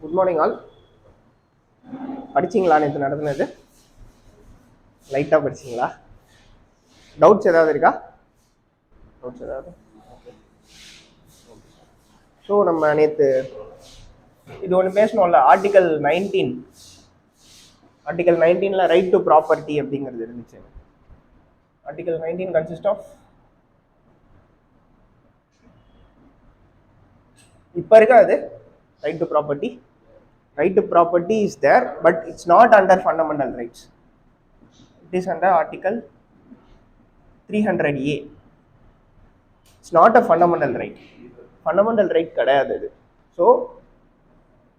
Good morning all. படிச்சிங்களா? நேற்று நடந்தது லைட்டாக படிச்சிங்களா? டவுட்ஸ் ஏதாவது இருக்கா? டவுட்ஸ் ஏதாவது? ஓகே. ஸோ நம்ம நேற்று இது ஒன்று பேசணும்ல, ஆர்டிகல் 19 ரைட் டு ப்ராப்பர்ட்டி அப்படிங்கிறது இருந்துச்சு. ஆர்டிகல் 19 கன்சிஸ்ட் ஆஃப் இப்போ இருக்காது. Right to property is there, but it's not under fundamental rights. It is under article 300A. It's not a fundamental right. Fundamental right கிடையாது இது. ஸோ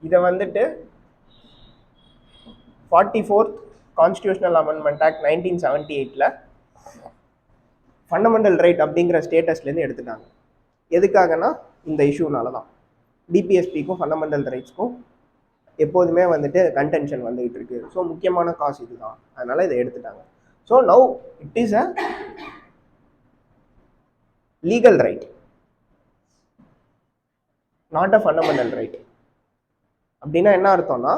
இதை வந்துட்டு 44th constitutional amendment act 1978 fundamental right அப்படிங்கிற ஸ்டேட்டஸ்லேருந்து எடுத்துட்டாங்க. எதுக்காகனா இந்த இஷ்யூனால தான். டிபிஎஸ்பிக்கும் ஃபண்டமெண்டல் ரைட்ஸ்க்கும் எப்போதுமே வந்துட்டு கன்டென்ஷன் வந்துகிட்டு இருக்கு. ஸோ முக்கியமான காசு இதுதான், அதனால இதை எடுத்துட்டாங்க. So now it is a legal right, not a fundamental right. அப்படின்னா என்ன அர்த்தம்னா,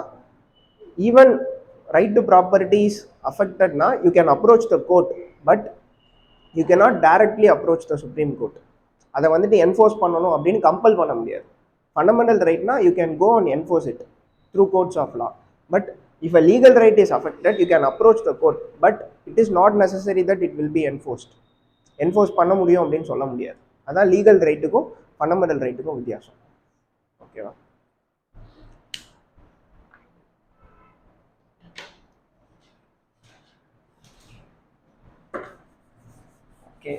even right to property is அஃபெக்டட்னா you can approach the court, but you cannot directly approach the supreme court. அதை வந்துட்டு என்ஃபோர்ஸ் பண்ணணும் அப்படின்னு கம்பல் பண்ண முடியாது. ஃபண்டமெண்டல் ரைட்னா you can go and enforce it through courts of law. But if a legal right is affected you can approach the court, but it is not necessary that it will B enforce பண்ண முடியும் அப்படின்னு சொல்ல முடியாது. அதான் legal ரைட்டுக்கும் fundamental ரைட்டுக்கும் வித்தியாசம். ஓகேவா? Okay.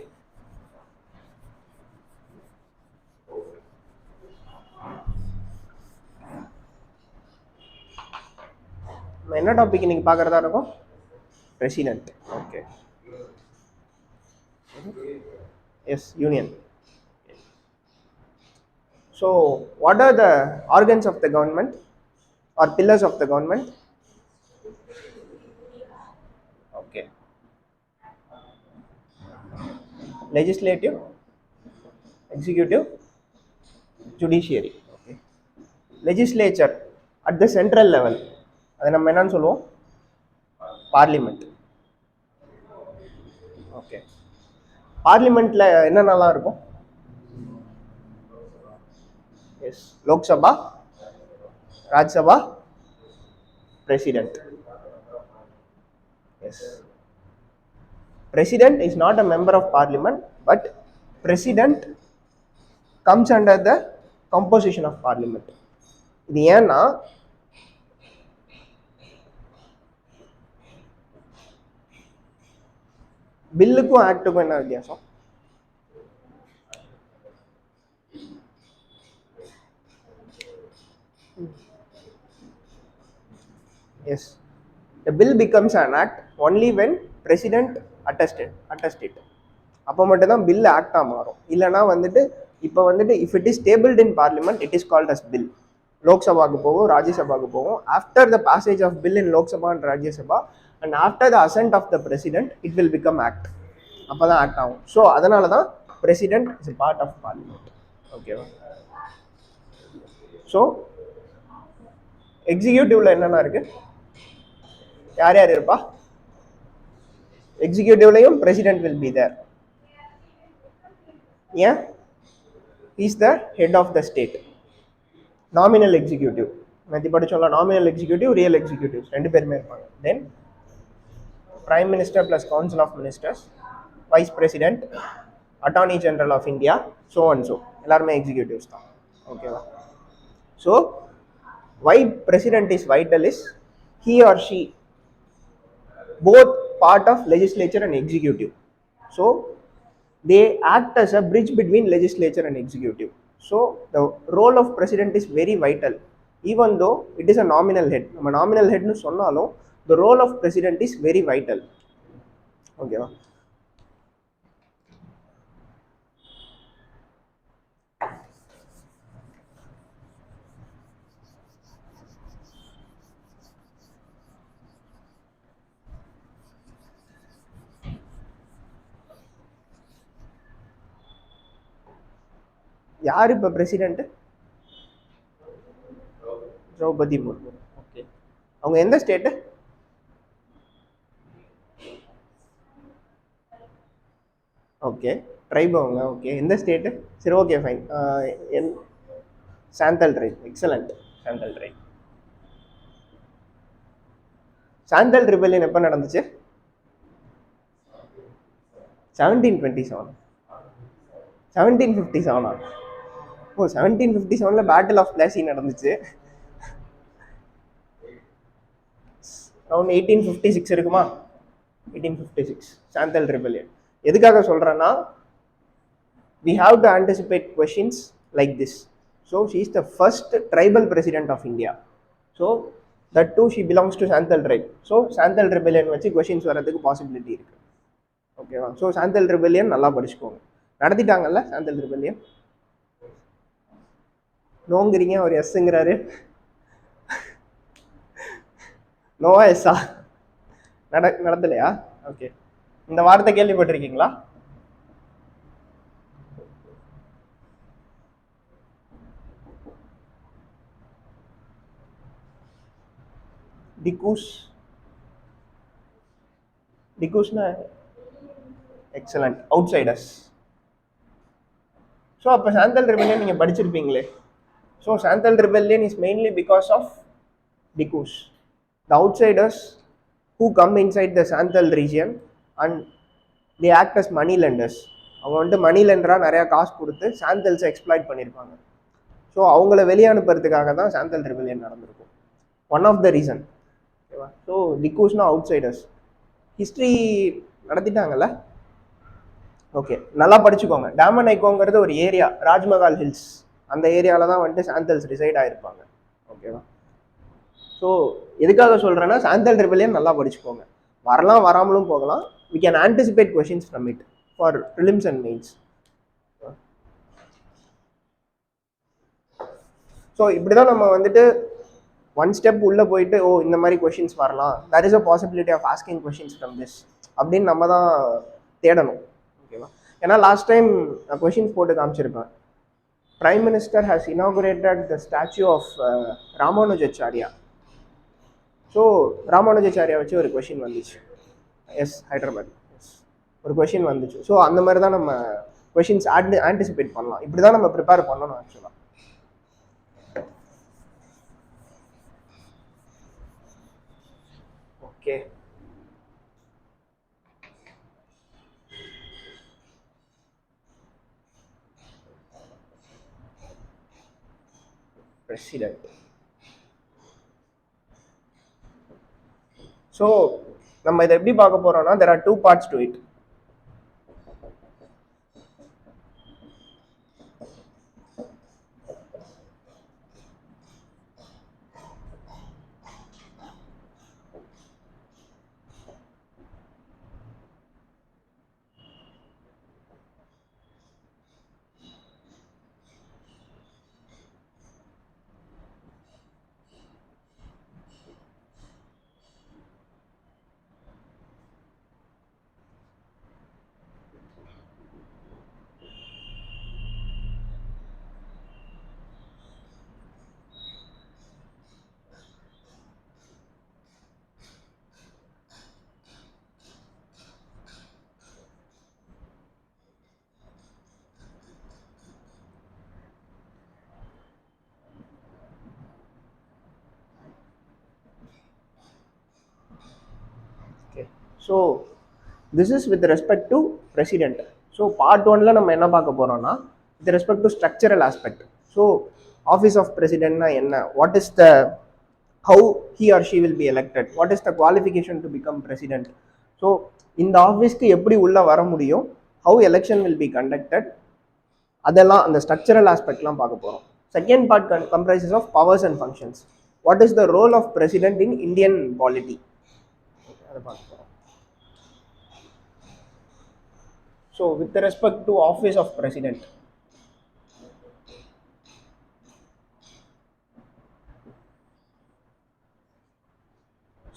என்ன topic இன்னைக்கு பார்க்குறதா இருக்கும்? President. Okay. Yes, union. So what are the organs of the government or pillars of the government? Okay. Legislative, executive, judiciary. Okay. Legislature at the central level, அதை நம்ம என்னன்னு சொல்லுவோம்? பார்லிமெண்ட். ஓகே. பார்லிமெண்ட்ல என்னென்னலாம் இருக்கும்? Yes, Lok Sabha, Rajya Sabha, president. Yes. President is not a member of parliament, but president comes under the composition of parliament. இது ஏன்னா பில்லுக்கும் ஆக்டுக்கும் என்ன வித்தியாசம்? Yes, the bill becomes an act only when president attest it. அப்போ மட்டும் தான் பில் ஆக்டா மாறும். இல்லைனா வந்துட்டு இப்போ வந்துட்டு if it is tabled in parliament it is called as bill. லோக்சபாவுக்கு போகும், ராஜ்யசபாவுக்கு போகும். After the passage of bill in Lok Sabha and Rajya Sabha and after the assent of the president it will become act. அப்போ தான் ஆக்ட் ஆகும். ஸோ அதனால தான் president is part of parliament. ஓகேவா? So எக்ஸிக்யூட்டிவ்ல என்னென்ன இருக்கு? யார் யார் இருப்பா? எக்ஸிக்யூட்டிவ்லையும் பிரசிடென்ட் வில் பி தேர். ஏன்? Is the head of the state. Nominal executive நேற்று படிச்சோம்ல, நாமினல் எக்ஸிக்யூட்டிவ், ரியல் எக்ஸிக்யூட்டிவ் ரெண்டு பேருமே இருப்பாங்க. Then prime minister plus council of ministers, vice president, attorney general of India, so and so எல்லாருமே executives தான். ஓகேவா? So why president is vital is he or she both part of legislature and executive, so they act as a bridge between legislature and executive. So the role of president is very vital, even though it is a nominal head. நம்ம nominal head னு சொன்னாலும் the role of president is very vital. ஓகேவா? யார் இப்போ president? Draupadi Murmu. Okay, அவங்க எந்த state? Okay, tribe அவங்க. Okay, எந்த ஸ்டேட்டு? சரி, ஓகே, ஃபைன். என் Santhal tribe. Excellent. Santhal tribe. Santhal rebellion எப்போ நடந்துச்சு? 1727. 1757. ஓ, 1757 பேட்டில் ஆஃப் பிளாசி நடந்துச்சு. அரௌண்ட் 1856 இருக்குமா? 1856 சாந்தல் ரிபெல்லியன். எதுக்காக சொல்றேன்னா, we have to anticipate questions like this. So she is the first tribal president of India. So that too she belongs to Santhal tribe. So Santhal rebellion வச்சு questions வரதுக்கு possibility இருக்கு. ஓகேவா? So Santhal rebellion நல்லா படிச்சுக்கோங்க. நடத்திட்டாங்கல்ல Santhal rebellion? நோங்கிறீங்க, அவர் எஸ்ங்கிறாரு. நோவா எஸ்ஸா? நடத்தலையா? ஓகே, இந்த வார்த்தை கேள்விப்பட்டிருக்கீங்களா? டிகூஸ். டிகூஸ்னா எக்ஸலண்ட், அவுட்சைடர்ஸ். ஸோ அப்போ சாந்தல் ரிபெல்லியன் நீங்கள் படிச்சிருப்பீங்களே. So Santhal rebellion is mainly because of dikus, the outsiders who come inside the Santhal region and they act as money lenders. அவங்க வந்து மணி லெண்டராக நிறையா காசு கொடுத்து சாந்தல்ஸை எக்ஸ்ப்ளாய்ட் பண்ணியிருப்பாங்க. ஸோ அவங்கள வெளியே அனுப்புறதுக்காக தான் சாந்தல் ரிபெல்லியன் நடந்திருக்கும். One of the reason. ஓகேவா? ஸோ டிகூஸ்னா அவுட் சைடர்ஸ். ஹிஸ்ட்ரி நடத்திட்டாங்கல்ல? ஓகே, நல்லா படிச்சுக்கோங்க. டாமன் ஐக்கோங்கிறது ஒரு ஏரியா, ராஜ்மஹால் ஹில்ஸ், அந்த ஏரியாவில் தான் வந்துட்டு சாந்தல்ஸ் டிசைட் ஆகிருப்பாங்க. ஓகேவா? ஸோ எதுக்காக சொல்கிறேன்னா, சாந்தல் ரிபெல்லியன் நல்லா படிச்சுக்கோங்க. வரலாம், வராமலும் போகலாம். we can anticipate questions from it for prelims and mains. So இப்படி தான் நம்ம வந்துட்டு ஒன் ஸ்டெப் உள்ளே போயிட்டு, ஓ இந்த மாதிரி கொஷின்ஸ் வரலாம், there is a possibility of asking questions from this அப்படின்னு நம்ம தான் தேடணும். ஓகேவா? ஏன்னா லாஸ்ட் டைம் நான் கொஷின்ஸ் போட்டு காமிச்சிருப்பேன். Prime minister has inaugurated the statue of Ramanujacharya. So Ramanujacharya வச்சு ஒரு கொஷின் வந்துச்சு. எஸ், ஹைதராபாத். எஸ், ஒரு கொஷின் வந்துச்சு. ஸோ அந்த மாதிரி தான் நம்ம கொஷின்ஸ் ஆன்டிசிபேட் பண்ணலாம். இப்படி தான் நம்ம ப்ரிப்பேர் பண்ணணும் ஆக்சுவலாக. Okay, president. ஸோ நம்ம இதை எப்படி பார்க்க போறோம்னா, there are two parts to it. So this is with respect to president. So part ஒன்ல நம்ம என்ன பார்க்க போறோம்னா, with respect to structural aspect. So office of பிரசிடென்ட்னா என்ன, what is the how he or she will be elected, what is the qualification to become president. So இந்த ஆஃபீஸ்க்கு எப்படி உள்ள வர முடியும், how election will be conducted, அதெல்லாம் அந்த ஸ்ட்ரக்சரல் ஆஸ்பெக்ட்லாம் பார்க்க போகிறோம். Second part comprises of powers and functions. What is the role of president in Indian polity, அதை பார்க்க போகிறோம். So with respect to office of president,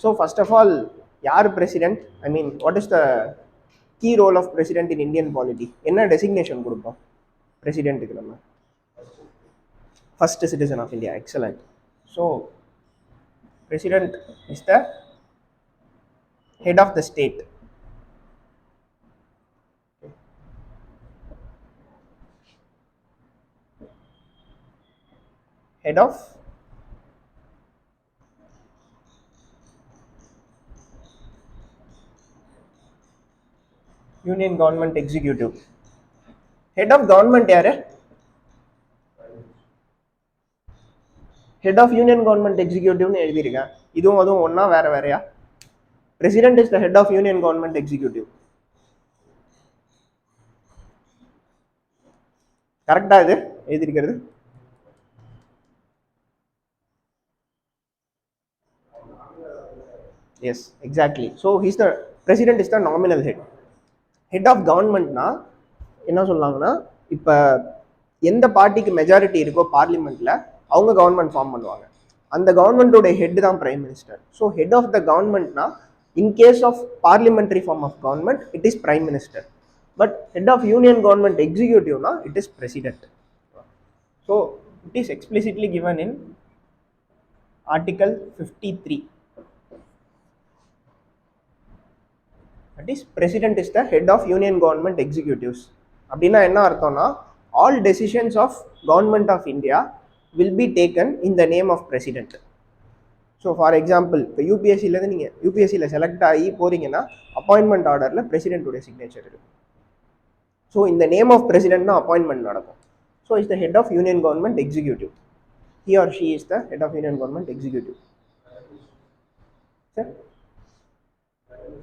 so first of all, yaar president, I mean what is the key role of president in Indian polity, enna designation கொடுப்போம் president க்கு நம்ம? First citizen of India. Excellent. So president is the head of the state. Head of union government executive. Head of government யாரு? Head of union government executive னு எழுதிருக்கேன். இதுவும் அதுவும் ஒண்ணா வேற வேறயா? President is the head of union government executive. கரெக்டா இது எழுதிருக்கிறது? Yes, exactly. So he's the president is the nominal head. Head of governmentனா என்ன சொல்லாங்கன்னா, இப்போ எந்த பார்ட்டிக்கு மெஜாரிட்டி இருக்கோ பார்லிமெண்ட்ல அவங்க கவர்மெண்ட் ஃபார்ம் பண்ணுவாங்க. அந்த கவர்மெண்ட்டோட ஹெட் தான் prime minister. So head of the கவர்மெண்ட்னா in case of parliamentary form of government it is prime minister. But head of union government எக்ஸிக்யூட்டிவ்னா it is president. So it is explicitly given in article 53. That is president is the head of union government executives. அப்படின்னா என்ன அர்த்தம்னா all decisions of government of India will be taken in the name of president. So for example இப்போ யூபிஎஸ்சிலேருந்து நீங்கள் யூபிஎஸ்சியில் select ஆகி போறீங்கன்னா appointment ஆர்டரில் பிரசிடென்ட்டுடைய signature இருக்கும். ஸோ இந்த நேம் ஆஃப் பிரசிடென்ட் தான் அப்பாயின்மெண்ட் நடக்கும். So is the head of union government executive. He or she is the head of union government executive. Sir?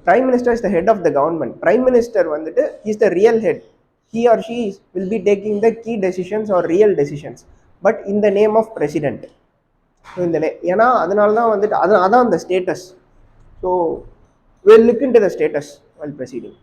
Prime Minister is the head of the government. Prime Minister வந்துட்டு he is the real head. He or she will be taking the key decisions or real decisions, but in the name of president. So இந்த ஏன்னா அதனால தான் வந்துட்டு அதான் அந்த status. So we'll look into the status while proceeding.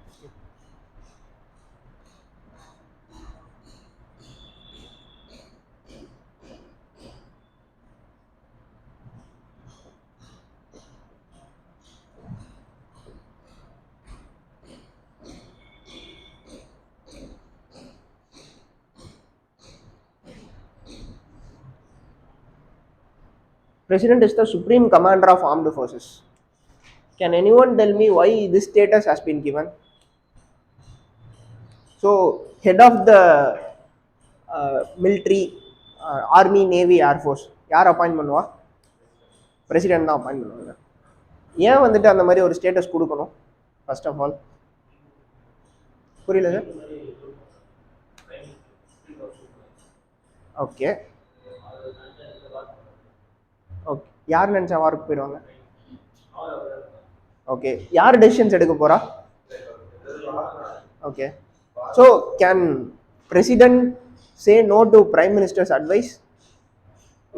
President is the supreme commander of armed forces. Can anyone tell me why this status has been given? So head of the military, army, navy, air force யார் appoint பண்ணுவா? President தான் appoint பண்ணுவாங்க. ஏன் வந்துட்டு அந்த மாதிரி ஒரு status கொடுக்கணும்? ஃபர்ஸ்ட் ஆஃப் ஆல் புரியல சார். ஓகே ஓகே, யார் நினச்சா வாருக்கு போயிடுவாங்க? ஓகே, யார் டெசிஷன்ஸ் எடுக்க போறா? Okay, so can president say no to prime minister's advice?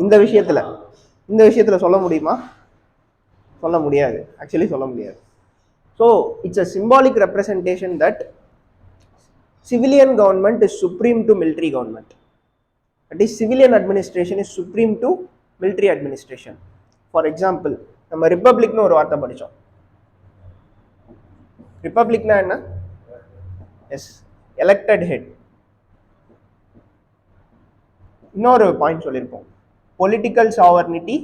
இந்த விஷயத்தில் சொல்ல முடியுமா? சொல்ல முடியாது, ஆக்சுவலி சொல்ல முடியாது. So it's a symbolic representation that civilian government is supreme to military government. That is, civilian administration is supreme to military administration. For example, நம்ம ரிப்பப்ளிக்னு ஒரு வார்த்தை படித்தோம். ரிப்பப்ளிக்னா என்ன? Yes, elected head. இன்னொரு பாயிண்ட் சொல்லியிருப்போம், political sovereignty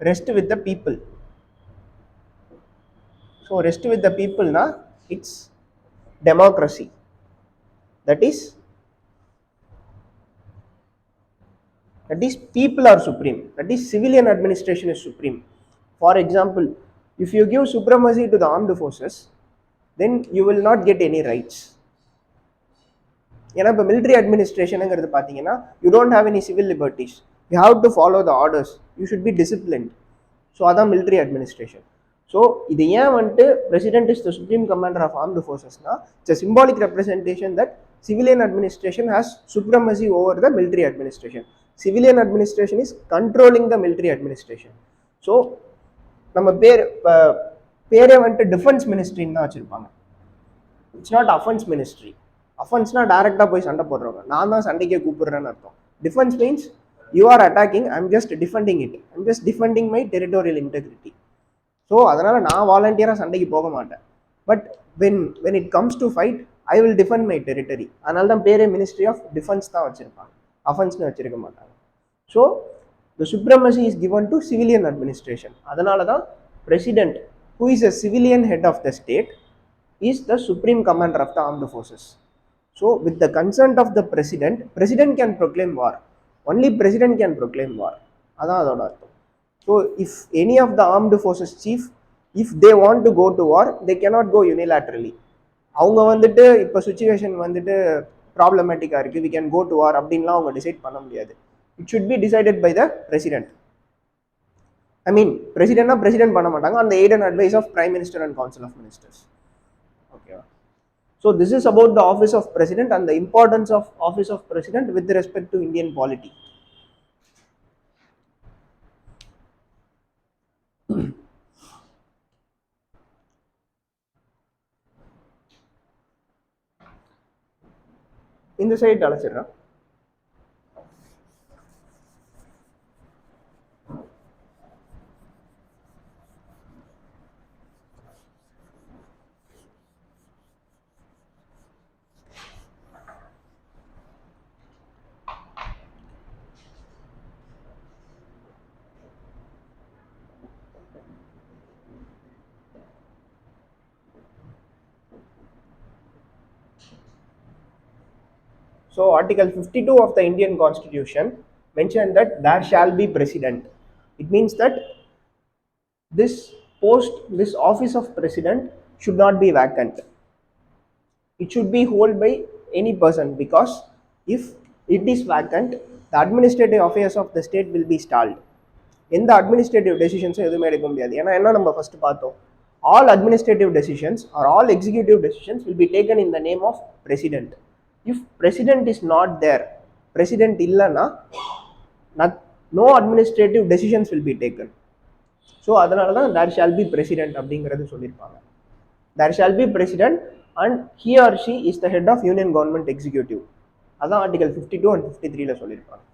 rest with the people. So rest with the பீப்புள்னா it's democracy. That is people are supreme. That is civilian administration is supreme. For example, if you give supremacy to the armed forces, then you will not get any rights. ஏன்னா இப்போ military administrationங்கிறது பார்த்தீங்கன்னா you don't have any civil liberties. You have to follow the orders. You should be disciplined. So அதான் military administration. So இது ஏன் வந்துட்டு president is the supreme commander of armed forcesனா it's a symbolic representation that civilian administration has supremacy over the military administration. Civilian administration is controlling the military administration. So நம்ம பேரே வந்துட்டு defence மினிஸ்ட்ரின்னு தான் வச்சுருப்பாங்க. It's not offence ministry. அஃபென்ஸ்னால் டேரெக்டாக போய் சண்டை போடுறவங்க, நான் தான் சண்டைக்கே கூப்பிடுறேன்னு அர்த்தம். Defence means you are attacking, I am just defending it, I am just defending my territorial integrity. So அதனால் நான் வாலண்டியராக சண்டைக்கு போக மாட்டேன். But when it comes to fight, I will defend my territory. அதனால தான் பேரே மினிஸ்ட்ரி ஆஃப் டிஃபென்ஸ் தான் வச்சுருப்பாங்க. அஃபென்ஸ்னு வச்சிருக்க மாட்டாங்க. So the supremacy is given to civilian administration. அதனால தான் president who is a civilian head of the state is the supreme commander of the armed forces. So with the consent of the president can proclaim war. Only president can proclaim war. அதான் அதோட அர்த்தம். So if any of the armed forces chief, if they want to go to war, they cannot go unilaterally. அவங்க வந்துட்டு இப்போ situation வந்துட்டு ப்ராப்ளமேட்டிக்காக இருக்குது, we can go to war அப்படின்லாம் அவங்க டிசைட் பண்ண முடியாது. It should be decided by the president. I mean president பண்ண மாட்டாங்க, அந்த aid and advice of prime minister and council of ministers. ஓகேவா? So this is about the office of president and the importance of office of president with respect to Indian polity. இந்த side அழைச்சிடுறேன். So Article 52 of the Indian Constitution mentioned that there shall be president. It means that this post, this office of president should not be vacant. It should be held by any person, because if it is vacant, the administrative affairs of the state will be stalled. எந்த administrative டெசிஷன்ஸும் எதுவுமே எடுக்க முடியாது. ஏன்னா என்ன நம்ம first பார்த்தோம், all administrative decisions or all executive decisions will be taken in the name of president. If president is not there, president இல்லைன்னா no administrative decisions will be taken. So அதனால தான் தேர் ஷால் பி பிரசிடென்ட் அப்படிங்கிறது சொல்லியிருப்பாங்க. There shall be president and he or she is the head of union government executive. அதான் article 52 and 53ல சொல்லியிருப்பாங்க.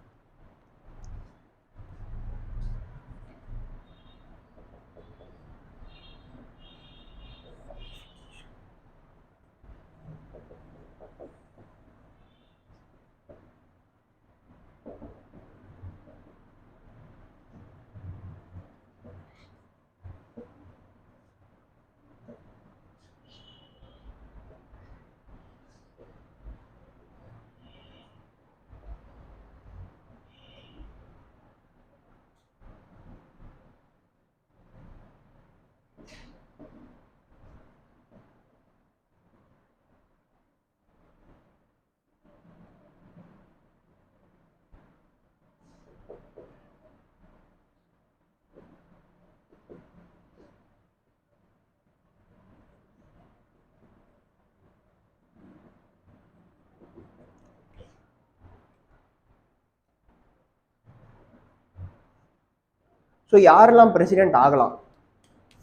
So யாரெல்லாம் president ஆகலாம்,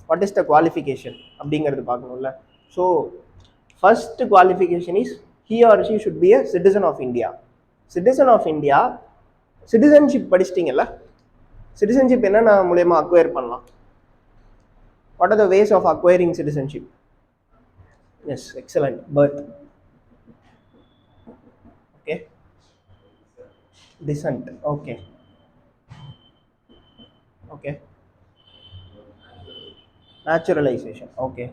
what is the qualification அப்படிங்கிறது பார்க்கணும்ல. So first qualification is he or she should be a citizen of India. Citizen of India, citizenship படிச்சிட்டிங்கல்ல, citizenship என்னென்ன மூலயமா acquire பண்ணலாம், what are the ways of acquiring citizenship? Yes, excellent. Birth, okay. Descent, okay. Okay. Naturalization, okay.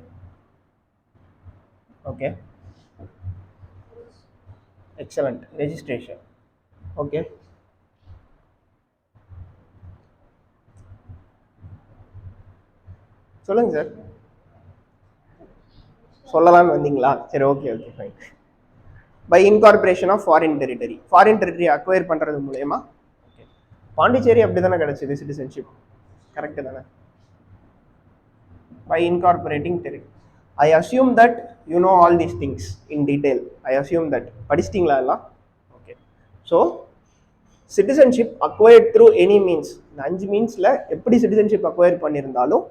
Okay. Excellent. Registration, okay. சொல்லுங்க sir. சொல்லலாம்னு வந்தீங்களா? சரி, okay okay fine. By incorporation of foreign territory, foreign territory acquire பண்ணுறது மூலயமா. Okay, Pondicherry அப்படி தானே கிடச்சிது citizenship, correct தானே? By incorporating territory. I assume that you know all these things in detail. I assume that படிச்சிட்டீங்களா எல்லாம்? Okay. So citizenship acquired through any means, இந்த 5 மீன்ஸில் எப்படி citizenship acquire பண்ணியிருந்தாலும்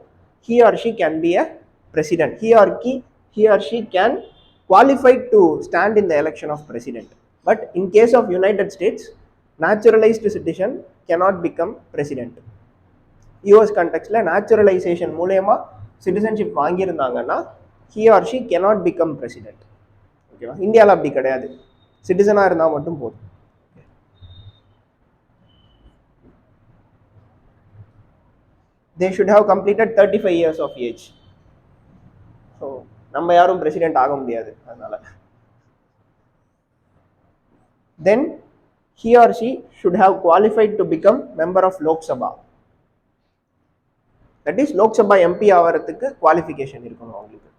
he or she can be a president. He or she can qualify to stand in the election of president. But in case of United States, naturalized citizen cannot become president. US context-ல naturalization மூலயமா citizenship வாங்கியிருந்தாங்கன்னா he or she cannot become president. ஓகேவா? இந்தியாவில் அப்படி கிடையாது, சிட்டிசனாக இருந்தால் மட்டும் போதும். they should have completed 35 years of age. So நம்ம யாரும் பிரசிடென்ட் ஆக முடியாது அதனால. Then he or she should have qualified to become member of Lok Sabha. That is Lok Sabha MP ஆகிறதுக்கு குவாலிஃபிகேஷன் இருக்கணும் அவங்களுக்கு.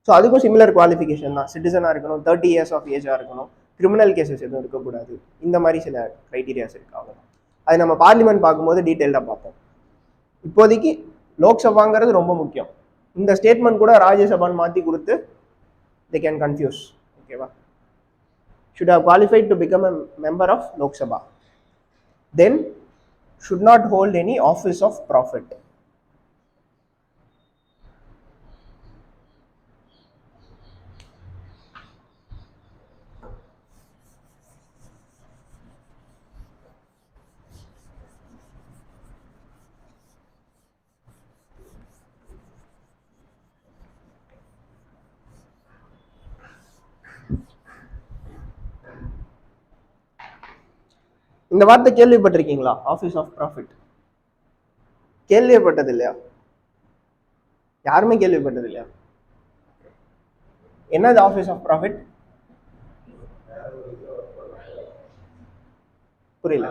ஸோ அதுக்கும் சிமிலர் குவாலிஃபிகேஷன் தான். சிட்டிசனாக இருக்கணும், 30 years ஆஃப் ஏஜாக இருக்கணும், கிரிமினல் கேசஸ் எதுவும் இருக்கக்கூடாது, இந்த மாதிரி சில க்ரைட்டீரியாஸ் இருக்காங்க. அது நம்ம பார்லிமெண்ட் பார்க்கும்போது டீட்டெயிலாக பார்ப்போம். இப்போதைக்கு லோக்சபாங்கிறது ரொம்ப முக்கியம். இந்த ஸ்டேட்மெண்ட் கூட ராஜ்யசபான்னு மாற்றி கொடுத்து they can confuse. ஓகேவா? should have qualified to become a member of Lok Sabha. Then should not hold any office of profit. இந்த வார்த்தை கேள்விப்பட்டிருக்கீங்களா? ஆஃபீஸ் ஆஃப் ப்ராஃபிட் கேள்விப்பட்டது இல்லையா? யாருமே கேள்விப்பட்டது இல்லையா? என்னது ஆஃபீஸ் ஆஃப் ப்ராஃபிட்? புரியல.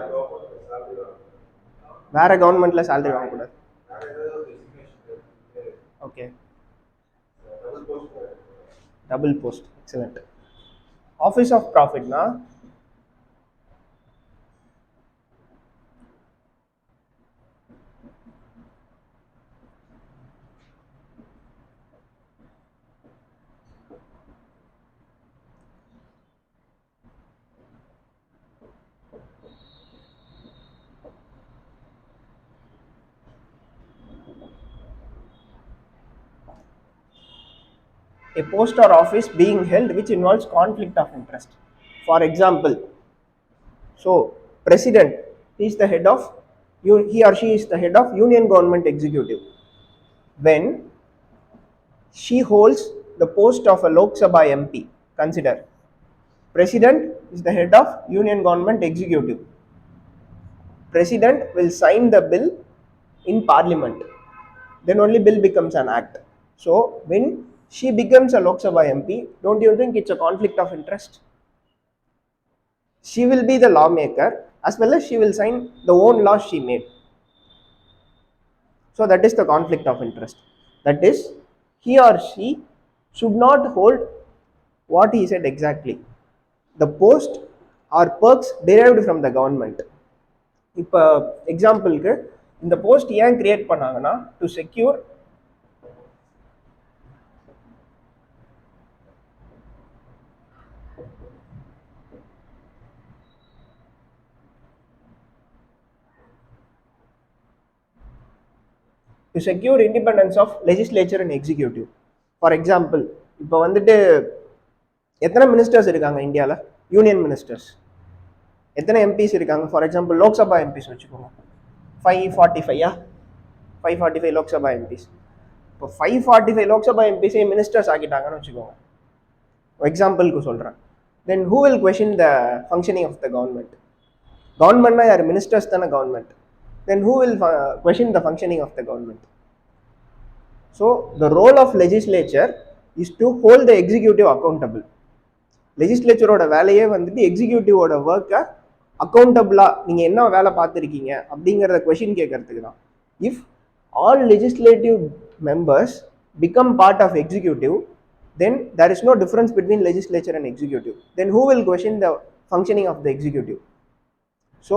வேற கவர்மெண்ட்ல சேலரி வாங்கக்கூடாது. Okay, double post. Excellent. Office of ப்ராஃபிட்னா a post or office being held which involves conflict of interest. For example, so president is the head of, he or she is the head of union government executive. When she holds the post of a Lok Sabha MP, consider president is the head of union government executive. President will sign the bill in parliament, then only bill becomes an act. So when she becomes a Lok Sabha MP, don't you think it's a conflict of interest? She will be the lawmaker as well as she will sign the own laws she made. So that is the conflict of interest. That is, he or she should not hold what he said exactly, the post or perks derived from the government. இப்போ எக்ஸாம்பிளுக்கு இந்த post ஏன் create பண்ணாங்கன்னா to secure to secure independence of legislature and executive. For example இப்போ வந்துட்டு எத்தனை ministers இருக்காங்க இந்தியாவில்? Union ministers. எத்தனை எம்பிஸ் இருக்காங்க? ஃபார் எக்ஸாம்பிள் லோக்சபா எம்பிஸ் வச்சுக்கோங்க, 545. 545 லோக்சபா எம்பிஸ். இப்போ 545 லோக்சபா எம்பிஸே மினிஸ்டர்ஸ் ஆக்கிட்டாங்கன்னு வச்சுக்கோங்க, எக்ஸாம்பிளுக்கு சொல்கிறேன். Then who will question the functioning of the government? கவர்மெண்ட்னா யார்? மினிஸ்டர்ஸ் தானே government. Then who will question the functioning of the government? So the role of legislature is to hold the executive accountable. Legislature ஓட வேலையே வந்துட்டு executive ஓட ஒர்க்கை அக்கௌண்டபிளாக நீங்கள் என்ன வேலை பார்த்துருக்கீங்க அப்படிங்கிறத கொஷின் கேட்கறதுக்கு தான். If all legislative members become part of executive, then there is no difference between legislature and executive. Then who will question the functioning of the executive? So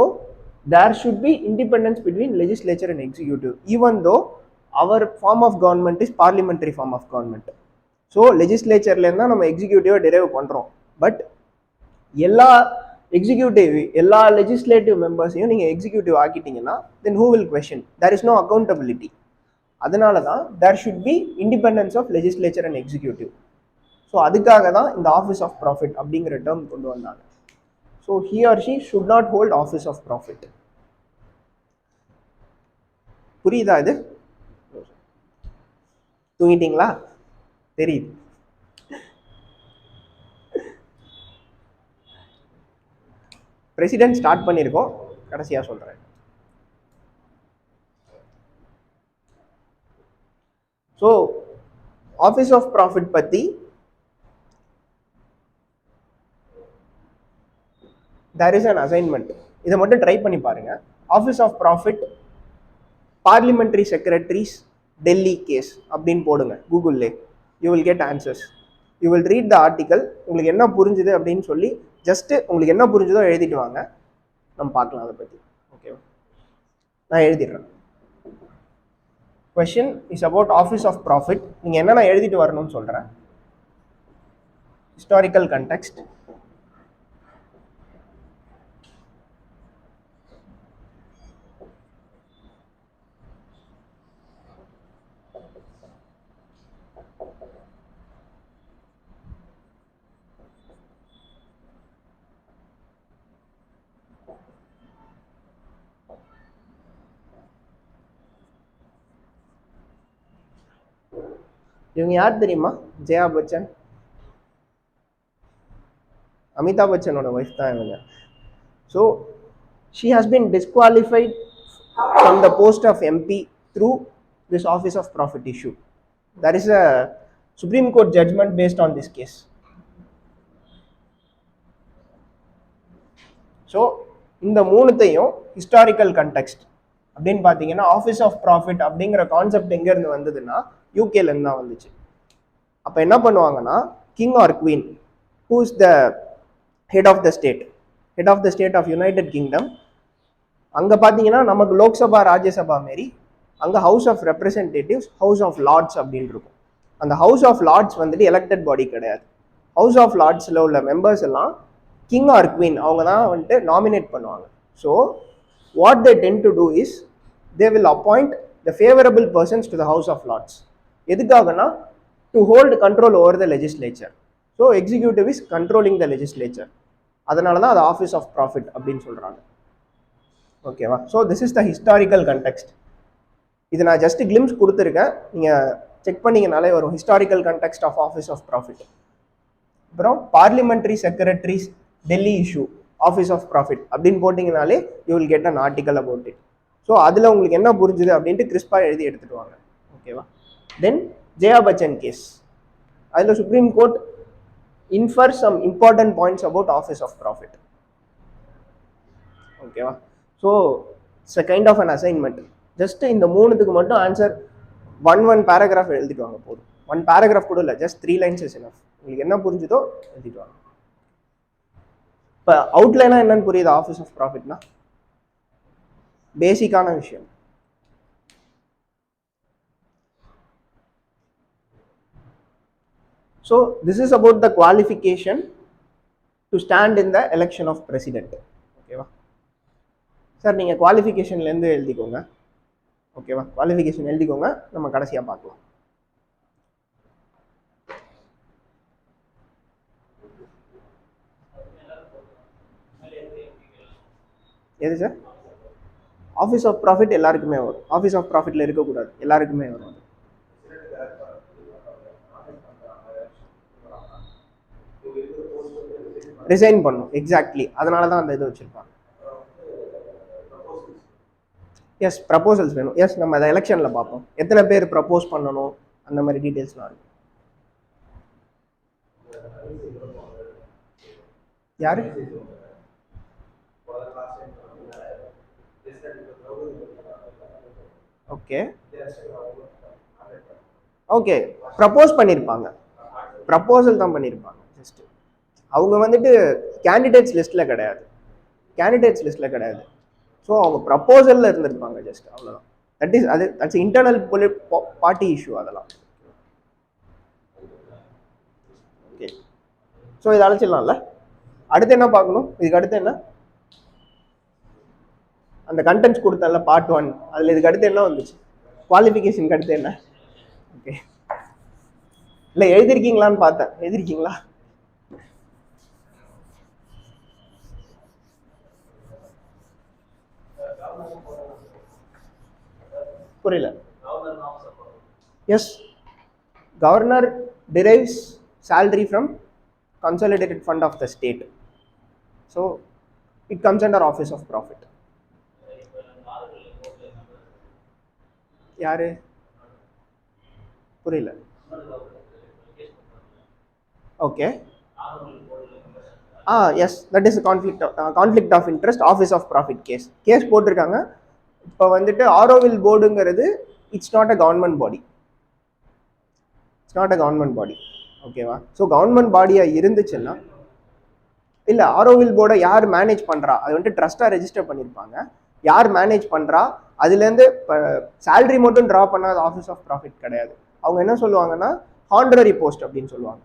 there should be independence between legislature and executive, even though our form of government is parliamentary form of government. So legislatureல இருந்தா நம்ம executive derive பண்றோம். But எல்லா executive எல்லா legislative மெம்பர்ஸையும் நீங்க executive ஆக்கிட்டீங்கன்னா then who will question? There is no accountability. அதனால தான் there should be independence of legislature and executive. So அதுக்காக தான் இந்த ஆஃபீஸ் ஆஃப் ப்ராஃபிட் அப்படிங்கிற டேர்ம் கொண்டு வந்தாங்க. So he or she should not hold office of profit. புரியுதா? இது தூங்கிட்டீங்களா? தெரியுது. பிரசிடென்ட் ஸ்டார்ட் பண்ணியிருக்கோம், கடைசியாக சொல்கிறேன். ஸோ ஆஃபீஸ் ஆஃப் ப்ராஃபிட் பற்றி there is an assignment. இதை மட்டும் ட்ரை பண்ணி பாருங்க. Office of profit parliamentary secretaries Delhi case அப்படின்னு போடுங்க கூகுள்லே. You will get answers. You will read the article. உங்களுக்கு என்ன புரிஞ்சுது அப்படின்னு சொல்லி ஜஸ்ட்டு உங்களுக்கு என்ன புரிஞ்சுதோ எழுதிட்டு வாங்க, நம்ம பார்க்கலாம் அதை பற்றி. ஓகேவா? நான் எழுதிடுறேன். Question is about office of profit. நீங்கள் என்னென்ன எழுதிட்டு வரணும்னு சொல்கிறேன். ஹிஸ்டாரிக்கல் கண்டெக்ஸ்ட், இவங்க யார் தெரியுமா? ஜெயா பச்சன், அமிதாப் பச்சனோட ஒய்ஃப் தான் இவங்க. So she has been disqualified from the post of MP through this office of profit issue. There is a Supreme Court judgment based on this case. So இந்த மூணுத்தையும் ஹிஸ்டாரிக்கல் கண்டெக்ஸ்ட் அப்படின்னு பார்த்தீங்கன்னா, ஆஃபீஸ் ஆஃப் ப்ராஃபிட் அப்படிங்கிற concept எங்கேருந்து வந்ததுன்னா யூகேலேருந்து தான் வந்துச்சு. அப்போ என்ன பண்ணுவாங்கன்னா, king or queen who is the head of the state of United Kingdom. அங்கே பார்த்தீங்கன்னா நமக்கு லோக்சபா ராஜ்யசபா மாரி அங்கே house of representatives, house of lords அப்படின்னு இருக்கும். அந்த ஹவுஸ் ஆஃப் லார்ட்ஸ் வந்துட்டு எலெக்டட் பாடி கிடையாது. ஹவுஸ் ஆஃப் லார்ட்ஸில் உள்ள மெம்பர்ஸ் எல்லாம் கிங் ஆர் குவீன் அவங்க தான் வந்துட்டு நாமினேட் பண்ணுவாங்க. So what they tend to do is they will appoint the favourable persons to the house of lords. எதுக்காகனா to hold control over the legislature. So executive is controlling the legislature. அதனால தான் அது office of profit அப்படின்னு சொல்கிறாங்க. ஓகேவா? So this is the historical context. இது நான் just glimpse கொடுத்துருக்கேன், நீங்கள் செக் பண்ணிங்கனாலே வரும். Historical context of office of profit. அப்புறம் parliamentary secretaries Delhi issue office of profit அப்படின்னு போட்டிங்கனாலே you will get an article about it. So அதில் உங்களுக்கு என்ன புரிஞ்சுது அப்படின்ட்டு கிறிஸ்பாக எழுதி எடுத்துகிட்டு வாங்க. ஓகேவா? தென் ஜெயா பச்சன் கேஸ், அதில் supreme court infer some important points about office of profit. ஓகேவா? So it's a kind of an assignment. Just இந்த மூணுத்துக்கு மட்டும் ஆன்சர் ஒன் பேராகிராஃப் எழுதிட்டு வாங்க போதும். ஒன் பேராகிராஃப் கூட இல்லை, ஜஸ்ட் 3 lines இஸ் எனஃப். உங்களுக்கு என்ன புரிஞ்சுதோ எழுதிட்டு வாங்க. இப்போ அவுட்லைனாக என்னன்னு புரியுது? ஆஃபீஸ் ஆஃப் ப்ராஃபிட்னா பேசிக்கான விஷயம். So this is about the qualification to stand in the election of president. ஓகேவா சார்? நீங்கள் குவாலிஃபிகேஷன்லேருந்து எழுதிக்கோங்க. ஓகேவா? குவாலிஃபிகேஷன் எழுதிக்கோங்க, நம்ம கடைசியாக பார்க்கலாம். எது சார்? ஆஃபீஸ் ஆஃப் ப்ராஃபிட் எல்லாருக்குமே வரும். ஆஃபீஸ் ஆஃப் ப்ராஃபிட்டில் இருக்கக்கூடாது, எல்லாருக்குமே வரும். ரிசைன் பண்ணும். எக்ஸாக்ட்லி, அதனால தான் அந்த இது வச்சுருப்பாங்க. எஸ், ப்ரப்போசல்ஸ் வேணும். எஸ், நம்ம அதை எலெக்ஷனில் பார்ப்போம். எத்தனை பேர் ப்ரப்போஸ் பண்ணணும் அந்த மாதிரி டீட்டெயில்ஸ்லாம் இருக்கும். யாரு? ஓகே ஓகே, ப்ரப்போஸ் பண்ணியிருப்பாங்க. ப்ரப்போசல் தான் பண்ணியிருப்பாங்க. ஜஸ்ட் அவங்க வந்துட்டு கேண்டிடேட்ஸ் லிஸ்ட்டில் கிடையாது. ஸோ அவங்க ப்ரப்போசலில் இருந்திருப்பாங்க. ஜஸ்ட் அவ்வளோதான். தட்ஸ் இன்டர்னல் பார்ட்டி இஷ்யூ அதெல்லாம். ஓகே, ஸோ இதை அழைச்சிடலாம்ல. அடுத்து என்ன பார்க்கணும்? இதுக்கு அடுத்து என்ன? அந்த கண்டென்ட்ஸ் கொடுத்தல பார்ட் 1, அதில் இதுக்கு அடுத்து என்ன வந்துச்சு? குவாலிஃபிகேஷனுக்கு அடுத்து என்ன? ஓகே, இல்லை எழுதிருக்கீங்களான்னு பார்த்தேன். எழுதிருக்கீங்களா? புரியல. Yes, governor derives salary from consolidated fund of the state, so it comes under office of profit. யாரு? புரியல. Okay. Yes, that is conflict of interest office of profit case போட்டிருக்காங்க. இப்போ வந்துட்டு ஆரோவில் போர்டுங்கிறது it's not a government body, it's not a government body. ஓகேவா? So government பாடியாக இருந்துச்சுன்னா, இல்லை ஆரோவில் போர்டை யார் மேனேஜ் பண்ணுறா, அது வந்துட்டு ட்ரஸ்ட்டாக ரெஜிஸ்டர் பண்ணியிருப்பாங்க. யார் மேனேஜ் பண்ணுறா, அதுலேருந்து இப்போ சேலரி மட்டும் ட்ரா பண்ணாத ஆஃபீஸ் ஆஃப் ப்ராஃபிட் கிடையாது. அவங்க என்ன சொல்லுவாங்கன்னா ஹானரரி போஸ்ட் அப்படின்னு சொல்லுவாங்க.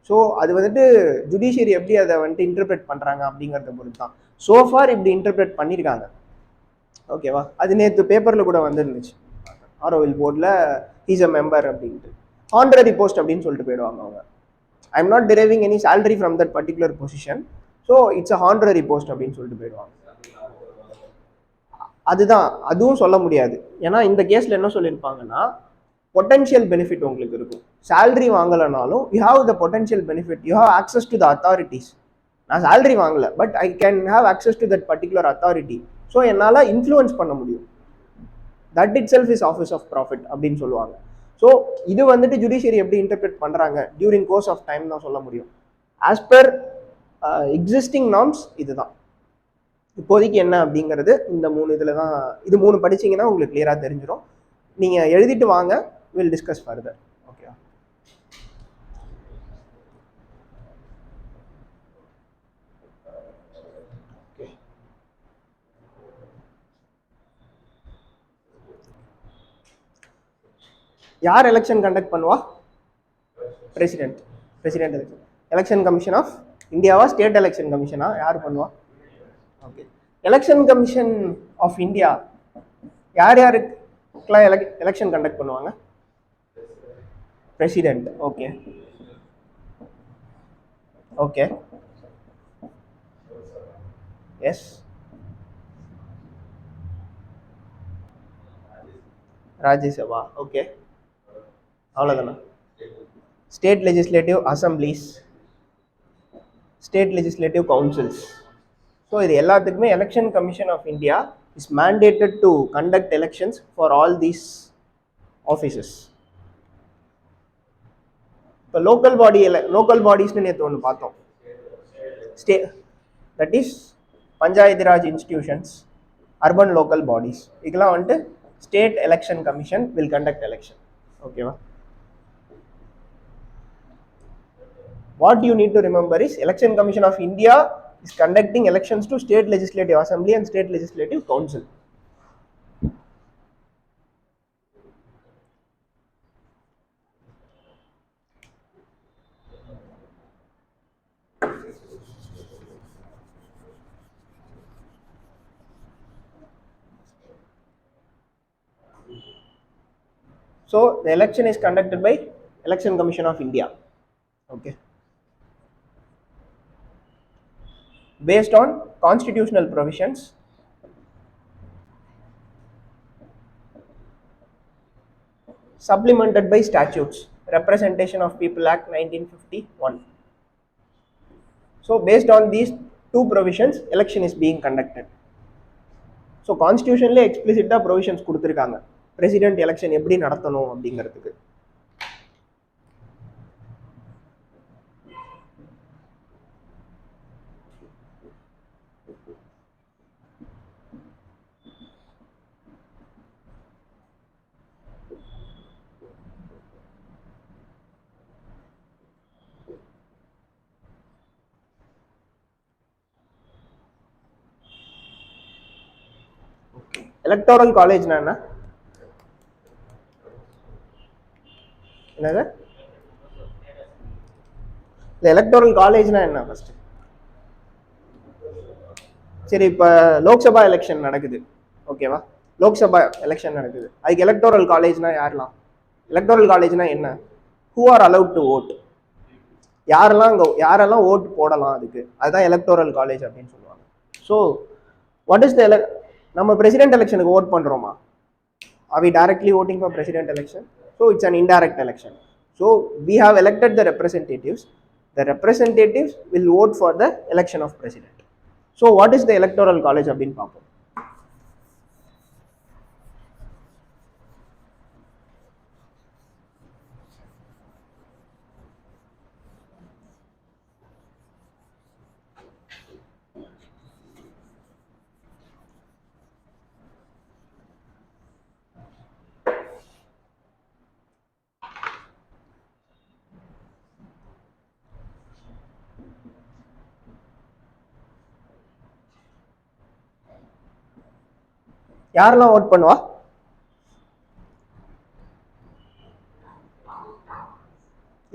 ஸோ அது வந்துட்டு ஜுடிஷியரி எப்படி அதை வந்துட்டு இன்டர்பிரேட் பண்ணுறாங்க அப்படிங்கிறத பொறுத்து தான். சோஃபார் இப்படி இன்டர்பிரேட் பண்ணியிருக்காங்க. ஓகேவா? அது நேற்று பேப்பரில் கூட வந்துருந்துச்சு, ஆரோவில் போர்டில் ஹீஸ் அ மெம்பர் அப்படின்ட்டு. ஹானரரி போஸ்ட் அப்படின்னு சொல்லிட்டு போயிடுவாங்க அவங்க. I am not driving any salary from that particular position, so it's a honorary post அப்படின்னு சொல்லிட்டு போயிடுவாங்க. அதுதான், அதுவும் சொல்ல முடியாது. ஏன்னா இந்த கேஸில் என்ன சொல்லியிருப்பாங்கன்னா பொட்டன்ஷியல் பெனிஃபிட் உங்களுக்கு இருக்கும். சேலரி வாங்கலைனாலும் you have the potential benefit, you have access to the authorities. நான் சேலரி வாங்கல, but I can have access to that particular authority. So என்னால் இன்ஃப்ளூயன்ஸ் பண்ண முடியும். That itself is office of profit அப்படின்னு சொல்லுவாங்க. So இது வந்துட்டு judiciary எப்படி இன்டர்பிரேட் பண்ணுறாங்க டியூரிங் கோர்ஸ் ஆஃப் டைம் தான் சொல்ல முடியும். ஆஸ் பர் எக்ஸிஸ்டிங் நார்ம்ஸ் இதுதான் இப்போதைக்கு என்ன அப்படிங்கிறது. இந்த 3 இதில் தான், இது 3 படிச்சிங்கன்னா உங்களுக்கு கிளியராக தெரிஞ்சிடும். நீங்கள் எழுதிட்டு வாங்க, வில் டிஸ்கஸ் ஃபர்தர். ஓகே. யார் எலெக்ஷன் கண்டக்ட் பண்ணுவா? President. President election. Election commission of இந்தியாவா, ஸ்டேட் எலெக்ஷன் கமிஷனா, யார் பண்ணுவா? Okay. Election commission of India யார் யாருக்கெல்லாம் எலெக்ஷன் கண்டக்ட் பண்ணுவாங்க? President. Okay. Okay. Yes. Rajya Sabha. Okay. அவ்வளோதானா? State legislative assemblies, state legislative councils. So இது எல்லாத்துக்குமே election commission of India is mandated to conduct elections for all these offices. இப்போ local பாடிஸ்னு நேற்று ஒன்று பார்த்தோம். That is panchayat Raj institutions, urban local bodies, இதெல்லாம் வந்துட்டு state election commission will conduct election. ஓகேவா? What you need to remember is Election Commission of India is conducting elections to State Legislative Assembly and State Legislative Council. So the election is conducted by Election Commission of India. Okay. Based on constitutional provisions, supplemented by statutes, Representation of People Act 1951. So based on these two provisions, election is being conducted. So constitutionally explicit provisions கொடுத்திருக்காங்க president election எப்படி நடத்தணும் அப்படிங்கிறதுக்கு. Electoral காலேஜ்னா என்ன? என்னது? இந்த electoral காலேஜ்னா என்ன ஃபர்ஸ்ட்? சரி, இப்போ லோக்சபா எலெக்ஷன் நடக்குது. ஓகேவா? லோக்சபா எலெக்ஷன் நடக்குது, அதுக்கு எலக்டோரல் காலேஜ்னா யாரெல்லாம்? எலக்டோரல் காலேஜ்னா என்ன? Who are allowed to vote? யாரெல்லாம் ஓட்டு போடலாம், அதுதான் எலக்டோரல் காலேஜ் அப்படின்னு சொல்லுவாங்க. ஸோ வாட் இஸ் த நம்ம பிரசிடென்ட் எலெக்ஷனுக்கு ஓட் பண்ணுறோமா? Are we directly voting for president election? So it's an indirect election. So we have elected the representatives. The representatives will vote for the election of president. So what is the electoral college அப்படின்னு பார்ப்போம். யாரெல்லாம் vote பண்ணுவா?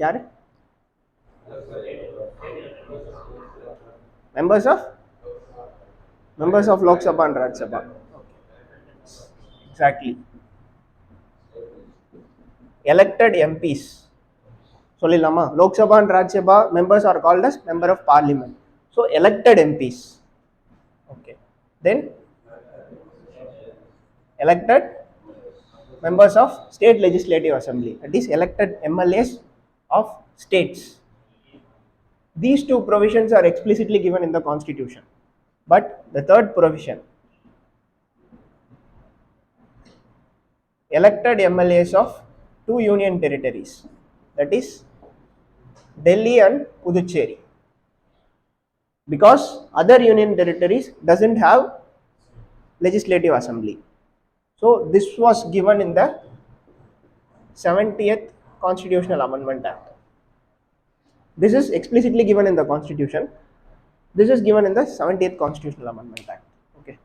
யாரு? members of Lok Sabha and Rajya Sabha. Exactly. Elected MPs. Solilama. Lok Sabha and Rajya Sabha members are called as member of parliament. So elected MPs. Okay. Then elected members of state legislative assembly. That is elected MLAs of states. These two provisions are explicitly given in the constitution. But the third provision, elected MLAs of two union territories, that is Delhi and Puducherry, because other union territories doesn't have legislative assembly. So this was given in the 70th Constitutional Amendment Act. This is explicitly given in the Constitution. This is given in the 70th Constitutional Amendment Act. Okay.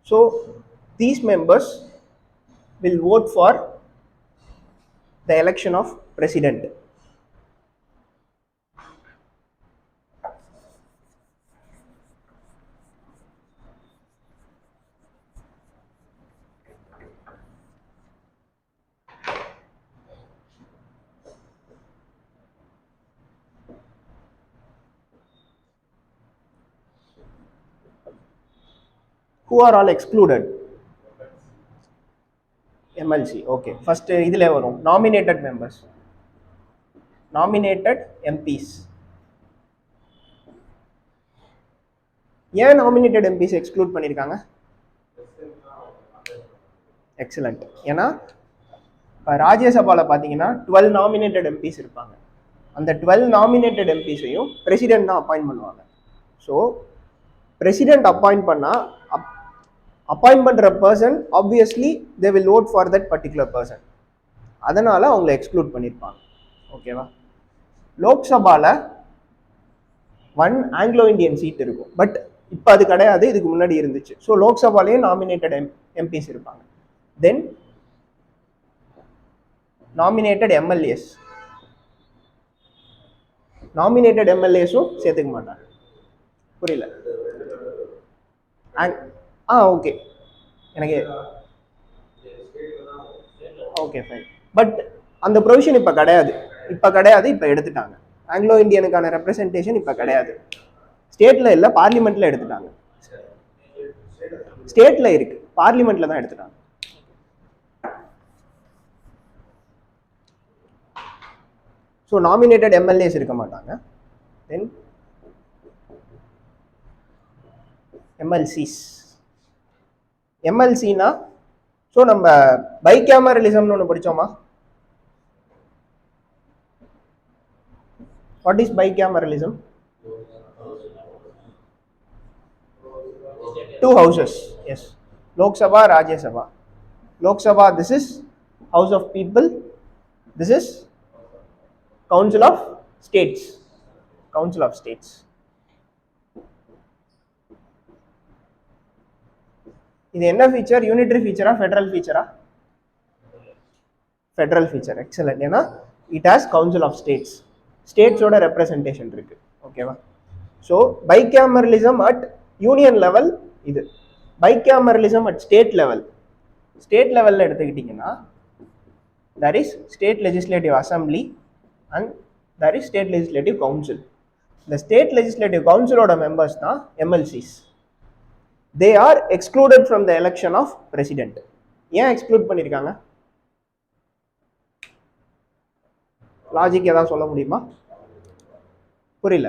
So these members will vote for the election of president. Who are all excluded? MLC. Okay. First idile varum nominated members. Nominated MPs. ஏன் nominated MPs exclude பண்ணியிருக்காங்க? Excellent. ஏன்னா இப்போ ராஜ்யசபாவில் பார்த்தீங்கன்னா 12 nominated MPs இருப்பாங்க. அந்த 12 nominated எம்பிஸையும் president தான் அப்பாயிண்ட் பண்ணுவாங்க. ஸோ பிரசிடென்ட் அப்பாயிண்ட் பண்ணால் அப்பாயிண்ட் பண்ணுற person obviously they will vote for that particular person. அதனால் அவங்கள எக்ஸ்க்ளூட் பண்ணியிருப்பாங்க. ஓகேவா? லோக்சபாவில் 1 ஆங்கிலோ இந்தியன் சீட் இருக்கும். பட் இப்போ அது கிடையாது, இதுக்கு முன்னாடி இருந்துச்சு. ஸோ லோக்சபாலேயே நாமினேட்டட் எம்பிஸ் இருப்பாங்க. தென் நாமினேட்டட் எம்எல்ஏஸ். நாமினேட்டட் எம்எல்ஏஸும் சேர்த்துக்க மாட்டாங்க. புரியல? ஓகே, எனக்கு ஓகே ஃபைன். பட் அந்த ப்ரொவிஷன் இப்போ கிடையாது. இப்போ எடுத்துட்டாங்க. ஆங்கிலோ இந்தியனுக்கான ரெப்ரசன்டேஷன் இப்போ கிடையாது. ஸ்டேட்ல இல்லை, பார்லிமெண்ட்ல எடுத்துட்டாங்க. ஸ்டேட்ல இருக்கு, பார்லிமெண்ட்ல தான் எடுத்துட்டாங்க. ஸோ நாமினேட்டட் எம்எல்ஏஸ் இருக்க மாட்டாங்க. தென் எம்எல்சிஸ். எம்எல்சினா ஸோ நம்ம பைகேமரலிசம்னு ஒன்று படித்தோமா? What is bicameralism? 2 houses. Yes. Lok Sabha, Rajya Sabha. Lok Sabha, this is House of People. This is Council of States. Council of States. இது என்ன ஃபீச்சர்? யூனிட்டரி ஃபீச்சரா, federal ஃபீச்சரா? Federal feature. எக்ஸலண்ட். ஏன்னா it has council of states. ஸ்டேட்ஸோட representation இருக்கு. ஓகேவா? So bicameralism at union level இது. Bicameralism at state level. State லெவலில் எடுத்துக்கிட்டிங்கன்னா there is state legislative assembly and there is state legislative council. The state legislative council oda members na MLCs. They are excluded from the election of president. ஏன் exclude பண்ணியிருக்காங்க? Logic ஏதாவது சொல்ல முடியுமா? புரியல.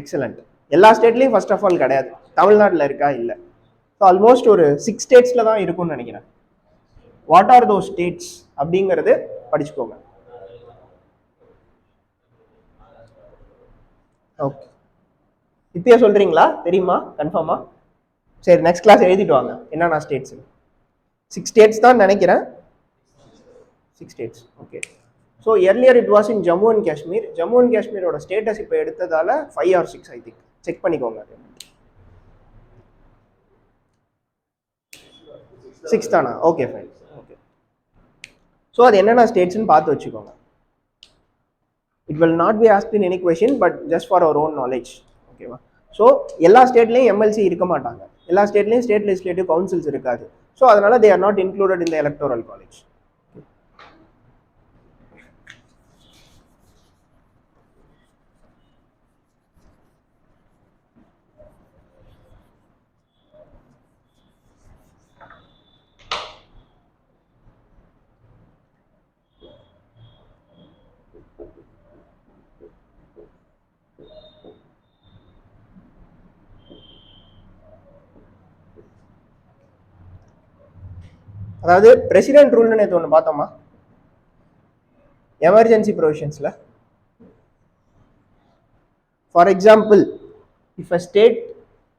Excellent. எல்லா ஸ்டேட்லையும் first of all கிடையாது. தமிழ்நாட்டில் இருக்கா? இல்லை. ஸோ ஆல்மோஸ்ட் ஒரு 6 ஸ்டேட்ஸில் தான் இருக்கும்னு நினைக்கிறேன். வாட் ஆர் தோஸ் ஸ்டேட்ஸ் அப்படிங்கிறது படிச்சுக்கோங்க. ஓகே, இப்பயே சொல்றீங்களா? தெரியுமா? கன்ஃபார்மா? சரி, நெக்ஸ்ட் கிளாஸ் எழுதிட்டு வாங்க என்னென்ன ஸ்டேட்ஸ். 6 states தான் நினைக்கிறேன். 6 states. Okay. So earlier it was in Jammu and Kashmir. Jammu and Kashmir ஓட ஸ்டேட்டஸ் இப்போ எடுத்ததால 5 or 6 I think. செக் பண்ணிக்கோங்க. 6 தானா? Okay fine. ஓகே. ஸோ அது என்னென்ன ஸ்டேட்ஸ்னு பார்த்து வச்சுக்கோங்க. It will not be asked in any question, but just for our own knowledge. ஓகேவா? So எல்லா ஸ்டேட்லேயும் எம்எல்சி இருக்க மாட்டாங்க. எல்லா ஸ்டேட்லேயும் ஸ்டேட் லெஜிஸ்லேட்டிவ் கவுன்சில்ஸ் இருக்காது. ஸோ அதனால they are not included in the electoral college. அதாவது பிரசிடென்ட் ரூல்னு நேற்று ஒன்று பார்த்தோமா எமர்ஜென்சி ப்ரொவிஷன்ஸில். For example, if a state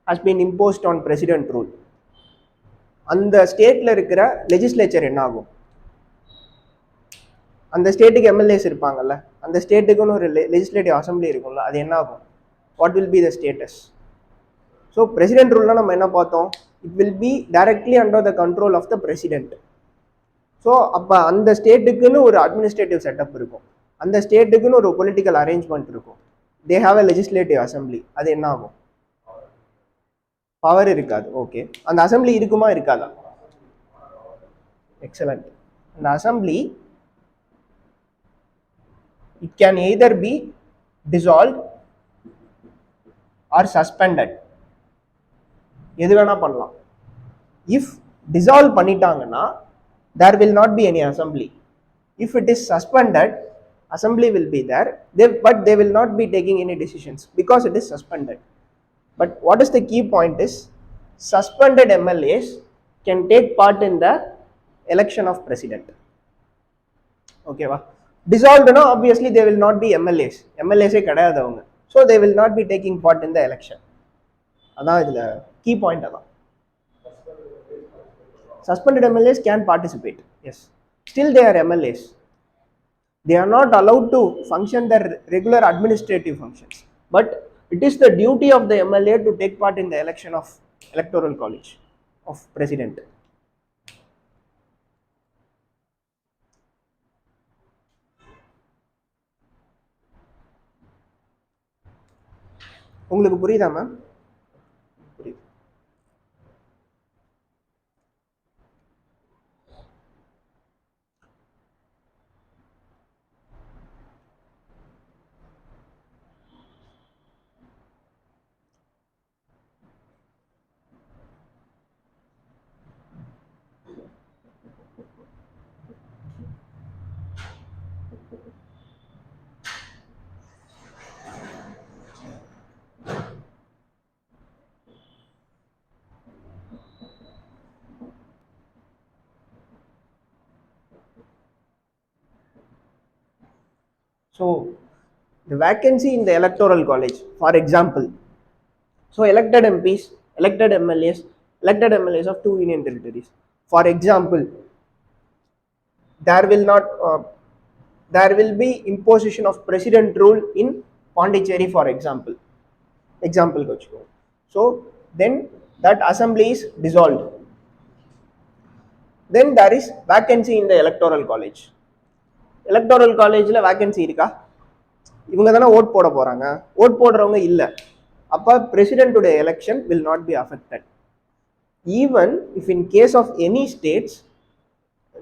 has been imposed on president rule, அந்த ஸ்டேட்டில் இருக்கிற லெஜிஸ்லேச்சர் என்ன ஆகும்? அந்த ஸ்டேட்டுக்கு எம்எல்ஏஸ் இருப்பாங்கல்ல, அந்த ஸ்டேட்டுக்குன்னு ஒரு லெஜிஸ்லேட்டிவ் அசம்பிளி இருக்கும்ல, அது என்ன ஆகும்? What will be the status? So president ரூல்னால் நம்ம என்ன பார்த்தோம்? It will be directly under the control of the president. So அப்போ அந்த ஸ்டேட்டுக்குன்னு ஒரு அட்மினிஸ்ட்ரேட்டிவ் செட்டப் இருக்கும், அந்த ஸ்டேட்டுக்குன்னு ஒரு பொலிட்டிக்கல் அரேஞ்ச்மெண்ட் இருக்கும். They have a legislative assembly. அது என்ன ஆகும்? பவர் இருக்காது. ஓகே, அந்த அசம்பிளி இருக்குமா இருக்காதா? எக்ஸலண்ட். அந்த assembly it can either be dissolved or suspended. எது வேணா பண்ணலாம். if dissolve பண்ணிட்டாங்கன்னா there will not be any assembly. if it is suspended, assembly will be there, but they will not be taking any decisions because it is suspended. But what is the key point is suspended MLAs can take part in the election of president. Okay va? Dissolved na obviously they will not be MLAs. MLAs கிடையாது அவங்க. So they will not be taking part in the election. அதான் இதுல key point அதான். Suspended MLAs can participate. Yes. Still they are MLAs. They are not allowed to function their regular administrative functions. But it is the duty of the MLA to take part in the election of electoral college of president. உங்களுக்கு புரியுதா ma'am? புரியுது. So the vacancy in the electoral college, for example, so elected MPs, elected MLAs, elected MLAs of 2 union territories. For example, there will be imposition of president rule in Pondicherry, for example. So then that assembly is dissolved. Then there is vacancy in the electoral college. Electoral காலேஜில் vacancy இருக்கா? இவங்க தானே vote போட போகிறாங்க. Vote போடுறவங்க இல்லை. அப்போ பிரசிடென்ட்டுடைய election will not be affected. Even if in case of any states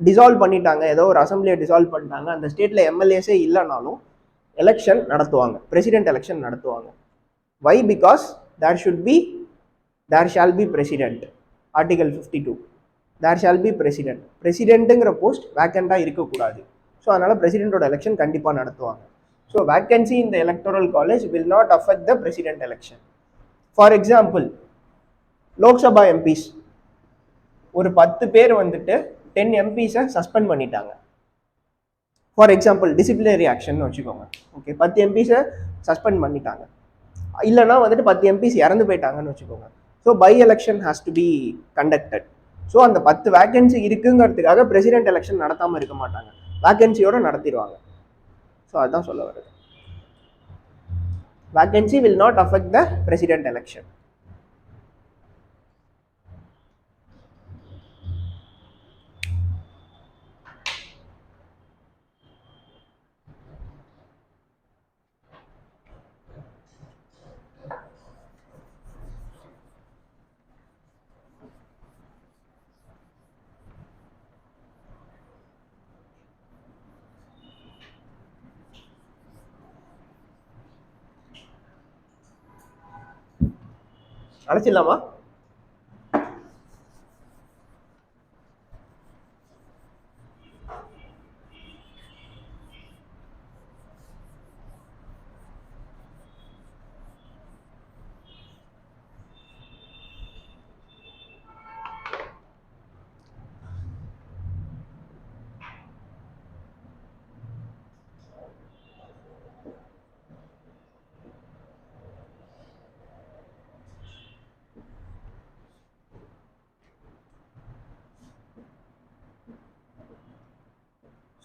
dissolve பண்ணிட்டாங்க, ஏதோ ஒரு அசம்பிளியை டிசால்வ் பண்ணிட்டாங்க, அந்த ஸ்டேட்டில் எம்எல்ஏஸே இல்லைனாலும் எலெக்ஷன் நடத்துவாங்க, பிரசிடென்ட் எலெக்ஷன் நடத்துவாங்க. Why? Because there shall be president. Article 52, there shall be president. பிரசிடென்ட்டுங்கிற போஸ்ட் வேக்கண்டாக இருக்கக்கூடாது. ஸோ அதனால் பிரசிடென்ட்டோட எலெக்ஷன் கண்டிப்பாக நடத்துவாங்க. So vacancy in the electoral college will not affect the president election. For example, Lok Sabha MPs ஒரு 10 பேர் வந்துட்டு 10 எம்பிஸை சஸ்பெண்ட் பண்ணிட்டாங்க. ஃபார் எக்ஸாம்பிள் டிசிப்ளினரி ஆக்ஷன் வச்சுக்கோங்க. ஓகே, 10 எம்பிஸை சஸ்பெண்ட் பண்ணிட்டாங்க. இல்லைனா வந்துட்டு 10 எம்பிஸ் இறந்து போயிட்டாங்கன்னு வச்சுக்கோங்க. So by election has to be conducted. So அந்த 10 வேகன்சி இருக்குங்கிறதுக்காக பிரசிடென்ட் எலெக்ஷன் நடத்தாமல் இருக்க மாட்டாங்க, வேகன்சியோட நடத்திடுவாங்க. ஸோ அதுதான் சொல்ல வருது. Vacancy will not affect the president election. அழைச்சிடலாமா?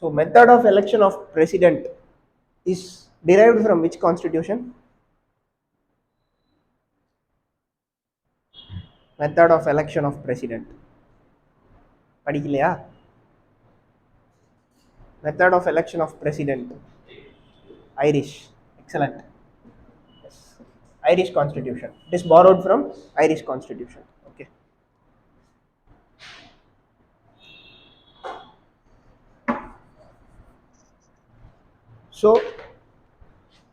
So method of election of president is derived from which constitution? Method of election of president. படிக்கலையா? Method of election of president. Irish. Excellent. Yes. Irish constitution. It is borrowed from Irish constitution. Okay. So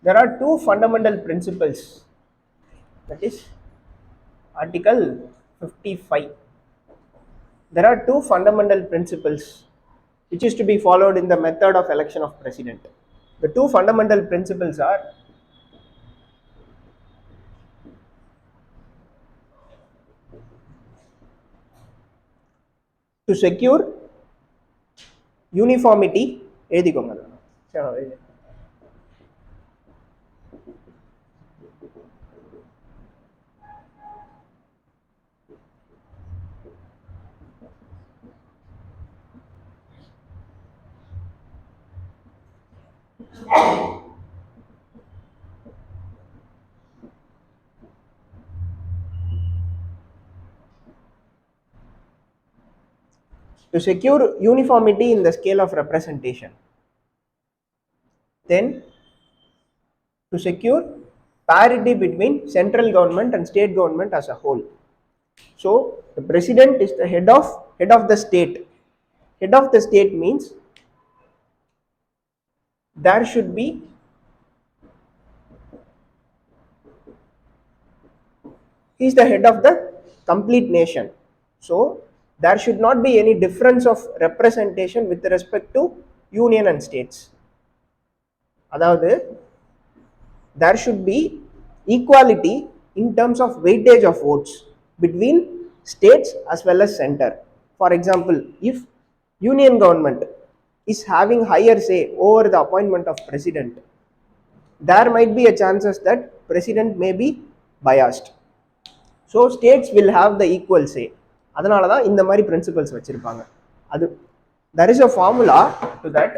there are two fundamental principles. That is Article 55. There are two fundamental principles which is to be followed in the method of election of president. The two fundamental principles are to secure uniformity. எழுதிக்கோங்க. To secure uniformity in the scale of representation. Then to secure parity between central government and state government as a whole. So the president is the head of the state. Head of the state means there should be he is the head of the complete nation. So there should not be any difference of representation with respect to union and states. அதாவது there should be equality in terms of weightage of votes between states as well as center. For example, if union government is having higher say over the appointment of president, there might be a chances that president may be biased. So states will have the equal say. அதனால தான் இந்த மாதிரி principles வச்சிருப்பாங்க. அது there is a formula to that.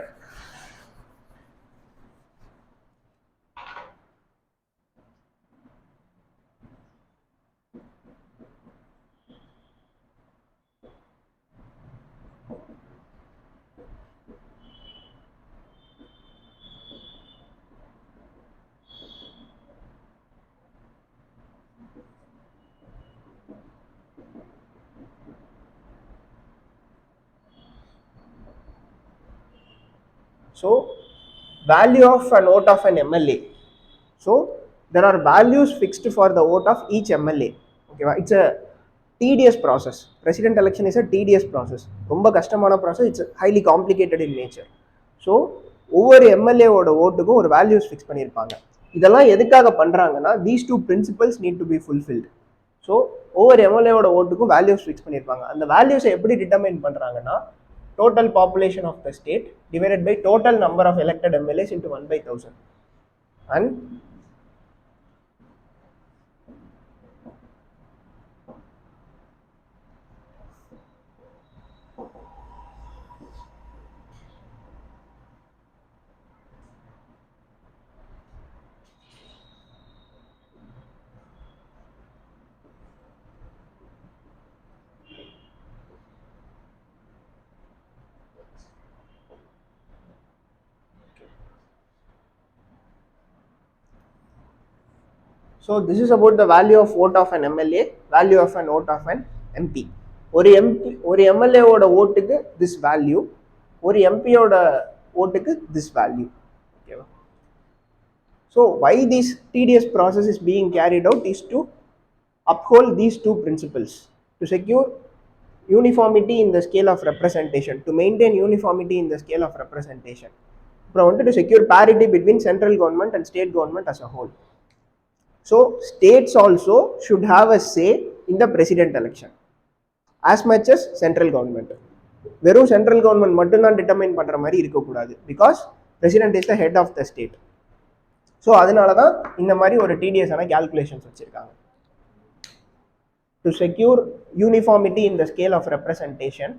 So value of an vote of an MLA. So there are values fixed for the vote of each MLA. Okay, it's a tedious process. President election is a tedious process. ரொம்ப கஷ்டமான process. It's highly complicated in nature. So ஒவ்வொரு எம்எல்ஏவோட ஓட்டுக்கும் ஒரு values fix பண்ணியிருப்பாங்க. இதெல்லாம் எதுக்காக பண்ணுறாங்கன்னா these two principles need to be fulfilled. So ஒவ்வொரு எம்எல்ஏவோட ஓட்டுக்கும் values fix பண்ணியிருப்பாங்க. அந்த வேல்யூஸை எப்படி டிட்டர்மைன் பண்ணுறாங்கன்னா total population of the state divided by total number of elected MLAs into 1/1000. And so this is about the value of vote of an MLA, value of an vote of an MP. ஒரு எம்எல்ஏவோட ஓட்டுக்கு this value, ஒரு எம்பியோட ஓட்டுக்கு this value. ஓகேவா? So why this tedious process is being carried out is to uphold these two principles, to secure uniformity in the scale of representation, to maintain uniformity in the scale of representation. அப்புறம் வந்துட்டு to secure parity between central government and state government as a whole. So states also should have a say in the president election as much as central government. வெறும் central government மட்டும்தான் determine பண்ணுற மாதிரி இருக்கக்கூடாது, because president is the head of the state. So அதனால தான் இந்த மாதிரி ஒரு டிடிஎஸான கேல்குலேஷன்ஸ் வச்சுருக்காங்க. To secure uniformity in the scale of representation,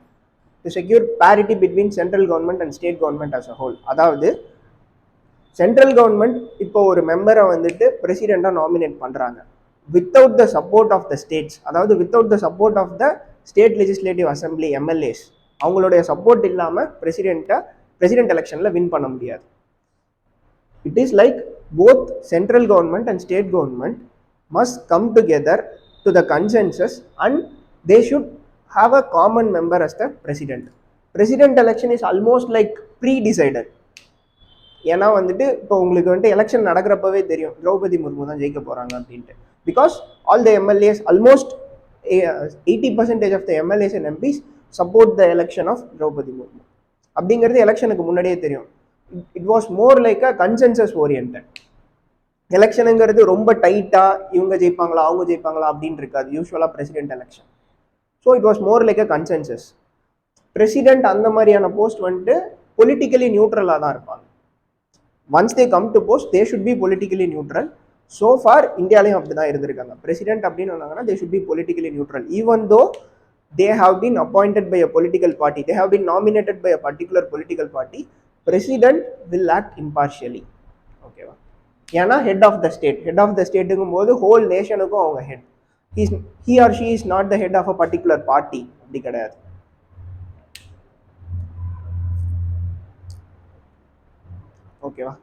to secure parity between central government and state government as a whole. அதாவது சென்ட்ரல் கவர்மெண்ட் இப்போ ஒரு மெம்பரை வந்துட்டு பிரசிடெண்ட்டாக நாமினேட் பண்ணுறாங்க without the support of the states, அதாவது without the support of the state legislative assembly MLAs. அவங்களுடைய support இல்லாமல் பிரசிடென்ட் எலெக்ஷனில் வின் பண்ண முடியாது. It is like both central government and state government must come together to the consensus and they should have a common member as the president. President election is almost like pre-decided. ஏன்னா வந்துட்டு இப்போ உங்களுக்கு வந்துட்டு election நடக்கிறப்பவே தெரியும் திரௌபதி முர்மு தான் ஜெயிக்க போகிறாங்க அப்படின்ட்டு. Because all the MLAs, almost 80% of the MLAs and MPs support the election of Draupadi Murmu. அப்படிங்கிறது எலெக்ஷனுக்கு முன்னாடியே தெரியும். It was more like a consensus orient. எலெக்ஷனுங்கிறது ரொம்ப டைட்டாக இவங்க ஜெயிப்பாங்களா அவங்க ஜெயிப்பாங்களா அப்படின்னு இருக்காது யூஸ்வலாக president election. So it was more like a consensus. President அந்த மாதிரியான போஸ்ட் வந்துட்டு பொலிட்டிக்கலி நியூட்ரலாக தான் இருப்பாங்க. Once they come to post they should be politically neutral. So for இந்தியாலையும் அப்படி தான் இருந்திருக்காங்க. பிரசிடென்ட் அப்படின்னு வந்தாங்கன்னா தே should be politically neutral. Even though they have been appointed by a political party, they have been nominated by a particular political party, president will act impartially. ஓகேவா? ஏன்னா head of த ஸ்டேட்டுங்கும் போது whole நேஷனுக்கும் அவங்க head. he or she is not the head of a particular party. அப்படி கிடையாது. ஓகேவா?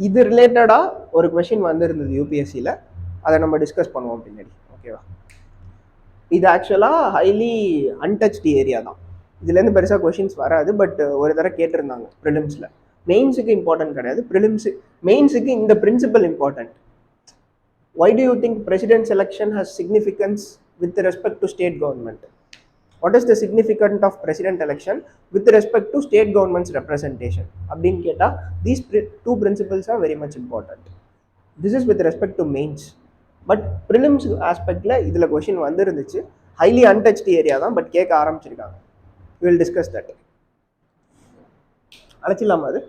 இது ரிலேட்டடாக ஒரு கொஷின் வந்திருந்தது யூபிஎஸ்சியில், அதை நம்ம டிஸ்கஸ் பண்ணுவோம் பின்னாடி. ஓகேவா? இது ஆக்சுவலாக ஹைலி அன்டச்டு ஏரியா தான். இதுலேருந்து பெருசாக கொஷின்ஸ் வராது, பட் ஒரு தடவை கேட்டிருந்தாங்க ப்ரிலிம்ஸில். மெயின்ஸுக்கு இம்பார்ட்டன்ட் கிடையாது, மெயின்ஸுக்கு இந்த principle important. why do you think president's election has significance with respect to state government? What is the significance of president election with respect to state government's representation? அப்படின்னு கேட்டால் these two principles are very much important. This is with respect to mains. But prelims ஆஸ்பெக்டில் இதில் question வந்துருந்துச்சு. Highly untouched area தான், but கேட்க ஆரம்பிச்சிருக்காங்க. we will discuss that. அழைச்சிடலாமா அது?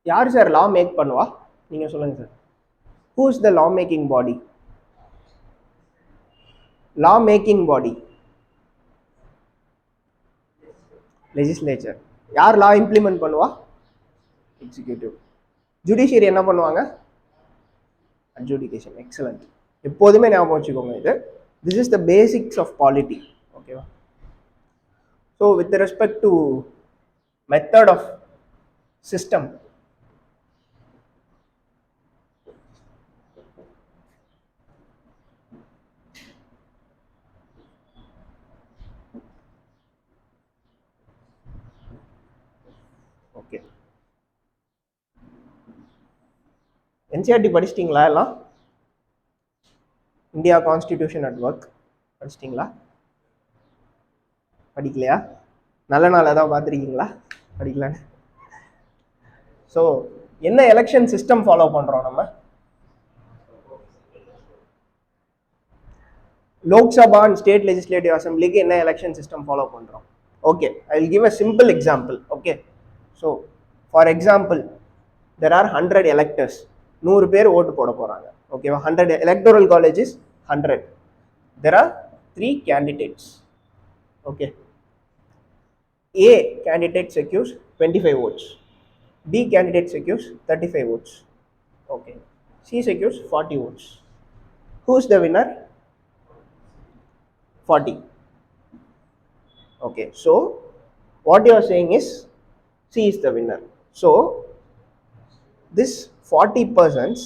யார் சார் லா மேக் பண்ணுவா? நீங்கள் சொல்லுங்கள் sir. Who is the law making body? Law making body legislature. யார் லா இம்ப்ளிமெண்ட் பண்ணுவா? எக்ஸிக்யூட்டிவ். ஜுடிஷியரி என்ன பண்ணுவாங்க? அட்ஜுடிகேஷன். எக்ஸலண்ட். எப்போதுமே ஞாபகம் வச்சுக்கோங்க இது. This is the basics of polity. ஓகேவா? So with respect to method of system, okay, NCERT படிச்சிட்டிங்களா? எல்லாம் இந்தியா கான்ஸ்டிடியூஷன் அட் ஒர்க் படிச்சிட்டிங்களா? படிக்கலையா? நல்ல நாள் ஏதாவது பார்த்துருக்கீங்களா? படிக்கலான்னு. ஸோ என்ன எலெக்ஷன் சிஸ்டம் ஃபாலோ பண்ணுறோம் நம்ம? லோக்சபா அண்ட் ஸ்டேட் லெஜிஸ்லேட்டிவ் அசம்பிளிக்கு என்ன எலெக்ஷன் சிஸ்டம் ஃபாலோ பண்ணுறோம்? Okay, I will give a simple example. Okay, so for example there are 100 electors. 100 பேர் ஓட்டு போட போகிறாங்க. ஓகேவா? 100 electoral college is 100. There are 3 candidates. Okay. A candidate secures 25 votes. B candidate secures 35 votes. Okay. C secures 40 votes. Who's the winner? 40. Okay. So what you are saying is C is the winner. So this 40 persons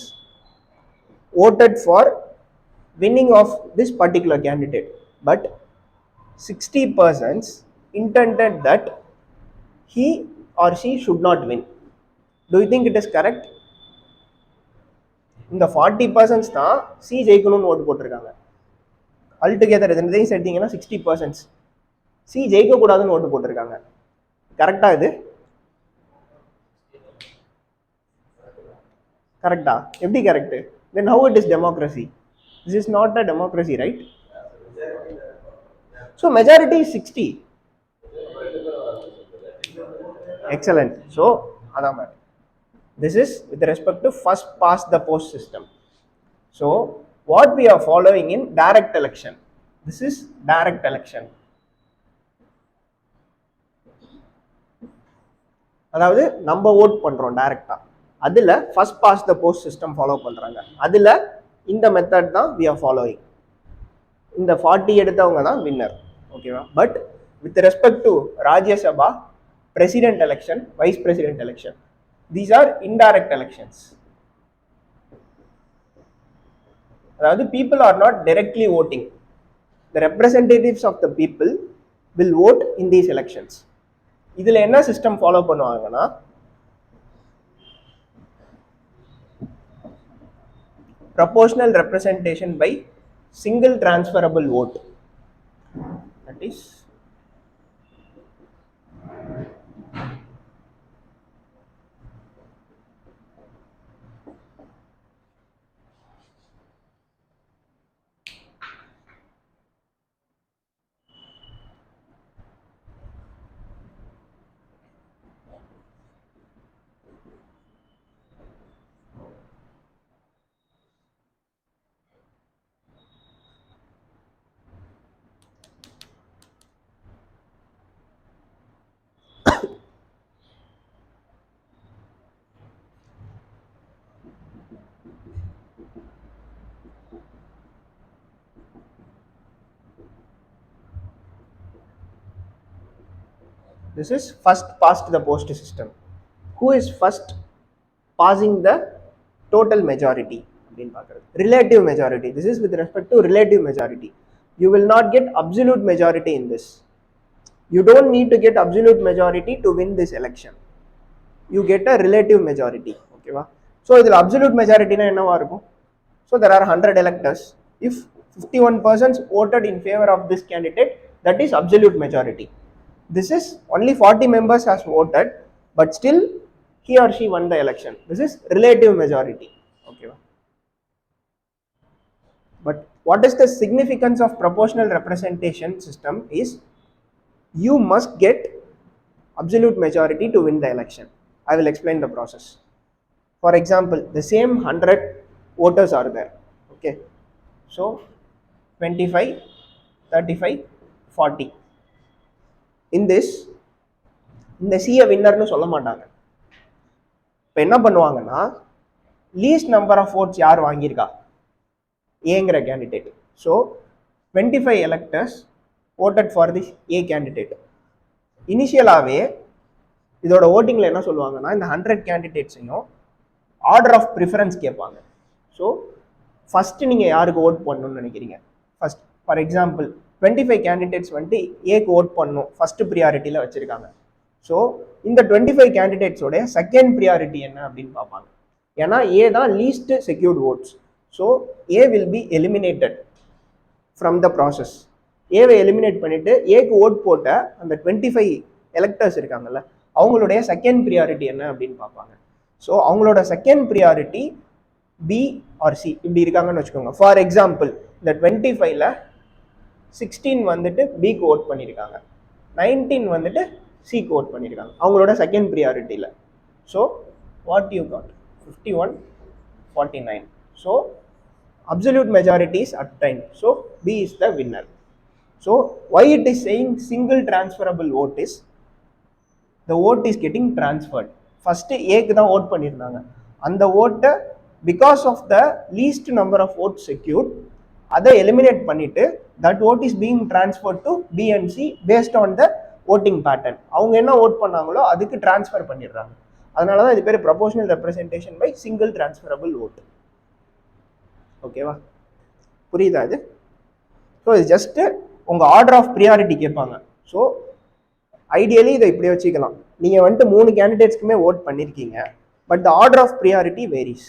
voted for winning of this particular candidate, but 60 persons intended that he or she should not win. Do you think it is correct? இந்த 40 persons தான் C ஜெயிக்கணும்னு ஓட்டு போட்டிருக்காங்க. Altogether ரெண்டையும் சேர்த்தீங்கன்னா 60 persons C ஜெயிக்க கூடாதுன்னு ஓட்டு போட்டிருக்காங்க. கரெக்டா இது? கரெக்டா? எப்படி correct? Then how it is democracy? This is not a democracy, right? So majority is 60. Excellent. So அதான் madam. This is with respect to first past the post system. So what we are following in direct election. This is direct election. அதாவது நம்ம vote பண்றோம் டைரக்டா. அதுல first past the post system follow பண்றாங்க. அதுல இந்த method தான் we are following. இந்த 40 எடுத்தவங்க தான் வின்னர். ஓகேவா? But with respect to Rajya Sabha, president election, vice president election, these are indirect elections. அதாவது people are not directly voting. The representatives of the people will vote in these elections. இதுல என்ன system follow பண்ணுவாங்கன்னா, proportional representation by single transferable vote. That is this is first past the post system. Who is first passing the total majority? Relative majority. This is with respect to relative majority. You will not get absolute majority in this. You don't need to get absolute majority to win this election. You get a relative majority. Okay va? So idhil absolute majority na enna varukum? So there are 100 electors. If 51% voted in favor of this candidate, that is absolute majority. This is only 40 members has voted, but still he or she won the election. This is relative majority. Okay. But what is the significance of proportional representation system is you must get absolute majority to win the election. I will explain the process. For example, the same 100 voters are there. Okay. So 25, 35, 40. In this, இந்த CA வின்னர்னு சொல்ல மாட்டாங்க. இப்போ என்ன பண்ணுவாங்கன்னா, least number of oats யார் வாங்கியிருக்கா? ஏங்கிற candidate. So 25 electors voted for the A candidate. இனிஷியலாகவே இதோட ஓட்டிங்கில் என்ன சொல்லுவாங்கன்னா, இந்த 100 கேண்டிடேட்ஸையும் ஆர்டர் ஆஃப் ப்ரிஃபரன்ஸ் கேட்பாங்க. ஸோ ஃபஸ்ட்டு நீங்கள் யாருக்கு ஓட் பண்ணணும்னு நினைக்கிறீங்க? ஃபஸ்ட் ஃபார் எக்ஸாம்பிள் 25 கேண்டிடேட்ஸ் வந்துட்டு ஏக்கு ஓட் பண்ணணும் ஃபர்ஸ்ட் ப்ரியாரிட்டியில் வச்சுருக்காங்க. ஸோ இந்த 25 கேண்டிடேட்ஸோட செகண்ட் ப்ரியாரிட்டி என்ன அப்படின்னு பார்ப்பாங்க. ஏன்னா ஏ தான் least secured votes. So A will be eliminated from the process. ஏவை எலிமினேட் பண்ணிவிட்டு ஏக்கு ஓட் போட்ட அந்த 25 எலக்டர்ஸ் இருக்காங்கல்ல, அவங்களுடைய செகண்ட் ப்ரியாரிட்டி என்ன அப்படின்னு பார்ப்பாங்க. ஸோ அவங்களோட second priority B or C இப்படி இருக்காங்கன்னு வச்சுக்கோங்க. ஃபார் எக்ஸாம்பிள் இந்த 25ல் 16 வந்துட்டு பிக்கு ஓட் பண்ணியிருக்காங்க, 19 வந்துட்டு சிக்கு ஓட் பண்ணியிருக்காங்க அவங்களோட செகண்ட் ப்ரியாரிட்டியில். So what you got 51, 49. So absolute majority is obtained. So B is the winner. So why it is saying single transferable vote is the vote is getting transferred. First ஏக்கு தான் vote பண்ணியிருந்தாங்க, அந்த ஓட்டை because of the least number of votes secured அதை eliminate பண்ணிட்டு that vote is being transferred to B and C based on the voting pattern. அவங்க என்ன vote பண்ணாங்களோ அதுக்கு transfer பண்ணிடுறாங்க. அதனால தான் இது பேர் proportional representation by single transferable vote. ஓகேவா, புரியுதா இது? ஸோ இது ஜஸ்ட் உங்கள் ஆர்டர் ஆஃப் ப்ரியாரிட்டி கேட்பாங்க. ஸோ ஐடியலி இதை இப்படி வச்சுக்கலாம், நீங்கள் வந்துட்டு 3 கேண்டிடேட்ஸ்க்குமே ஓட் பண்ணியிருக்கீங்க, but the order of priority varies,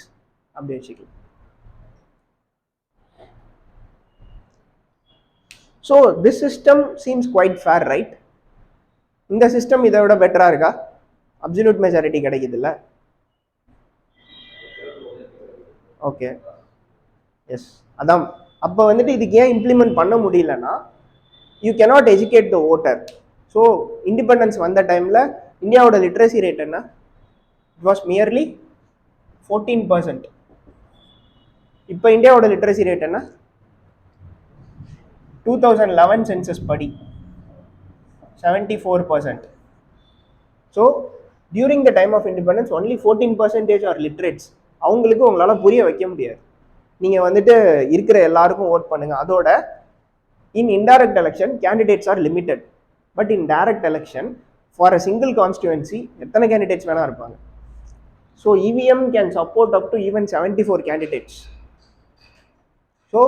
அப்படி வச்சுக்கலாம். So this system seems quite fair, right? இந்த சிஸ்டம் இதை விட பெட்டராக இருக்கா? அப்சல்யூட் மெஜாரிட்டி கிடைக்குது இல்லை? Okay, yes. அதான் அப்போ வந்துட்டு இதுக்கு ஏன் இம்ப்ளிமெண்ட் பண்ண முடியலன்னா, you cannot educate the voter. So independence வந்த டைமில் இந்தியாவோட லிட்ரஸி ரேட் என்ன? It was merely 14%. இப்போ இந்தியாவோட லிட்ரஸி ரேட் என்ன? 2011 சென்சஸ் படி 74%. So during the time of independence only 14% are literates. அவங்களுக்கு உங்களால் புரிய வைக்க முடியாது, நீங்கள் வந்துட்டு இருக்கிற எல்லாருக்கும் ஓட் பண்ணுங்க. அதோட in indirect election candidates are limited, but in direct election for a single constituency எத்தனை candidates வேணா இருப்பாங்க. So EVM can support up to even 74 candidates. So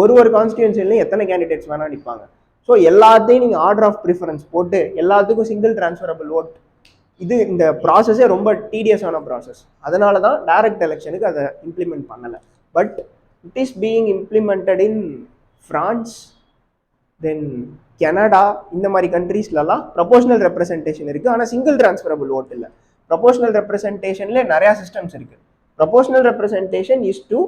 ஒரு கான்ஸ்டியூன்சிலையும் எத்தனை கேண்டிடேட்ஸ் வேணா நிற்பாங்க. ஸோ எல்லாத்தையும் நீங்கள் ஆர்டர் ஆஃப் ப்ரிஃபரன்ஸ் போட்டு எல்லாத்துக்கும் சிங்கிள் டிரான்ஸ்ஃபரபிள் ஓட், இது இந்த ப்ராசஸே ரொம்ப டீடியஸான ப்ராசஸ். அதனால தான் டைரக்ட் எலெக்ஷனுக்கு அதை இம்ப்ளிமெண்ட் பண்ணலை. But it is being implemented in France, then Canada, இந்த மாதிரி கண்ட்ரீஸ்லலாம் ப்ரொபோஷனல் ரெப்ரசன்டேஷன் இருக்குது, ஆனால் சிங்கிள் டிரான்ஸ்ஃபரபிள் ஓட் இல்லை. ப்ரொபோஷனல் ரெப்ரசன்டேஷன்ல நிறையா சிஸ்டம்ஸ் இருக்குது. Proportional representation is to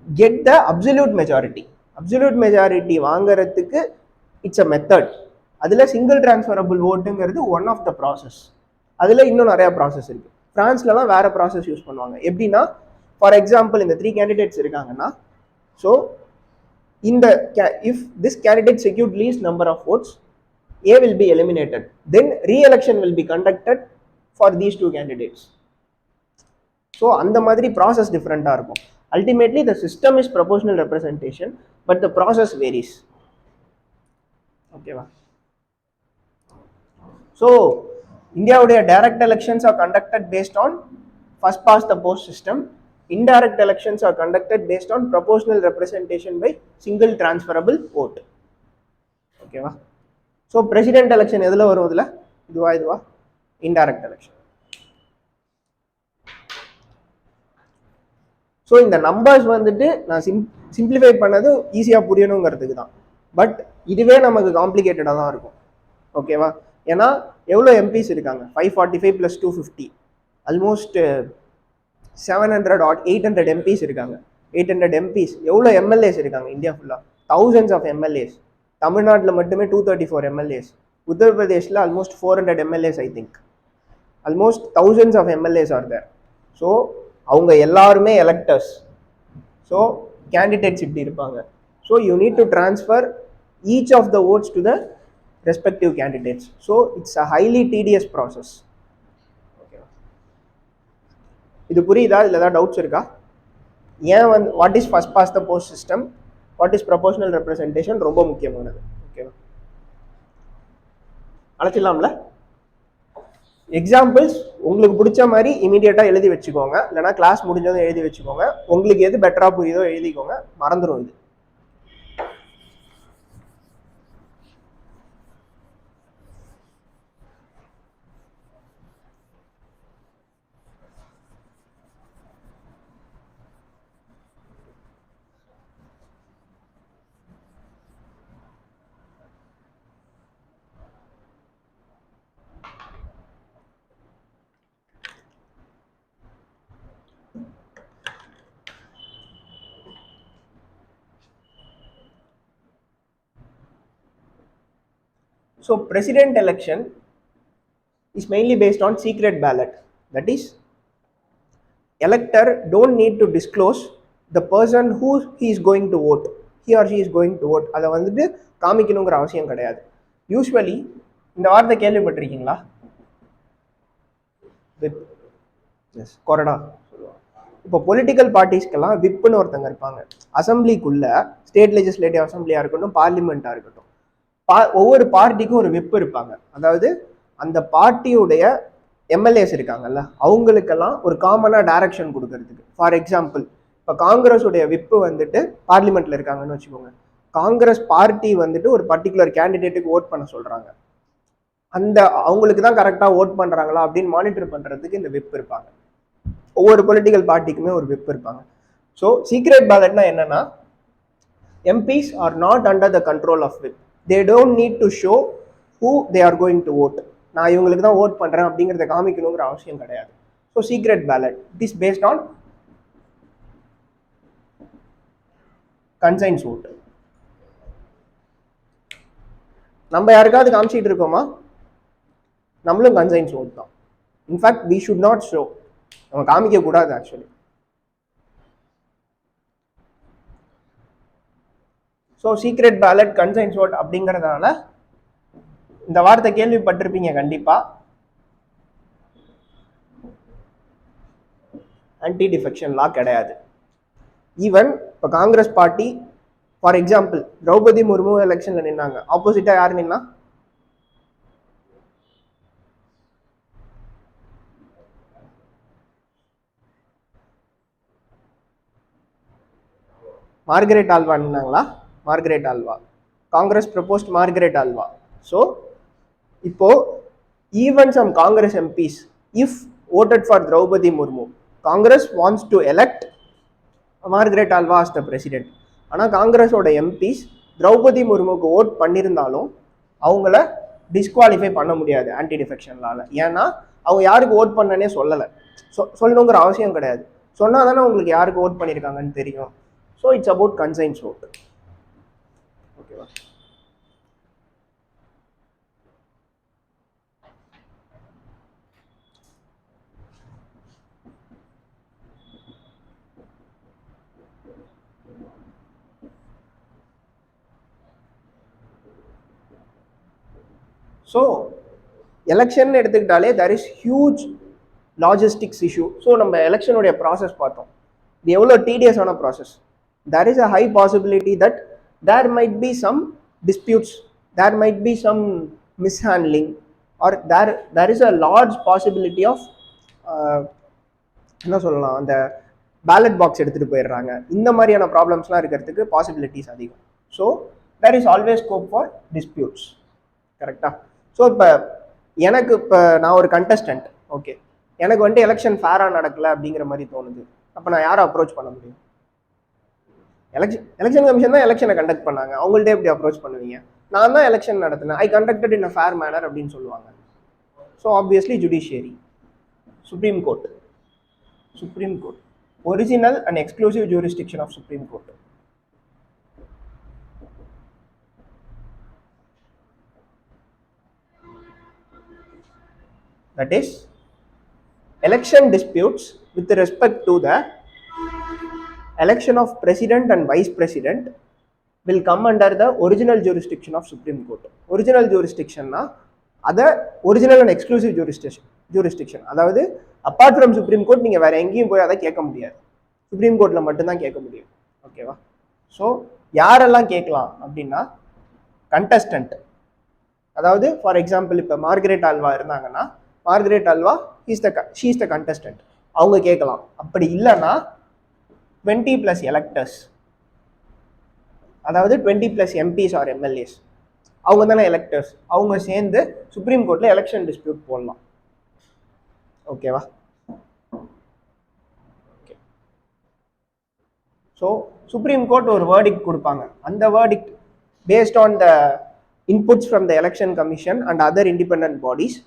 get the absolute majority. Absolute majority வாங்குறதுக்கு இட்ஸ் அ மெத்தட். அதில் சிங்கிள் டிரான்ஸ்ஃபரபிள் ஓட்டுங்கிறது ஒன் ஆஃப் த ப்ராசஸ். அதில் இன்னும் நிறையா ப்ராசஸ் இருக்குது. ஃப்ரான்ஸ்லலாம் வேறு ப்ராசஸ் யூஸ் பண்ணுவாங்க. எப்படின்னா, ஃபார் எக்ஸாம்பிள் இந்த 3 கேண்டிடேட்ஸ் இருக்காங்கன்னா, ஸோ இந்த if this candidate secured least number of votes, A will be eliminated, then re-election will be conducted for these 2 candidates. So அந்த மாதிரி ப்ராசஸ் டிஃப்ரெண்ட்டாக இருக்கும். Ultimately the system is proportional representation, but the process varies. ஓகேவா? So இந்தியாவுடைய direct elections are conducted based on first past the post system. Indirect elections are conducted based on proportional representation by single transferable vote. ஓகேவா? So president election எதில் வரும்? இதில் இதுவா indirect election. So இந்த numbers வந்துட்டு நான் simplify பண்ணது ஈஸியாக புரியணுங்கிறதுக்கு தான். பட் இதுவே நமக்கு காம்ப்ளிகேட்டடாக தான் இருக்கும். ஓகேவா? ஏன்னா எவ்வளோ எம்பிஸ் இருக்காங்க? 545 + 250, ஆல்மோஸ்ட் 700 or 800 MPs இருக்காங்க. 800 MPs. எவ்வளோ எம்எல்ஏஸ் இருக்காங்க இந்தியா ஃபுல்லாக? thousands of MLAs. தமிழ்நாட்டில் மட்டுமே 234 MLAs. உத்தரப்பிரதேஷில் almost 400 MLAs I think. Almost thousands of MLAs are there. So அவங்க எல்லாருமே எலெக்டர்ஸ். ஸோ கேண்டிடேட்ஸ் இப்படி இருப்பாங்க. So you need to transfer each of the votes to the respective candidates. So it's a highly tedious process. இது புரியுதா? இதில் ஏதாவது doubts இருக்கா? ஏன் what is first past the post system, what is proportional representation ரொம்ப முக்கியமானது. ஓகேவா? அழைச்சிடலாம்ல? Examples உங்களுக்கு பிடிச்ச மாதிரி இமீடியட்டாக எழுதி வச்சுக்கோங்க, இல்லைனா கிளாஸ் முடிஞ்சதும் எழுதி வச்சுக்கோங்க. உங்களுக்கு எது பெட்டராக புரியுதோ எழுதிக்கோங்க, மறந்துடும் இது. So president election is mainly based on secret ballot. That is, elector don't need to disclose the person who he is going to vote, he or she is going to vote. அதை வந்துட்டு காமிக்கணுங்கிற அவசியம் கிடையாது. Usually இந்த வார்த்தை கேள்விப்பட்டிருக்கீங்களா? Whip, S, கொறடா சொல்லுவாங்க. இப்போ பொலிட்டிக்கல் பார்ட்டிஸ்க்கெல்லாம் விப்புன்னு ஒருத்தங்க இருப்பாங்க. அசம்பிளிக்குள்ள ஸ்டேட் லெஜிஸ்லேட்டிவ் அசம்பிளியாக இருக்கட்டும், பார்லிமெண்ட்டாக இருக்கட்டும், ஒவ்வொரு பார்ட்டிக்கும் ஒரு விப் இருப்பாங்க. அதாவது அந்த பார்ட்டியுடைய எம்எல்ஏஸ் இருக்காங்கல்ல, அவங்களுக்கெல்லாம் ஒரு காமனாக டைரக்ஷன் கொடுக்கறதுக்கு. ஃபார் எக்ஸாம்பிள், இப்போ காங்கிரஸுடைய விப்பு வந்துட்டு பார்லிமெண்ட்ல இருக்காங்கன்னு வச்சுக்கோங்க. காங்கிரஸ் பார்ட்டி வந்துட்டு ஒரு பர்டிகுலர் கேண்டிடேட்டுக்கு ஓட் பண்ண சொல்றாங்க. அந்த அவங்களுக்கு தான் கரெக்டாக ஓட் பண்ணுறாங்களா அப்படின்னு மானிட்டர் பண்ணுறதுக்கு இந்த விப் இருப்பாங்க. ஒவ்வொரு பொலிட்டிக்கல் பார்ட்டிக்குமே ஒரு விப் இருப்பாங்க. ஸோ சீக்ரெட் பேலட்னா என்னன்னா, MPs are not under the control of whip. They don't need to show who they are going to vote. நான் இவங்களுக்கு தான் ஓட் பண்ணுறேன் அப்படிங்கிறத காமிக்கணுங்கிற அவசியம் கிடையாது. So secret ballot it is based on conscience vote. நம்ம யாருக்காவது காமிச்சிட்டு இருக்கோமா? நம்மளும் கன்சைன்ஸ் ஓட் தான். In fact we should not show, நம்ம காமிக்க கூடாது actually. So secret ballot, conscience vote அப்படிங்கிறதுனால இந்த வார்த்தை கேள்விப்பட்டிருப்பீங்க கண்டிப்பா. ஆன்டி டிஃபெக்ஷன் லா கிடையாது. ஈவன் இப்போ Congress party for example Draupadi Murmu எலெக்ஷன்ல நின்னாங்க, ஆப்போசிட்டா யார் நின்னா? மார்கரெட் ஆல்வா நின்னாங்களா? Margaret Alva. Congress proposed Margaret Alva. So இப்போ even some Congress MPs if voted for Draupadi Murmu, Congress wants to elect Margaret Alva as the president. ஆனால் காங்கிரஸோட எம்பிஸ் திரௌபதி முர்முக்கு ஓட் பண்ணியிருந்தாலும் அவங்கள டிஸ்குவாலிஃபை பண்ண முடியாது ஆன்டி டிஃபெக்ஷன்லால. ஏன்னா அவங்க யாருக்கு ஓட் பண்ணனே சொல்லலை. சொல்லணுங்கிற அவசியம் கிடையாது. சொன்னால் தானே உங்களுக்கு யாருக்கு ஓட் பண்ணியிருக்காங்கன்னு தெரியும். So it's about conscience vote. ஓகேவா? ஸோ எலெக்ஷன் எடுத்துக்கிட்டாலே there is huge logistics issue. So நம்ம எலெக்ஷனுடைய ப்ராசஸ் பார்த்தோம், இது எவ்வளோ டீடியஸான ப்ராசஸ். there is a high possibility that there might be some disputes, there might be some mishandling, or there is a large possibility of என்ன சொல்லலாம், அந்த பேலட் பாக்ஸ் எடுத்துகிட்டு போயிடுறாங்க, இந்த மாதிரியான ப்ராப்ளம்ஸ்லாம் இருக்கிறதுக்கு பாசிபிலிட்டிஸ் அதிகம். So there is always scope for disputes. கரெக்டா? ஸோ இப்போ எனக்கு இப்போ நான் ஒரு கண்டஸ்டன்ட், ஓகே, எனக்கு வந்துட்டு எலெக்ஷன் ஃபேராக நடக்கலை அப்படிங்கிற மாதிரி தோணுது. அப்போ நான் யாரை அப்ரோச் பண்ண முடியும்? எலெக்ஷன் கமிஷன் தான் எலெக்ஷனை கண்டக்ட் பண்ணாங்க, அவங்கள்ட்ட எப்படி அப்ரோச் பண்ணுவீங்க? நான் தான் எலெக்ஷன் நடத்தினேன், I conducted in a fair manner அப்படின்னு சொல்லுவாங்க. So obviously judiciary, Supreme Court. Supreme Court original and exclusive jurisdiction of supreme Court. That is, election disputes with respect to the election of president and vice president will come under the original jurisdiction of Supreme Court. Original jurisdiction na ada original and exclusive jurisdiction. அதாவது apart from Supreme Court நீங்க வேற எங்கேயும் போய் அதை கேட்க முடியாது, supreme கோர்ட்ல மட்டும்தான் கேட்க முடியும். ஓகேவா? ஸோ யாரெல்லாம் கேட்கலாம் அப்படின்னா, கண்டஸ்டன்ட். அதாவது ஃபார் எக்ஸாம்பிள் இப்போ மார்கரெட் ஆல்வா இருந்தாங்கன்னா, Margaret Alva she is the contestant, அவங்க கேட்கலாம். அப்படி இல்லைன்னா 20+ எலக்டர்ஸ், அதாவது 20+ எம்பிஸ் ஆர் எம்எல்ஏஸ், அவங்க தானே எலக்டர்ஸ், அவங்க சேர்ந்து சுப்ரீம் கோர்ட்டில் எலெக்ஷன் டிஸ்பியூட் போடலாம். ஓகேவா? ஓகே. ஸோ சுப்ரீம் கோர்ட் ஒரு வேர்டிக்ட் கொடுப்பாங்க. அந்த verdict based on the inputs from the election commission and other independent bodies,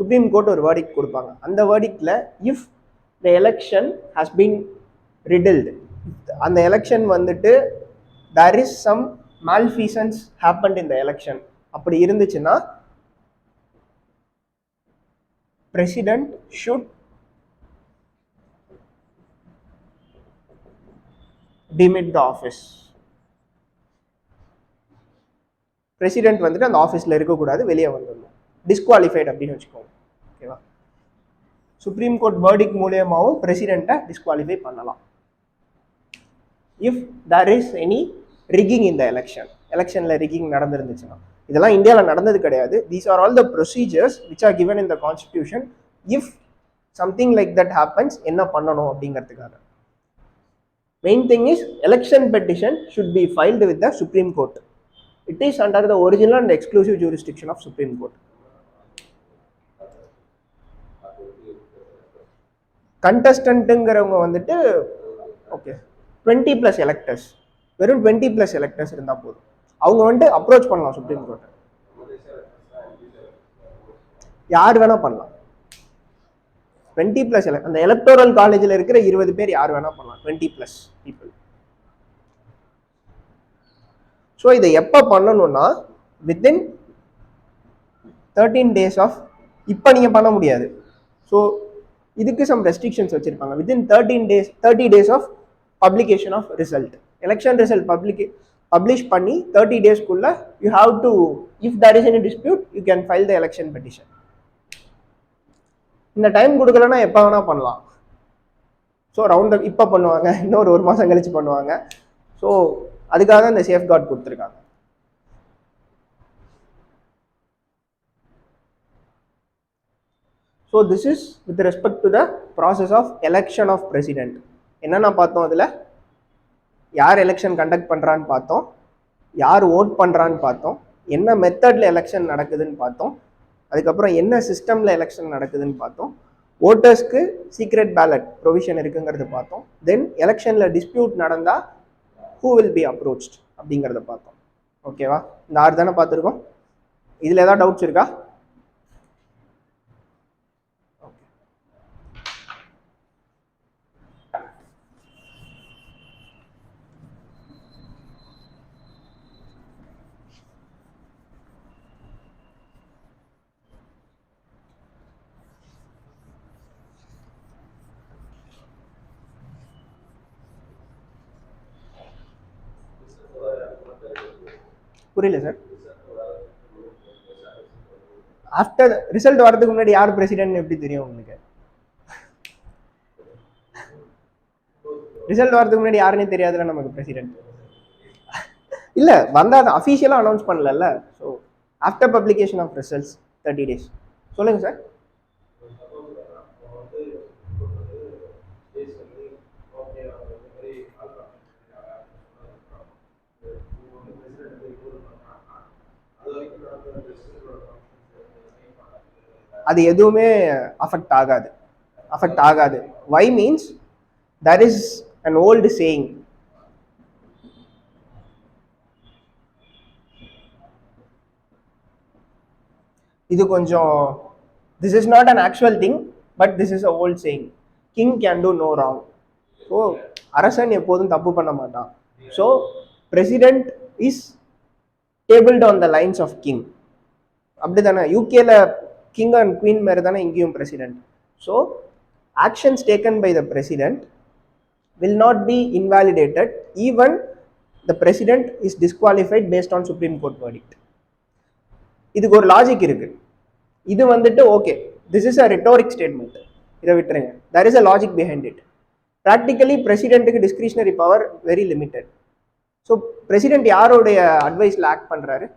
Supreme Court ஒரு வேர்டிக்ட் கொடுப்பாங்க. அந்த வேர்டிக்ட்ல if the election has been riddled, அந்த எலெக்ஷன் வந்துட்டு there is some malfeasance happened in the election, அப்படி இருந்துச்சுன்னா president should timid the office. President வந்துட்டு அந்த ஆஃபீஸில் இருக்கக்கூடாது, வெளியே வந்துடணும். டிஸ்குவாலிஃபைட் அப்படின்னு வச்சுக்கோங்க. ஓகேவா? சுப்ரீம் கோர்ட் வேர்டிக் மூலியமாகவும் பிரசிடெண்ட்டை டிஸ்குவாலிஃபை பண்ணலாம். If there is any rigging in the election, எலெக்ஷனில் ரிகிங் நடந்துருந்துச்சுன்னா. இதெல்லாம் இந்தியாவில் நடந்தது கிடையாது. These are all the procedures which are given in the constitution. If something like that happens என்ன பண்ணணும் அப்படிங்கிறதுக்காக. Main thing is election petition should be filed with the supreme Court. It is under the original and exclusive jurisdiction of Supreme Court. கண்டஸ்டன்ட்டுங்கிறவங்க வந்துட்டு okay 20+ electors, வெறும் 20+ electors இருந்தால் போதும். அவங்க வந்துட்டு approach பண்ணலாம் சுப்ரீம் கோர்ட்டை. யார் வேணா பண்ணலாம். 20+ அந்த எலக்டோரல் காலேஜில் இருக்கிற 20 பேர் யார் வேணா பண்ணலாம். 20+ பீப்புள். ஸோ இதை எப்போ பண்ணணும்னா வித்தின் 13 days ஆஃப், இப்போ நீங்கள் பண்ண முடியாது. ஸோ இதுக்கு சம் ரெஸ்ட்ரிக்ஷன்ஸ் வச்சுருப்பாங்க. Within 30 days of publication of result. Election result publish பண்ணி 30 daysக்குள்ள you have to, if there is any dispute you can file the election petition. இந்த டைம் கொடுக்கலன்னா எப்போ வேணால் பண்ணலாம். ஸோ ரவுண்ட் இப்போ பண்ணுவாங்க, இன்னொரு 1 மாதம் கழிச்சு பண்ணுவாங்க. ஸோ அதுக்காக தான் இந்த சேஃப்கார்ட் கொடுத்துருக்காங்க. So this is with respect to the process of election of president. என்னென்ன பார்த்தோம்? அதில் யார் எலெக்ஷன் கண்டக்ட் பண்ணுறான்னு பார்த்தோம், யார் ஓட் பண்ணுறான்னு பார்த்தோம், என்ன மெத்தடில் எலெக்ஷன் நடக்குதுன்னு பார்த்தோம், அதுக்கப்புறம் என்ன சிஸ்டமில் எலெக்ஷன் நடக்குதுன்னு பார்த்தோம், ஓட்டர்ஸ்க்கு சீக்ரெட் பேலட் ப்ரொவிஷன் இருக்குங்கிறது பார்த்தோம். தென் எலெக்ஷனில் டிஸ்பியூட் நடந்தால் ஹூ வில் பி அப்ரோச்ட் அப்படிங்கிறத பார்த்தோம். ஓகேவா? இந்த 6 தானே பார்த்துருக்கோம். இதில் ஏதாவது டவுட்ஸ் இருக்கா? புரியல சார். ஆஃப்டர் ரிசல்ட் வரதுக்கு முன்னாடி யார் பிரசிடென்ட் எப்படி தெரியும் உங்களுக்கு? ரிசல்ட் வரதுக்கு முன்னாடி யாருன்னே தெரியாதுல நமக்கு பிரசிடென்ட். இல்ல வந்தா அஃபீஷியலா அனௌன்ஸ் பண்ணல. So after publication of results 30 days. சொல்லுங்க சார். அது எதுவுமே அஃபெக்ட் ஆகாது. Why means there is an old saying. இது கொஞ்சம், this is not an actual thing but this is a old saying. King can do no wrong. So அரசன் எப்போதும் தப்பு பண்ண மாட்டான். So president is tabled on the lines of king. அப்படி தானே யூகேல கிங் அண்ட் குவீன் மாதிரி தானே இங்கேயும் president. So actions taken by the president will not be invalidated even the president is disqualified based on Supreme Court verdict. இதுக்கு ஒரு logic இருக்கு. இது வந்துட்டு okay, this is a rhetoric statement, இதை விட்டுருங்க. there is a logic behind it. practically பிரசிடென்ட்டுக்கு discretionary power very limited. So president யாரோடைய அட்வைஸில் ஆக்ட் பண்ணுறாரு?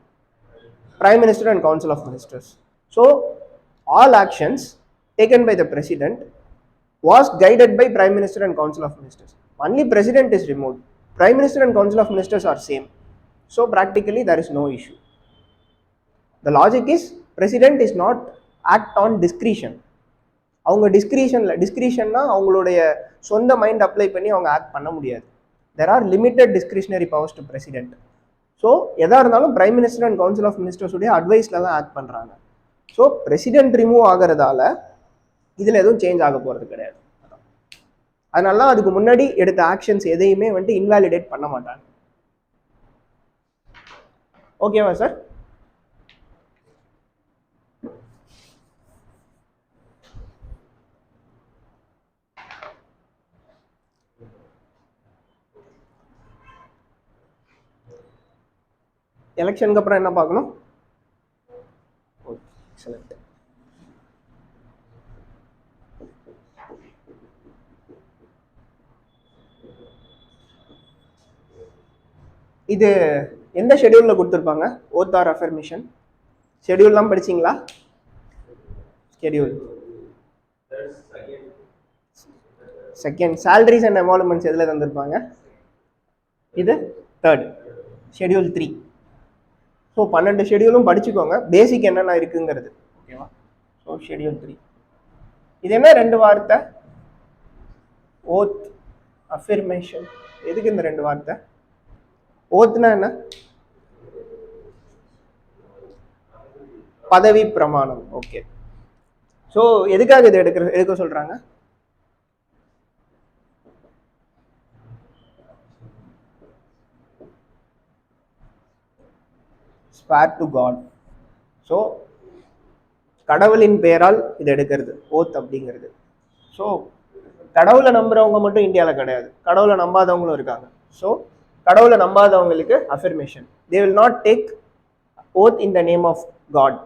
Prime minister and council of ministers. So all actions taken by the president was guided by Prime Minister and Council of Ministers. Only President is removed. Prime Minister and Council of Ministers are same. So practically there is no issue. The logic is President is not act on discretion. அவங்க டிஸ்கிரிஷன்னா அவங்களுடைய சொந்த mind apply பண்ணி அவங்க act பண்ண முடியாது. There are limited discretionary powers to President. So எதாக இருந்தாலும் Prime Minister and Council of Ministers உடைய அட்வைஸில் தான் ஆக்ட் பண்ணுறாங்க. ஸோ President ரிமூவ் ஆகிறதால இதில் எதுவும் சேஞ்ச் ஆக போகிறது கிடையாது. அதனால அதுக்கு முன்னாடி எடுத்த ஆக்ஷன்ஸ் எதையுமே வந்துட்டு இன்வாலிடேட் பண்ண மாட்டாங்க. ஓகேவா சார்? எலெக்ஷனுக்கு அப்புறம் என்ன பார்க்கணும்? எக்ஸலண்ட். இது எந்த ஷெடியூலில் கொடுத்துருப்பாங்க? ஓத் ஆர் அஃபர்மேஷன் ஷெடியூல்லாம் படிச்சிங்களா? Schedule second. Salaries and emoluments எதில் தந்திருப்பாங்க? இது தேர்ட். ஷெடியூல் 3. ஸோ 12 ஷெடியூலும் படிச்சுக்கோங்க, பேசிக் என்னென்ன இருக்குங்கிறது. ஓகேவா? ஸோ ஷெடியூல் 3 இது என்ன 2 வார்த்தை? Oath, affirmation. எதுக்கு இந்த 2 வார்த்தை? ஓத்னா என்ன? பதவி பிரமாணம். ஓகே. ஸோ எதுக்காக இது எடுக்க சொல்றாங்க? Swear to God. ஸோ கடவுளின் பெயரால் இது எடுக்கிறது ஓத் அப்படிங்கிறது. ஸோ கடவுளை நம்புறவங்க மட்டும் இந்தியாவில் கிடையாது, கடவுளை நம்பாதவங்களும் இருக்காங்க. ஸோ கடவுளை நம்பாதவங்களுக்கு affirmation. They will not take oath in the name of God.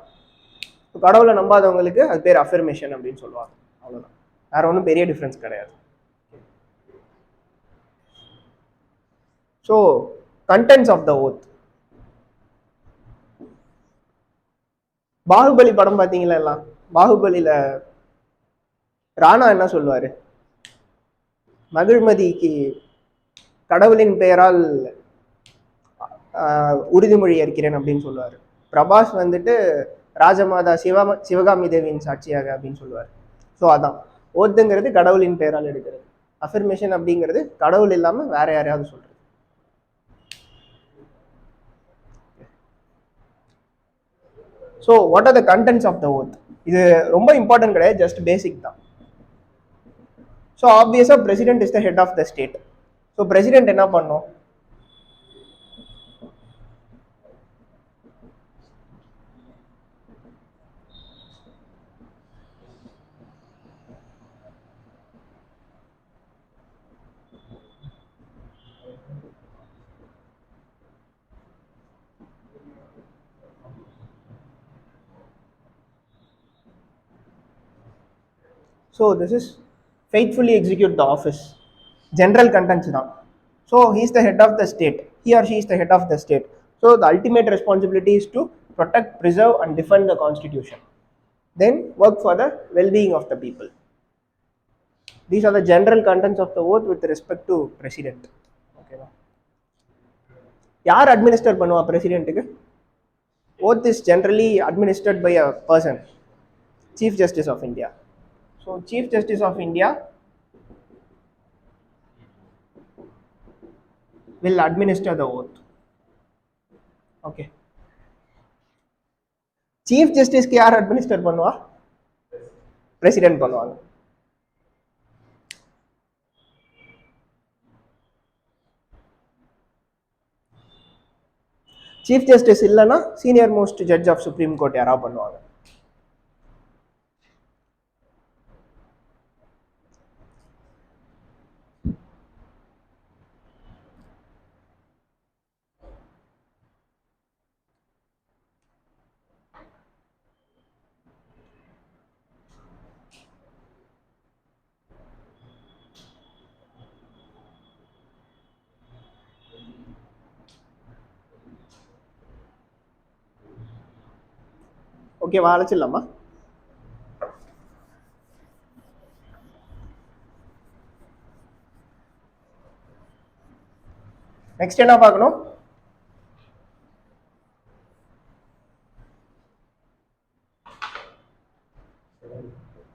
கடவுளை நம்பாதவங்களுக்கு அது பேர் அஃபர்மேஷன் அப்படின்னு சொல்லுவாங்க. அவ்வளோதான், வேற ஒன்றும் பெரிய டிஃப்ரென்ஸ் கிடையாது. So contents of the oath. Baahubali படம் பார்த்தீங்களா? எல்லாம் பாகுபலியில ராணா என்ன சொல்லுவாரு? மகிழ்மதிக்கு கடவுளின் பெயரால் உறுதிமொழி ஏற்கிறேன் அப்படின்னு சொல்லுவார். பிரபாஸ் வந்துட்டு ராஜமாதா சிவகாமி தேவியின் சாட்சியாக அப்படின்னு சொல்லுவார். ஸோ அதான் ஓத்துங்கிறது கடவுளின் பெயரால் எடுக்கிறது. அஃபர்மேஷன் அப்படிங்கிறது கடவுள் இல்லாமல் வேற யாரையாவது சொல்றது. So what are the contents of the oath? இது ரொம்ப இம்பார்ட்டன்ட் கிடையாது, ஜஸ்ட் பேசிக் தான். ஸோ ஆப்வியஸாக president is the head of the state. So president என்ன பண்ணும்? So this is faithfully execute the office. General contents தான். So he is the head of the state. He or she is the head of the state. So the ultimate responsibility is to protect, preserve and defend the constitution. Then work for the well-being of the people. These are the general contents of the oath with respect to president. Okay. யார் administer பண்ணுவா பிரசிடென்ட்டுக்கு? Oath is generally administered by a person, Chief Justice of India. So Chief Justice of India will administer the oath. Okay. Chief Justice க்கு யார் administer பண்ணுவா? President பண்ணுவாங்க. Chief justice இல்லைன்னா senior most judge of supreme court யாராவது பண்ணுவாங்க. ஓகேவா? அழைச்சிடலாமா? Next என்ன பார்க்கணும்?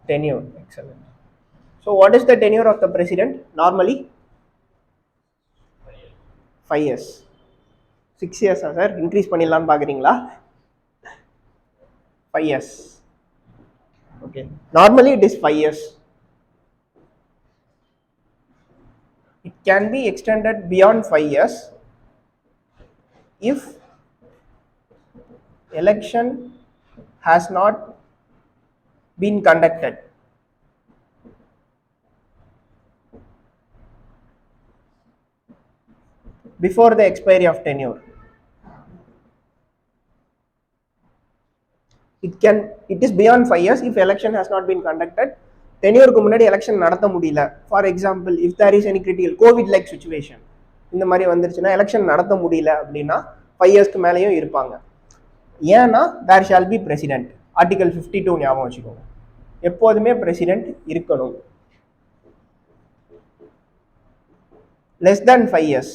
Tenure. Excellent. So what is the tenure of the president? Normally 5 years. 6 years sir, increase பண்ணிடலான்னு பார்க்குறீங்களா? 5 years. Okay. Normally it is 5 years. It can be extended beyond 5 years if election has not been conducted before the expiry of tenure. It is beyond 5 years if election has not been conducted. டென்யூருக்கு முன்னாடி election நடத்த முடியல, for example if there is any critical covid like situation இந்த மாதிரி வந்துருச்சுன்னா election நடத்த முடியல அப்படின்னா 5 இயர்ஸ்க்கு மேலேயும் இருப்பாங்க. ஏன்னா there shall be president. Article 52 ஞாபகம் வச்சுக்கோங்க, எப்போதுமே பிரசிடென்ட் இருக்கணும். லெஸ் தேன் 5 இயர்ஸ்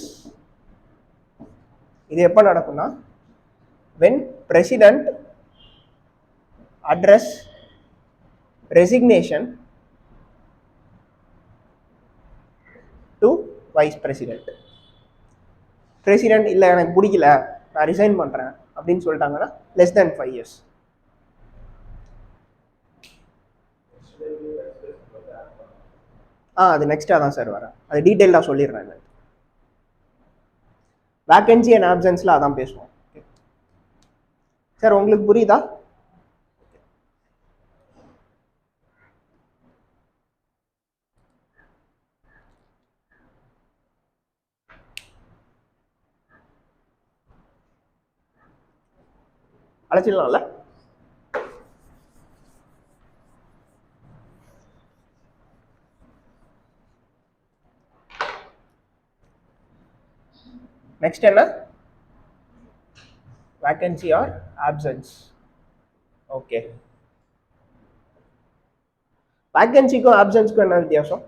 இது எப்போ நடக்கும்னா when president address resignation to vice president. president இல்லை எனக்கு பிடிக்கல நான் ரிசைன் பண்ணுறேன் அப்படின்னு சொல்லிட்டாங்கன்னா லெஸ் தேன் 5 இயர்ஸ். அது நெக்ஸ்ட்டாக தான் சார் வரேன், அது டீட்டெயிலாக சொல்லிடுறேன். வேக்கன்சி அண்ட் ஆப்சன்ஸில் அதான் பேசுவோம் சார். உங்களுக்கு புரியுதா? அழைச்சிடலாம்ல? நெக்ஸ்ட் என்ன? Vacancy or absence. ஓகே, வேக்கன்சிக்கும் ஆப்சன்ஸ்க்கும் என்ன வித்தியாசம்?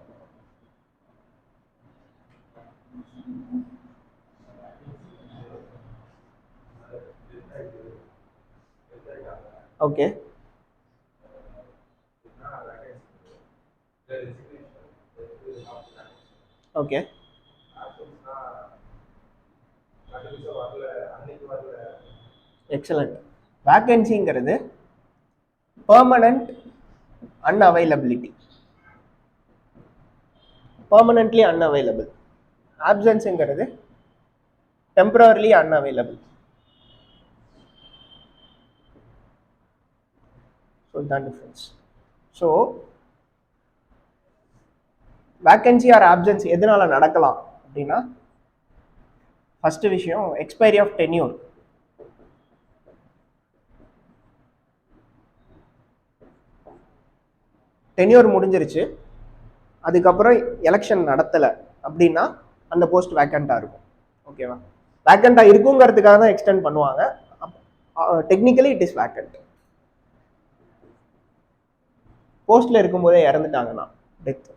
Okay, okay, excellent. வேக்கன்சிங்கிறது பெர்மனன்ட் அன்அவைலபிலிட்டி, பெர்மனன்ட்லி அன்அவைலபிள். ஆப்சன்ஸுங்கிறது டெம்பரரிலி அன்அவைலபிள். ஸோ இதுதான் difference. So vacancy or absence எதனால நடக்கலாம் அப்படின்னா, ஃபர்ஸ்ட் விஷயம் எக்ஸ்பைரி ஆஃப் டென்யூர். டென்யூர் முடிஞ்சிருச்சு, அதுக்கப்புறம் எலெக்ஷன் நடத்தலை அப்படின்னா அந்த போஸ்ட் வேக்கண்ட்டாக இருக்கும். ஓகேவா? வேக்கண்ட்டாக இருக்குங்கிறதுக்காக தான் எக்ஸ்டெண்ட் பண்ணுவாங்க. Technically it is vacant. போஸ்ட்ல இருக்கும்போதே இறந்துட்டாங்கன்னா டெத்.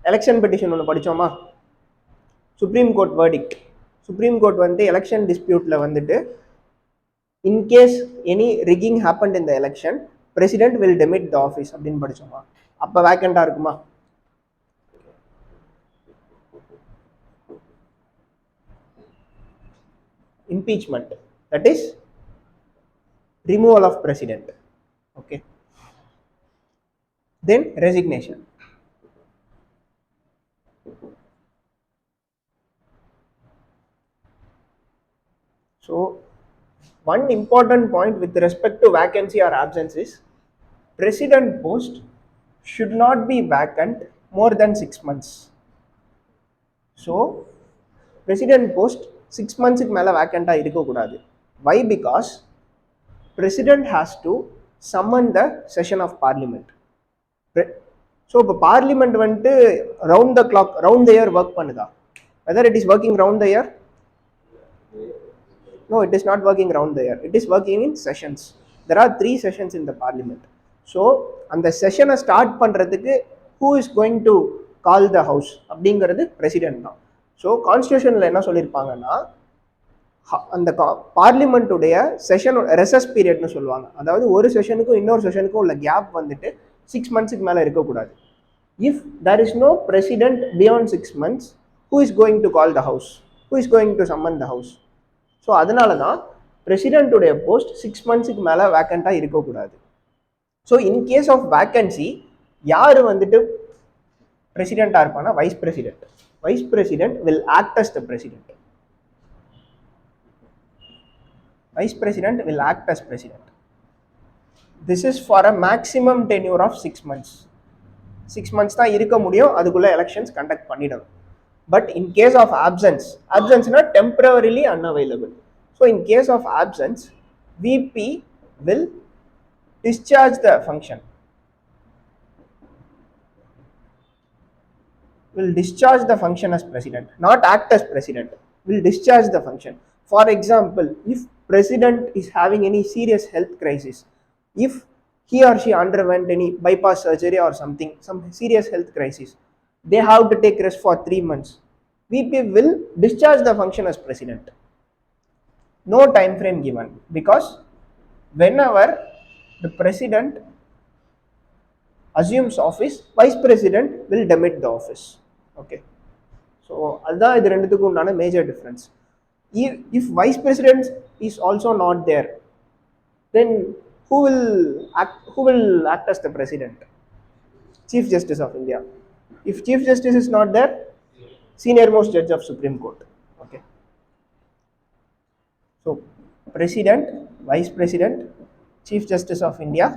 எலெக்ஷன் பெட்டிஷன் ஒன்று படித்தோமா? Supreme Court verdict. Supreme Court வந்து எலெக்ஷன் டிஸ்பியூட்ல வந்துட்டு in case any rigging happened in the election president will demit the office அப்படின்னு படிச்சோமா? அப்போ வேக்கண்டா இருக்குமா? Impeachment, that is removal of president. Okay, then resignation. So one important point with respect to vacancy or absence is president post should not be vacant more than 6 months. So president post 6 months க்கு மேல வேக்கண்டா இருக்க கூடாது. Why? Because president has to summon the session of parliament. So இப்போ parliament வந்துட்டு round the clock round the year work பண்ணுதா? Whether it is working round the year? No, it is not working round the year. It is working in sessions. There are 3 sessions in the parliament. So அந்த செஷனை start பண்ணுறதுக்கு who is going to call the house அப்படிங்கிறது president தான். So கான்ஸ்டியூஷனில் என்ன சொல்லியிருப்பாங்கன்னா, அந்த பார்லிமெண்ட்டுடைய session rescues பீரியட்னு சொல்லுவாங்க. அதாவது ஒரு செஷனுக்கும் இன்னொரு செஷனுக்கும் உள்ள கேப் வந்துட்டு 6 monthsக்கு மேலே இருக்கக்கூடாது. If there is no president beyond 6 months, who is going to call the house? Who is going to summon the house? So அதனால தான் பிரசிடென்ட்டுடைய போஸ்ட் 6 monthsக்கு மேலே வேக்கண்ட்டாக இருக்கக்கூடாது. So in case of vacancy யார் வந்துட்டு பிரசிடென்ட்டாக இருப்பாங்கன்னா vice president. Vice president will act as the president. Vice President will act as President. This is for a maximum tenure of 6 months. 6 months தான் இருக்க முடியும், அதுக்குள்ள எலெக்ஷன்ஸ் கண்டக்ட் பண்ணிடணும். But in case of absence, absence not temporarily unavailable. So in case of absence, VP will discharge the function, as president, not act as president, will discharge the function. For example, if president is having any serious health crisis, if he or she underwent any bypass surgery or something, some serious health crisis, they have to take rest for 3 months. VP will discharge the function as president. No time frame given, because whenever the president assumes office, vice president will demit the office. Okay. So அதுதான் இது ரெண்டுத்துக்கும் உண்டான major difference. If vice president is also not there, then who will act as the president? Chief Justice of India. If Chief Justice is not there, senior most judge of Supreme Court. Okay. So president, vice president, Chief Justice of India,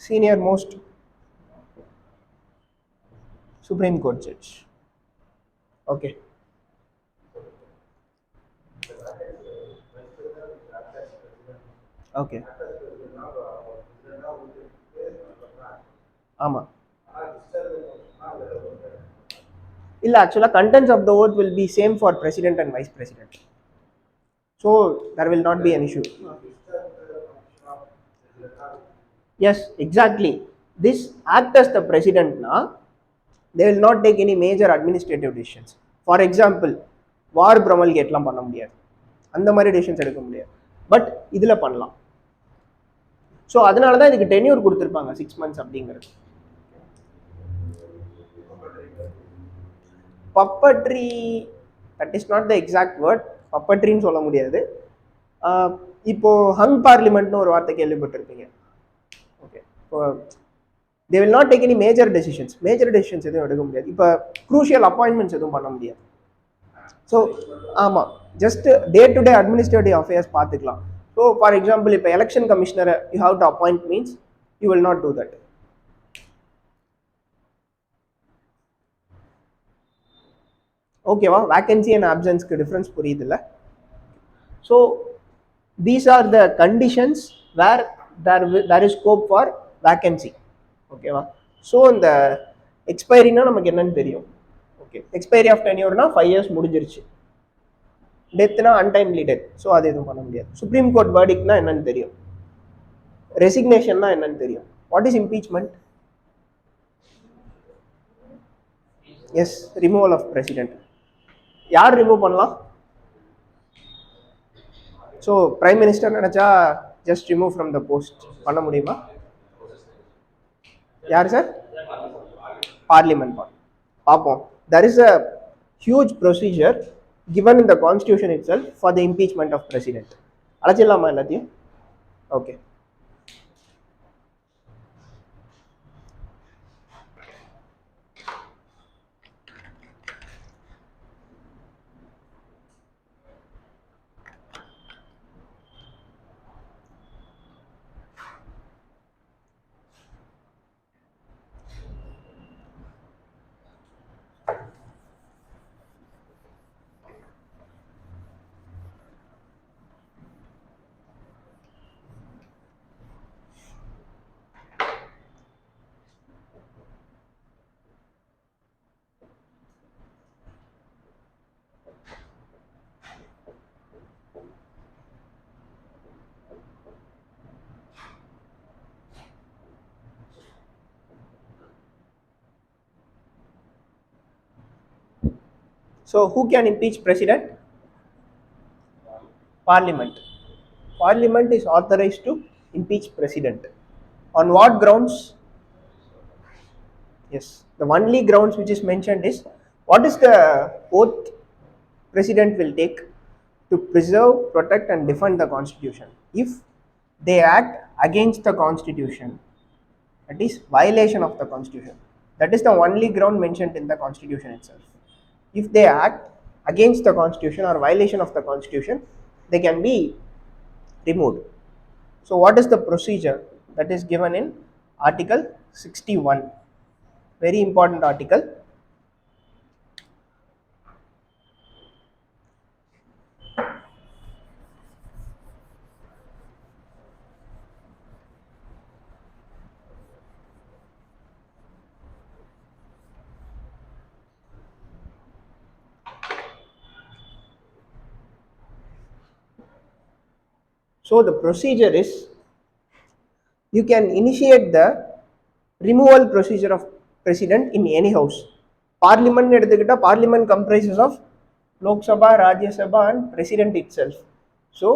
senior most Supreme Court judge. Okay. Okay. ஆமா இல்ல actually contents of the oath will be same for president and vice president, so there will not be an issue. Yes, exactly. This act as the president na, they will not take any major administrative decisions. For example, war promulgateலாம் பண்ண முடியாது, அந்த மாதிரி decisions எடுக்க முடியாது, but இதில் பண்ணலாம். So அதனால தான் இதுக்கு டென்யூர் கொடுத்துருப்பாங்க 6 months அப்படிங்கிறது. Puppetry, that is not the exact word, பப்பட்ரின்னு சொல்ல முடியாது. இப்போ ஹங் பார்லிமெண்ட்னு ஒரு வார்த்தை கேள்விப்பட்டிருப்பீங்க. ஓகே, இப்போ தே will not take any major decisions எதுவும் எடுக்க முடியாது. இப்போ க்ரூஷியல் அப்பாயின்மெண்ட்ஸ் எதுவும் பண்ண முடியாது. ஸோ ஆமாம், just day to day administrative affairs பார்த்துக்கலாம். ஸோ ஃபார் எக்ஸாம்பிள், இப்போ எலெக்ஷன் கமிஷனரை you have to appoint means you will not do that. ஓகேவா? வேக்கன்சி அண்ட் ஆப்சன்ஸ்க்கு டிஃப்ரென்ஸ் புரியுதுல்ல? So these are the conditions where there is scope for vacancy. ஓகேவா? So இந்த எக்ஸ்பைரினா நமக்கு என்னன்னு தெரியும். ஓகே, எக்ஸ்பைரி ஆஃப் டென்யூர்னா 5 years முடிஞ்சிருச்சு. டெத்னா அன்டைம்லி டெத், ஸோ அது எதுவும் பண்ண முடியாது. சுப்ரீம் கோர்ட் வேர்டிக்னா என்னன்னு தெரியும். ரெசிக்னேஷன்னா என்னன்னு தெரியும். What is impeachment? Yes, removal of president. யார் ரிமூவ் பண்ணலாம்? ஸோ பிரைம் மினிஸ்டர் நினச்சா just remove from the post பண்ண முடியுமா? யார் சார்? பார்லிமெண்ட். பார்ப்போம். There is a huge procedure given in the constitution itself for the impeachment of president. அழைச்சிடலாமா எல்லாத்தையும்? Okay. So who can impeach president? Parliament. Parliament is authorized to impeach president. On what grounds? Yes, the only grounds which is mentioned is, what is the oath president will take? To preserve, protect and defend the constitution. If they act against the constitution, that is violation of the constitution. That is the only ground mentioned in the constitution itself. If they act against the constitution or violation of the constitution, they can be removed. So what is the procedure that is given in article 61? Very important article. So the procedure is, you can initiate the removal procedure of president in any house. Parliament எடுத்துக்கிட்டா parliament comprises of Lok Sabha, Rajya Sabha and president itself. So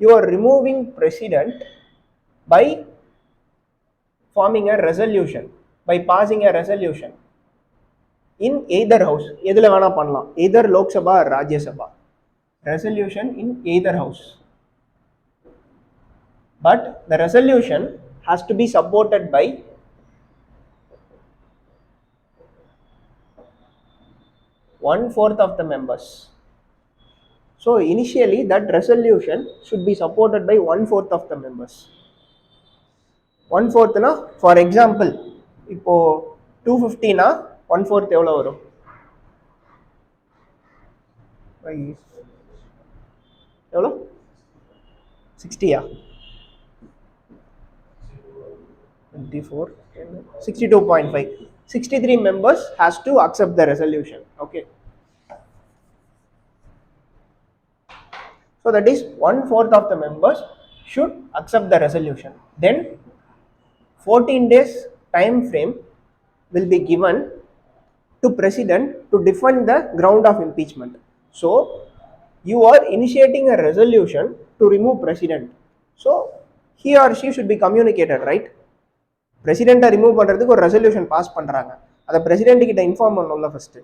you are removing president by forming a resolution, by passing a resolution in either house. எதுல வேணா பண்ணலாம், either Lok Sabha or Rajya Sabha. Resolution in either house. But the resolution has to be supported by 1/4 of the members. So initially that resolution should be supported by 1/4 of the members. 1/4 na, for example, இப்போ 250 na 1/4 எவ்வளவு வரும்? எவ்வளவு? 60யா? 24, 62.5. 63 members has to accept the resolution. Okay. So that is 1/4 of the members should accept the resolution. Then 14 days time frame will be given to president to defend the ground of impeachment. So you are initiating a resolution to remove president. So he or she should be communicated, right? President remove பண்றதுக்கு ஒரு resolution pass பண்றாங்க, அதை president கிட்ட inform பண்ணணும்ல. First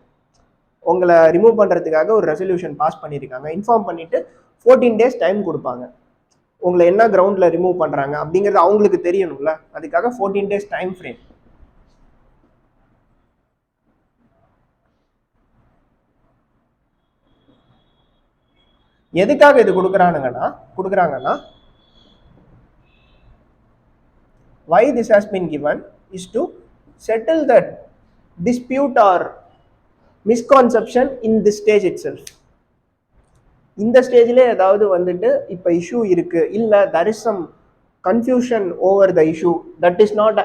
உங்களை remove பண்றதுக்காக ஒரு resolution pass பண்ணியிருக்காங்க, இன்ஃபார்ம் பண்ணிட்டு 14 days டைம் கொடுப்பாங்க. உங்களை என்ன கிரவுண்ட்ல ரிமூவ் பண்றாங்க அப்படிங்கிறது அவங்களுக்கு தெரியணும்ல, அதுக்காக 14 days டைம் ஃப்ரேம். எதுக்காக இது கொடுக்குறாங்கன்னா why this has been given is to settle that dispute or misconception in this stage itself. இந்த ஸ்டேஜ்ல ஏதாவது வந்துட்டு இப்போ இஷ்யூ இருக்கு, இல்ல there is some confusion over the issue that is not,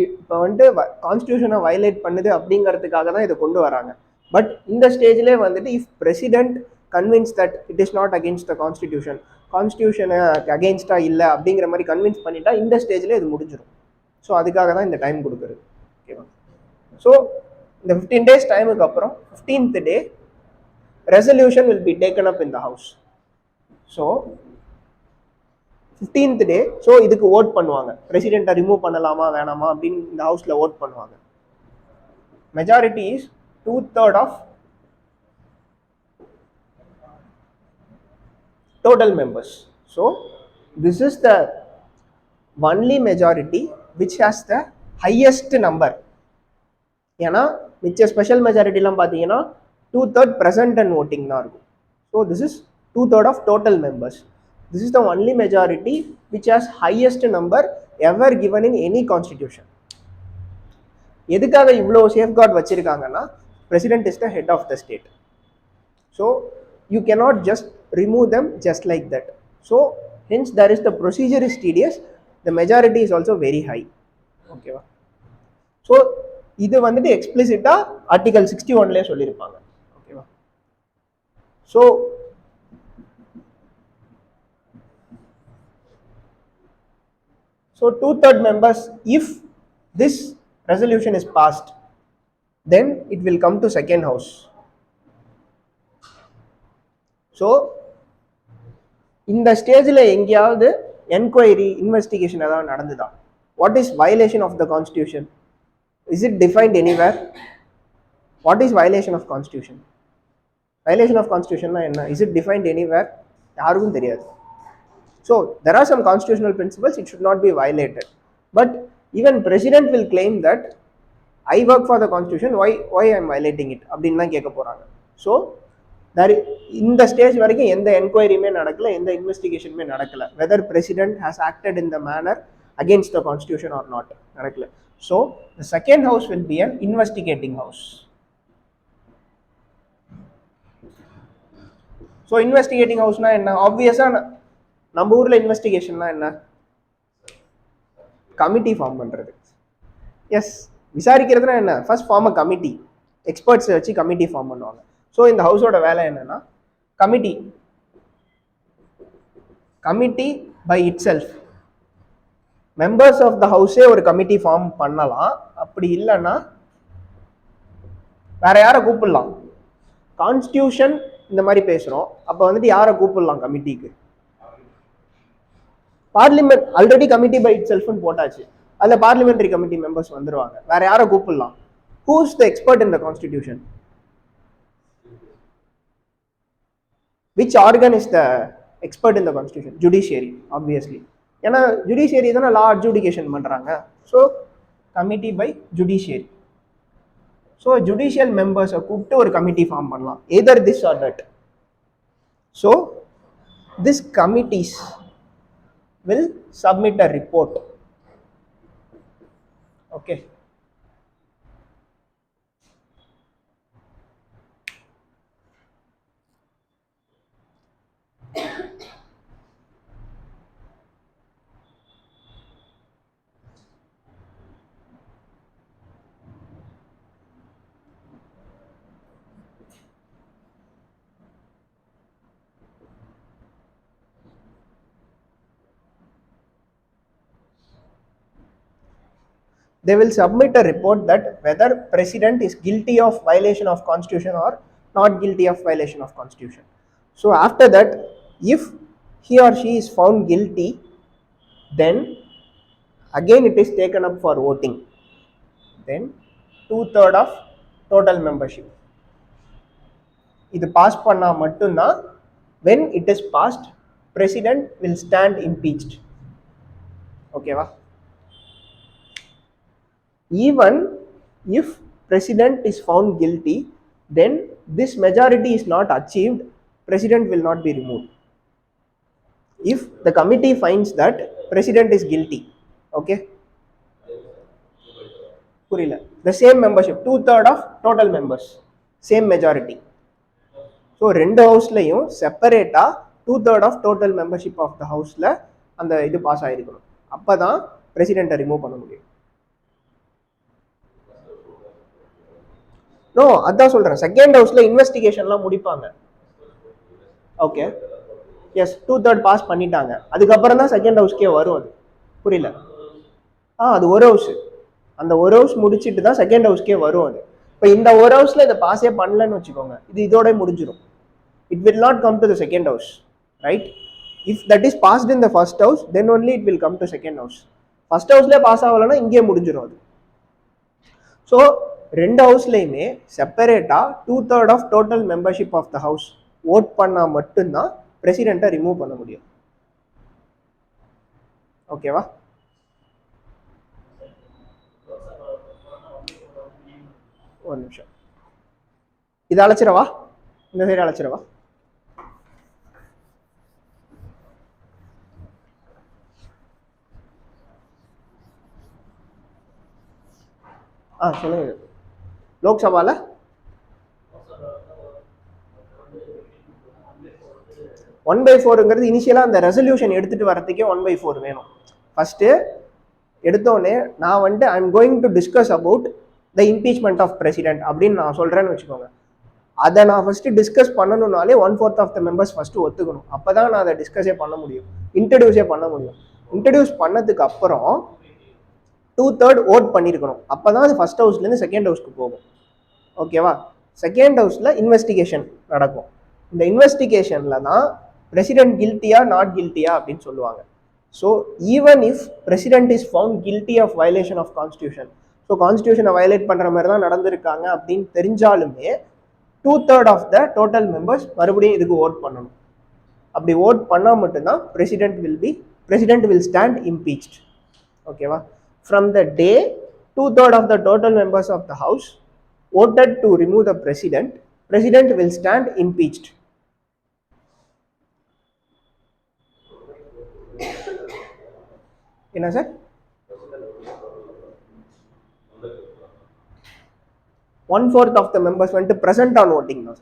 இப்போ வந்து கான்ஸ்டியூஷனை வயலேட் பண்ணுது அப்படிங்கிறதுக்காக தான் இதை கொண்டு வராங்க. பட் இந்த ஸ்டேஜ்ல வந்துட்டு if president convince that it is not against the constitution, கான்ஸ்டியூஷனை அகெயின்ஸ்டா இல்லை அப்படிங்கிற மாதிரி கன்வின்ஸ் பண்ணிட்டா இந்த ஸ்டேஜ்ல இது முடிஞ்சிடும். ஸோ அதுக்காக தான் இந்த டைம் கொடுக்குறது. ஓகேவா? ஸோ இந்த 15 days டைமுக்கு அப்புறம் 15th day resolution will be taken up in the house. So 15th day, so இதுக்கு ஓட் பண்ணுவாங்க, பிரசிடென்ட்டை ரிமூவ் பண்ணலாமா வேணாமா அப்படின்னு இந்த ஹவுஸ்ல ஓட் பண்ணுவாங்க. Majority is 2/3 of total members. So this is the only majority which has the highest number. ஏன்னா மிச்ச ஸ்பெஷல் மெஜாரிட்டிலாம் பார்த்தீங்கன்னா 2/3 present and voting தான் இருக்கும். So this is 2/3 of total members. This is the only majority which has highest number ever given in any constitution. எதுக்காக இவ்வளோ safeguard வச்சிருக்காங்கன்னா, president is the head of the state. So you cannot just remove them just like that. So hence there is the procedure is tedious, the majority is also very high. ஓகேவா? So இது வந்துட்டு எக்ஸ்பிளிசிட்டா article 61லே சொல்லியிருப்பாங்க. ஓகேவா? So so 2/3 members, if this resolution is passed, then it will come to second house. So இந்த ஸ்டேஜ்ல எங்கேயாவது enquiry investigation ஏதாவது நடந்துதா? What is violation of the constitution? Is it defined anywhere? What is violation of constitution? Violation of constitution na enna? Is it defined anywhere? யாருக்கும் தெரியாது. So there are some constitutional principles, it should not be violated. But even president will claim that I work for the constitution, why I am violating it அப்படின்னு தான் கேட்க போறாங்க. So இந்த stage வரைக்கும் எந்த என்கொயரியுமே நடக்கல, எந்த இன்வெஸ்டிகேஷனுமே நடக்கல, whether president has acted in the manner against the constitution or not நடக்கல. So the second house will be an investigating house. So investigating house na enna obvious நம்ம ஊர்ல இன்வெஸ்டிகேஷன்னா என்ன கமிட்டி ஃபார்ம் பண்றது. எஸ், விசாரிக்கிறதுனா என்ன first form a committee, experts வச்சு committee form பண்ணுவாங்க. ஸோ இந்த ஹவுஸோட வேலை என்னன்னா committee committee by itself members of the ஹவுஸே ஒரு கமிட்டி ஃபார்ம் பண்ணலாம். அப்படி இல்லைன்னா வேற யாரை கூப்பிடலாம், கான்ஸ்டியூஷன் இந்த மாதிரி பேசுறோம், அப்போ வந்துட்டு யாரை கூப்பிடலாம் கமிட்டிக்கு, பார்லிமெண்ட் ஆல்ரெடி கமிட்டி பை இட் செல்ஃப்னு போட்டாச்சு, அதில் பார்லிமெண்டரி கமிட்டி மெம்பர்ஸ் வந்துருவாங்க, வேற யாரை கூப்பிடலாம், who's the expert in the constitution, which organ is the expert in the constitution, judiciary obviously, ஏன்னா ஜுடிஷியரி தானே லா அட்ஜுடிகேஷன் பண்றாங்க. So committee by judiciary. So judicial மெம்பர்ஸை கூப்பிட்டு ஒரு கமிட்டி ஃபார்ம் பண்ணலாம், either this or that. So this committees will submit a report. Okay. They will submit a report that whether president is guilty of violation of constitution or not guilty of violation of constitution. So after that, if he or she is found guilty, then again it is taken up for voting. Then 2/3 of total membership. இது pass பண்ணா மட்டும்தான் when it is passed president will stand impeached. ஓகேவா? Even if president is found guilty, then this majority is not achieved, president will not be removed. If the committee finds that president is guilty, okay, புரியல, the same membership, 2/3 of total members, same majority. So ரெண்டு ஹவுஸ்லையும் செப்பரேட்டா 2/3 of total membership of the ஹவுஸ்ல அந்த இது pass ஆயிருக்கணும், அப்பதான் பிரசிடென்ட்டை remove பண்ண முடியும். No, அதான் சொல்றேன், செகண்ட் ஹவுஸ்ல இன்வெஸ்டிகேஷன்லாம் முடிப்பாங்க. ஓகே, எஸ், 2/3 பாஸ் பண்ணிட்டாங்க, அதுக்கப்புறம் தான் செகண்ட் ஹவுஸ்க்கே வரும். அது புரியல? அது ஒரு ஹவுஸ், அந்த ஒரு ஹவுஸ் முடிச்சுட்டு தான் செகண்ட் ஹவுஸ்க்கே வரும். அது இப்போ இந்த ஒரு ஹவுஸ்ல இதை பாஸே பண்ணலன்னு வச்சுக்கோங்க, இது இதோட முடிஞ்சிடும். It will not come to the second house, right? If that is passed in the first house, then only it will come to second house. First house la pass ஆகலனா இங்கே முடிஞ்சிரும் அது. So ரெண்டு ஹவுஸ்லயுமே செப்பரேட்டா 2/3 of total membership of the house vote பண்ணா மட்டும்தான் பிரசிடென்ட்டை remove பண்ண முடியும். ஓகேவா? ஒரு நிமிஷம், இது அழைச்சிடவா, இந்த சைடு அழைச்சிடவா. சொல்லுங்க. லோக்சபால 1/4ங்கிறது இனிஷியலா அந்த ரெசல்யூஷன் எடுத்துட்டு வரதுக்கே 1/4 வேணும். ஃபர்ஸ்ட் எடுத்தோடனே நான் வந்துட்டு I am going to discuss about the impeachment of president அப்படின்னு நான் சொல்றேன்னு வச்சுக்கோங்க, அதை நான் ஃபர்ஸ்ட் டிஸ்கஸ் பண்ணணும்னாலே 1/4 ஆஃப் த மெம்பர்ஸ் ஃபர்ஸ்ட் ஒத்துக்கணும், அப்பதான் நான் அதை டிஸ்கஸே பண்ண முடியும், இன்ட்ரடியூஸே பண்ண முடியும். இன்ட்ரடியூஸ் பண்ணதுக்கு அப்புறம் 2/3 ஓட் பண்ணியிருக்கணும், அப்பதான் அது ஃபர்ஸ்ட் ஹவுஸ்லேருந்து செகண்ட் ஹவுஸ்க்கு போகும். ஓகேவா? செகண்ட் ஹவுஸில் இன்வெஸ்டிகேஷன் நடக்கும். இந்த இன்வெஸ்டிகேஷனில் தான் பிரசிடென்ட் கில்ட்டியா நாட் கில்ட்டியா அப்படின்னு சொல்லுவாங்க. So even if president is found guilty of violation of constitution, so கான்ஸ்டியூஷனை வயலேட் பண்ணுற மாதிரி தான் நடந்திருக்காங்க அப்படின்னு தெரிஞ்சாலுமே 2/3 ஆஃப் த டோட்டல் மெம்பர்ஸ் மறுபடியும் இதுக்கு ஓட் பண்ணணும். அப்படி ஓட் பண்ணால் மட்டும்தான் பிரசிடென்ட் வில் ஸ்டாண்ட் இம்பீச்ட். ஓகேவா? From the day 2/3 of the total members of the house voted to remove the president will stand impeached. என்ன sir? 1/4 of the members went to present on voting now.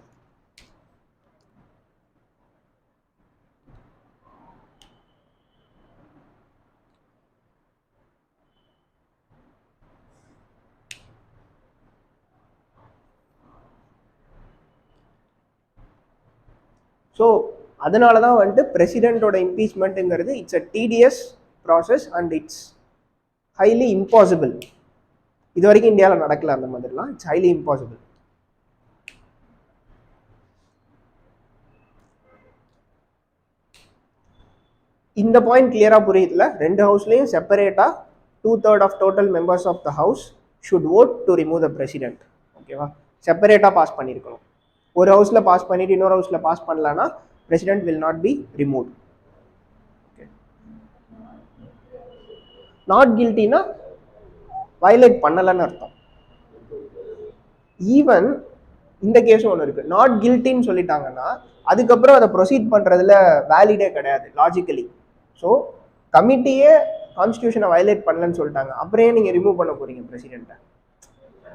So அதனால தான் வந்துட்டு பிரசிடென்ட்டோட இம்பீச்மெண்ட்டுங்கிறது it's a tedious process and it's highly impossible. இது வரைக்கும் இந்தியாவில் நடக்கல அந்த மாதிரிலாம். It's highly impossible. இந்த பாயிண்ட் கிளியராக புரியுதுல? ரெண்டு ஹவுஸ்லேயும் செப்பரேட்டாக 2/3 of total members of the house should vote to remove the president. ஓகேவா? செப்பரேட்டாக பாஸ் பண்ணியிருக்கணும். ஒரு ஹவுஸில் பாஸ் பண்ணிட்டு இன்னொரு ஹவுஸில் பாஸ் பண்ணலன்னா president will not be remove. Not கில்ட்டினா வயலேட் பண்ணலன்னு அர்த்தம். ஈவன் இந்த கேஸும் ஒன்று இருக்கு. நாட் கில்ட்டின்னு சொல்லிட்டாங்கன்னா அதுக்கப்புறம் அதை ப்ரொசீட் பண்ணுறதுல வேலிடே கிடையாது லாஜிக்கலி. ஸோ கமிட்டியே கான்ஸ்டியூஷனை வயலேட் பண்ணலன்னு சொல்லிட்டாங்க, அப்புறம் நீங்கள் ரிமூவ் பண்ண போறீங்க பிரசிடென்ட்டை?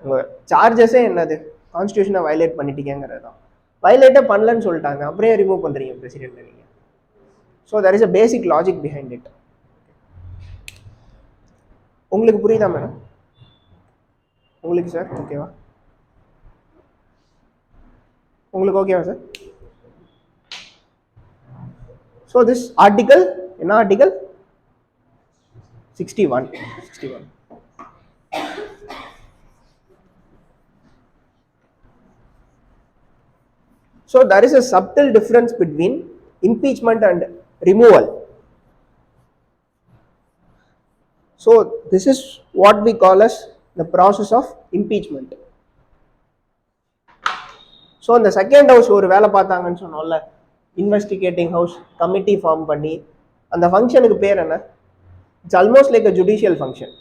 உங்கள் சார்ஜஸே என்னது? கான்ஸ்டியூஷனை வயலேட் பண்ணிட்டீங்கிறது தான். வயலேட்டே பண்ணலன்னு சொல்லிட்டாங்க, அப்புறம் ரிமூவ் பண்ணுறீங்க பிரசிடென்ட்டை நீங்கள்? So there is a basic logic behind it. உங்களுக்கு புரியுதா மேடம்? உங்களுக்கு சார் ஓகேவா? உங்களுக்கு ஓகேவா சார்? ஸோ திஸ் ஆர்டிகல் என்ன article? 61. So there is a subtle difference between impeachment and removal. So this is what we call as the process of impeachment. So இந்த second house ஒரு வேலை பார்த்தாங்கன்னு சொன்னோம்ல, investigating house committee form பண்ணி, அந்த ஃபங்க்ஷனுக்கு பேர் என்ன? It's almost like a judicial function.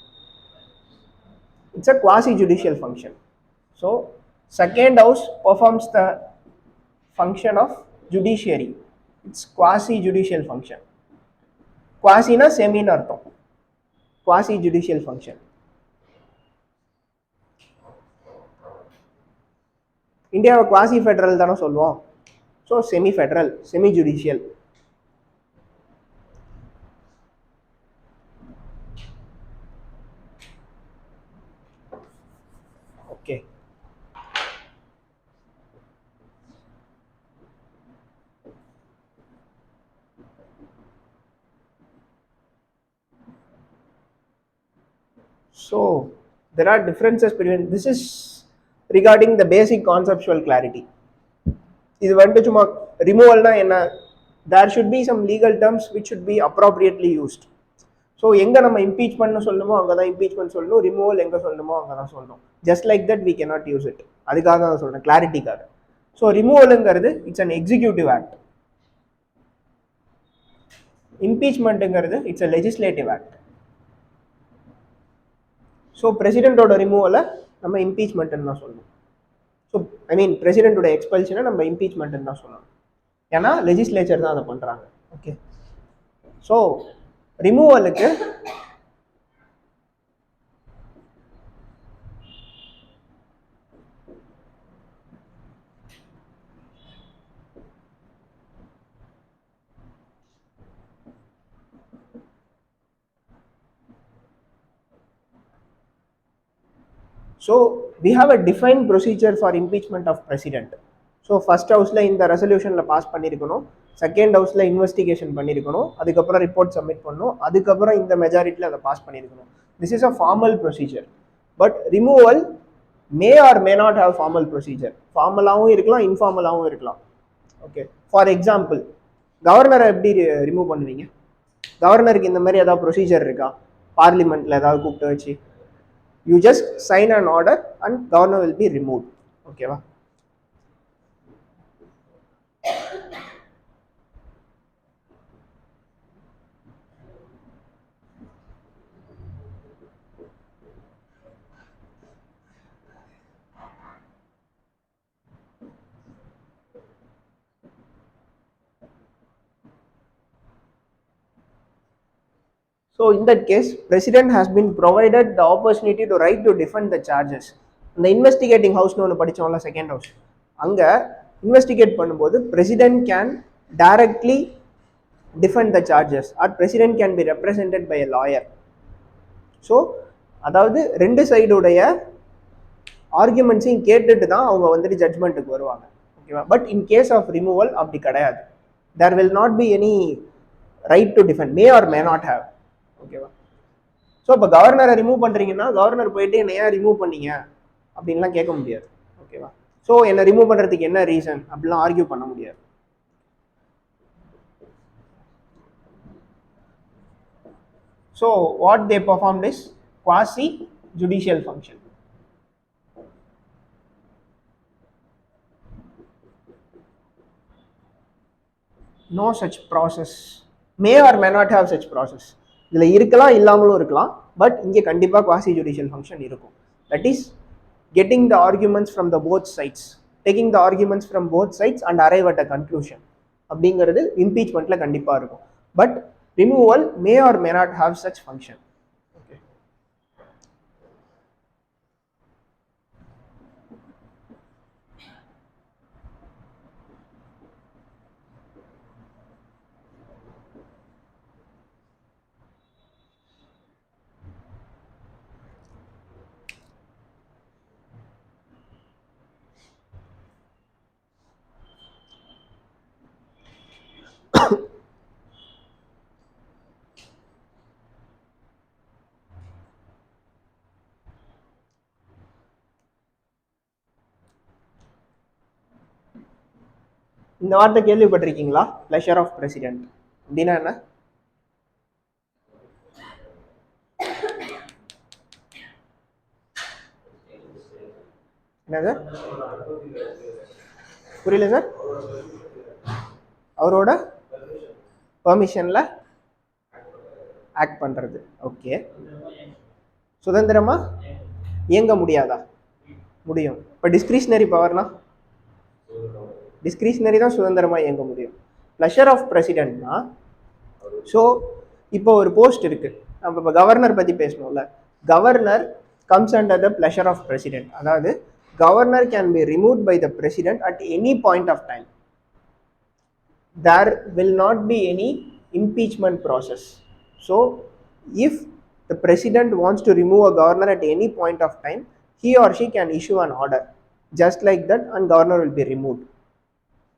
It's a quasi judicial function. So second house performs the function of judiciary. It's quasi judicial function. Quasi na semi na artham. Quasi judicial function. India quasi federal தான சொல்லுவோம். So semi federal, semi judicial. Okay. So there are differences between, this is regarding the basic conceptual clarity. இது வந்துட்டு சும்மா ரிமூவல்னா என்ன, there should be some legal terms which should be appropriately used. So எங்கே நம்ம இம்பீச்மெண்ட்னு சொல்லணுமோ அங்கே தான் இம்பீச்மெண்ட் சொல்லணும், ரிமூவல் எங்கே சொல்லணுமோ அங்கே தான் சொல்லணும். Just like that we cannot use it. அதுக்காக தான் சொல்கிறேன், கிளாரிட்டிக்காக. ஸோ ரிமூவலுங்கிறது இட்ஸ் அன் எக்ஸிக்யூட்டிவ் ஆக்ட். இம்பீச்மெண்ட்டுங்கிறது it's a legislative act. So பிரசிடென்ட்டோட ரிமூவலை நம்ம இம்பீச்மெண்ட்டுன்னு தான் சொல்லணும். ஸோ ஐ மீன் பிரசிடென்ட்டோட எக்ஸ்பல்ஷனை நம்ம இம்பீச்மெண்ட்டுன்னு தான் சொல்லணும், ஏன்னா லெஜிஸ்லேச்சர் தான் அதை பண்ணுறாங்க. ஓகே. ஸோ ரிமூவலுக்கு so we have a defined procedure for impeachment of president. So first houseல இந்த ரெசல்யூஷன்ல பாஸ் பண்ணியிருக்கணும், செகண்ட் ஹவுஸ்ல இன்வெஸ்டிகேஷன் பண்ணியிருக்கணும், அதுக்கப்புறம் ரிப்போர்ட் சப்மிட் பண்ணணும், அதுக்கப்புறம் இந்த மெஜாரிட்டியில் அதை பாஸ் பண்ணியிருக்கணும். This is a formal procedure. But removal may or may not have formal procedure. ஃபார்மலாகவும் இருக்கலாம், இன்ஃபார்மலாகவும் இருக்கலாம். ஓகே. ஃபார் எக்ஸாம்பிள், கவர்னரை எப்படி ரிமூவ் பண்ணுவீங்க? கவர்னருக்கு இந்த மாதிரி ஏதாவது ப்ரொசீஜர் இருக்கா? பார்லிமெண்ட்டில் ஏதாவது கூப்பிட்டு வச்சு you just sign an order and governor will be removed. Okay va? So in that case, president has been provided the opportunity to right to defend the charges. இந்த இன்வெஸ்டிகேட்டிங் ஹவுஸ்னு ஒன்று படித்தோம்ல, செகண்ட் ஹவுஸ், அங்கே investigate பண்ணும்போது president can directly defend the charges or president can be represented by a lawyer. So அதாவது ரெண்டு சைடுடைய ஆர்குமெண்ட்ஸையும் கேட்டுட்டு தான் அவங்க வந்துட்டு ஜட்மெண்ட்டுக்கு வருவாங்க. ஓகேவா? But in case of removal அப்படி கிடையாது. There will not be any right to defend, may or may not have. ஓகேவா? ஸோ இப்போ கவர்னரை ரிமூவ் பண்ணுறீங்கன்னா கவர்னர் போயிட்டு என்ன ஏன் ரிமூவ் பண்ணீங்க அப்படின்லாம் கேட்க முடியாது. ஓகேவா? ஸோ என்ன ரிமூவ் பண்ணுறதுக்கு என்ன ரீசன் அப்படிலாம் ஆர்கியூ பண்ண முடியாது. So what they performed is quasi judicial function. No such process, may or may not have such process. இதுல இருக்கலாம் இல்லாமலும் இருக்கலாம், பட் இங்கே கண்டிப்பாக quasi judicial function இருக்கும். That is getting the arguments from the both sides, taking the arguments from both sides and arrive at a conclusion அப்படிங்கிறது இம்பீச்மெண்ட்ல கண்டிப்பாக இருக்கும். But removal may or may not have such function. Okay. இந்த வார்த்தை கேள்விப்பட்டிருக்கீங்களா? Pleasure of president அப்படின்னா என்ன? என்ன sir? புரியல சார். அவரோட பெர்மிஷன்ல ஆக்ட் பண்றது. ஓகே. சுதந்திரமா இயங்க முடியாதா? முடியும். இப்போ டிஸ்கிரிஷனரி பவர்னா டிஸ்கிரிஷனரி தான் சுதந்திரமாக இயங்க முடியும். ப்ளஷர் ஆஃப் பிரசிடென்ட்னா, ஸோ இப்போ ஒரு போஸ்ட் இருக்குது, நம்ம இப்போ கவர்னர் பற்றி பேசணும்ல, governor comes under the pleasure of president. அதாவது governor can be removed by the president at any point of time. There will not be any impeachment process. So if the president wants to remove a governor at any point of time, he or she can issue an order just like that and governor will be removed.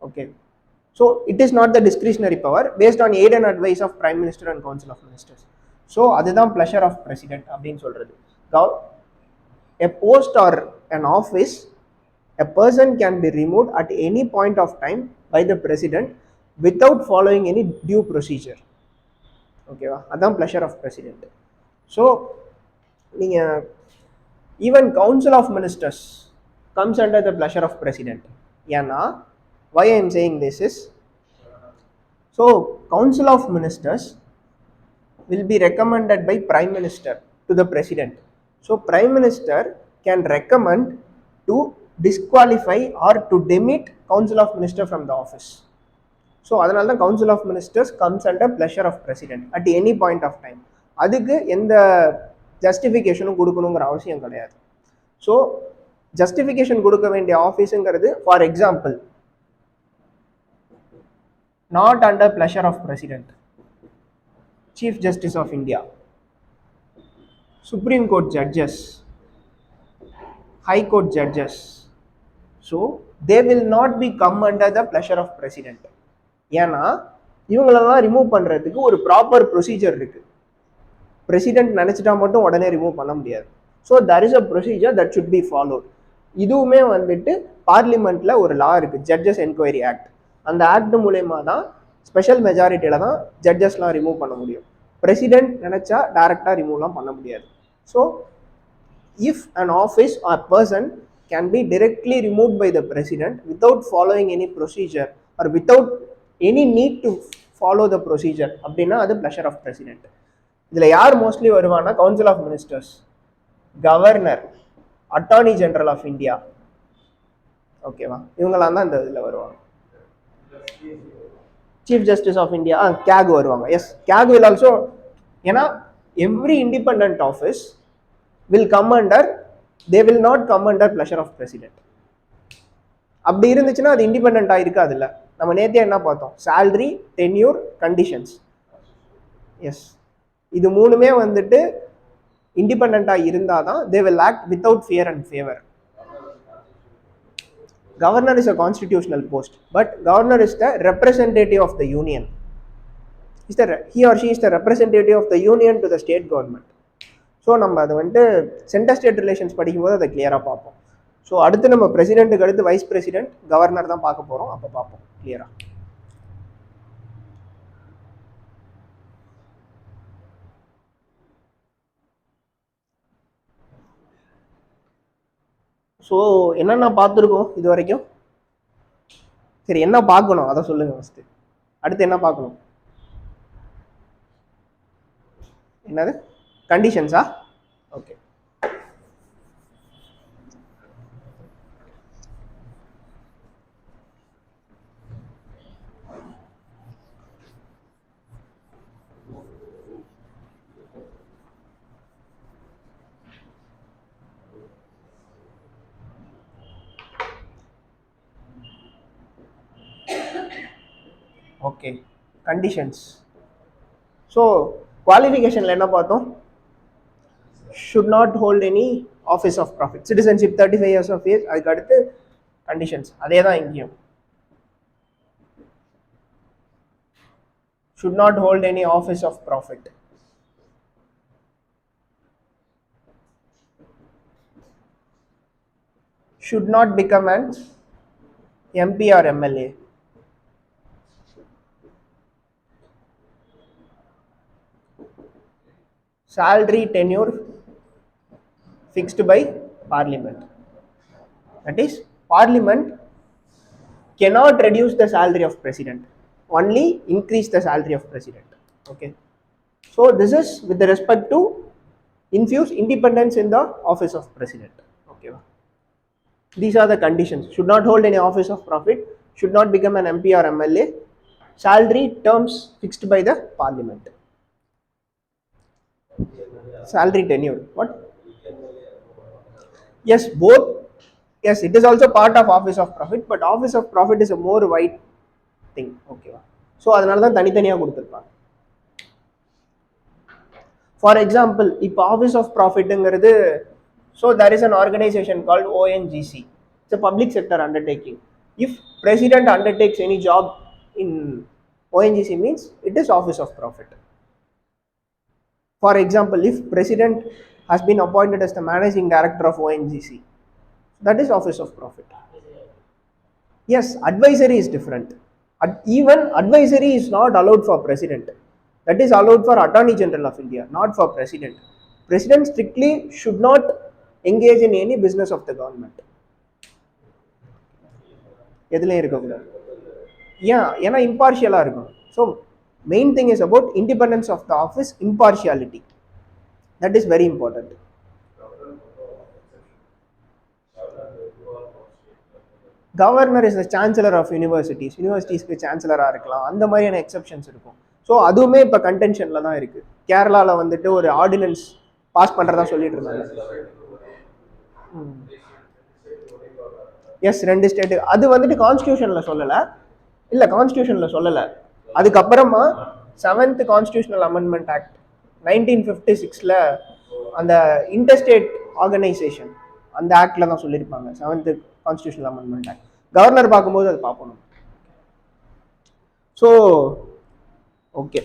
Okay, so it is not the discretionary power based on aid and advice of prime minister and council of ministers. So அதுதான் pleasure of president அப்படின்னு சொல்றது. A post or an office, a person can be removed at any point of time by the president without following any due procedure. ஓகேவா? அதான் pleasure of president. So நீங்கள் even council of ministers comes under the pleasure of president. ஏன்னா why I am saying this is, so council of ministers will be recommended by prime minister to the president. So prime minister can recommend to disqualify or to demit council of minister from the office. So அதனால தான் council of ministers comes under pleasure of president at any point of time. அதுக்கு எந்த ஜஸ்டிஃபிகேஷனும் கொடுக்கணுங்கிற அவசியம் கிடையாது. So justification கொடுக்க வேண்டிய ஆஃபீஸுங்கிறது, for example, not under pleasure of president, chief justice of India, Supreme Court judges, High Court judges. So they will not be come under the pleasure of president. ஏன்னா இவங்களெல்லாம் ரிமூவ் பண்ணுறதுக்கு ஒரு proper procedure இருக்குது. President நினச்சிட்டா மட்டும் உடனே remove பண்ண முடியாது. So that is a procedure that should be followed. இதுவுமே வந்துட்டு பார்லிமெண்ட்டில் ஒரு லா இருக்குது, ஜட்ஜஸ் என்கொயரி ஆக்ட். அந்த ஆக்ட் மூலயமா தான் ஸ்பெஷல் மெஜாரிட்டியில் தான் ஜட்ஜஸ்லாம் ரிமூவ் பண்ண முடியும். பிரசிடென்ட் நினச்சா டைரெக்டாக ரிமூவ்லாம் பண்ண முடியாது. So if an office R person can be directly removed by the president without following any procedure or without any need to follow the procedure அப்படின்னா அது ப்ளஷர் ஆஃப் பிரசிடென்ட். இதில் யார் மோஸ்ட்லி வருவான்னா council of ministers, governor, attorney general of India. ஓகேவா? இவங்களாம் தான் இந்த இதில் வருவாங்க. Chief justice of India, CAG வருவாங்க. எஸ், கேக் வில் ஆல்சோ, ஏன்னா every independent office will come under they will not come under pleasure of president. அப்படி இருந்துச்சுன்னா அது இண்டிபெண்டா இருக்காதுல்ல. நம்ம நேத்தியா என்ன பார்த்தோம்? salary, tenure, conditions. எஸ், இது மூணுமே வந்துட்டு இண்டிபெண்டா இருந்தாதான் they will act without fear and favor. Governor is a constitutional post, but governor is the representative of the union. He or she is the representative of the union to the state government. So நம்ம அதை வந்துட்டு centre state relations படிக்கும்போது அதை கிளியராக பார்ப்போம். So அடுத்து நம்ம பிரசிடென்ட்டுக்கு அடுத்து வைஸ் பிரசிடென்ட், கவர்னர் தான் பார்க்க போகிறோம். அப்போ பார்ப்போம் கிளியராக. ஸோ என்னென்ன பார்த்துருக்கோம் இது வரைக்கும்? சரி, என்ன பார்க்கணும் அதை சொல்லுங்கள் ஃபஸ்ட்டு. அடுத்து என்ன பார்க்கணும்? என்னது? கண்டிஷன்ஸா? ஓகே. Okay, conditions. ஸோ குவாலிஃபிகேஷனில் என்ன பார்த்தோம்? should not hold any office of profit, citizenship 35 years of age. அதுக்கு அடுத்து கண்டிஷன்ஸ் அதே தான் இங்கேயும். should not hold any office of profit, should not become an MP or MLA, salary tenure fixed by parliament. That is, parliament cannot reduce the salary of president, only increase the salary of president. Okay, so this is with respect to infuse independence in the office of president. Okay, these are the conditions. Should not hold any office of profit, should not become an MP or MLA, salary terms fixed by the parliament. Salary tenure, what? Yes, both. Yes, it is also part of office of profit, but office of profit is a more wide thing. Okay, so அதனால தான் தனித்தனியாக கொடுத்துருப்பாங்க. For example, இப்போ office of ப்ராஃபிட்டுங்கிறது, so there is an organization called ONGC. It's a public sector undertaking. If president undertakes any job in ONGC means it is office of profit. For example, if president has been appointed as the managing director of ONGC, that is office of profit. Yes, advisory is different. Even advisory is not allowed for president. That is allowed for Attorney General of India, not for president. President strictly should not engage in any business of the government. எதுலையும் இருக்கக்கூடாது. ஏன்னா இம்பார்ஷியலாக இருக்கும். So main thing is about independence of the office, impartiality. That is very important. Governor is the chancellor of universities. யூனிவர்சிட்டிஸ்க்கு சான்சலராக இருக்கலாம், அந்த மாதிரியான exceptions இருக்கும். So அதுவுமே இப்போ கண்டென்ஷனில் தான் இருக்குது. கேரளாவில் வந்துட்டு ஒரு ஆர்டினன்ஸ் பாஸ் பண்ணுறதா சொல்லிட்டு இருந்தாங்க. Yes, 2 state. அது வந்துட்டு கான்ஸ்டியூஷனில் சொல்லலை. இல்லை, கான்ஸ்டியூஷனில் சொல்லலை. அதுக்கப்புறமா 7th கான்ஸ்டியூஷனல் அமெண்ட்மெண்ட் ஆக்ட் 1956 அந்த இன்டர்ஸ்டேட் ஆர்கனைசேஷன் அந்த ஆக்டில் தான் சொல்லியிருப்பாங்க. 7th constitutional amendment act. Governor பார்க்கும்போது அது பார்ப்போம். So okay,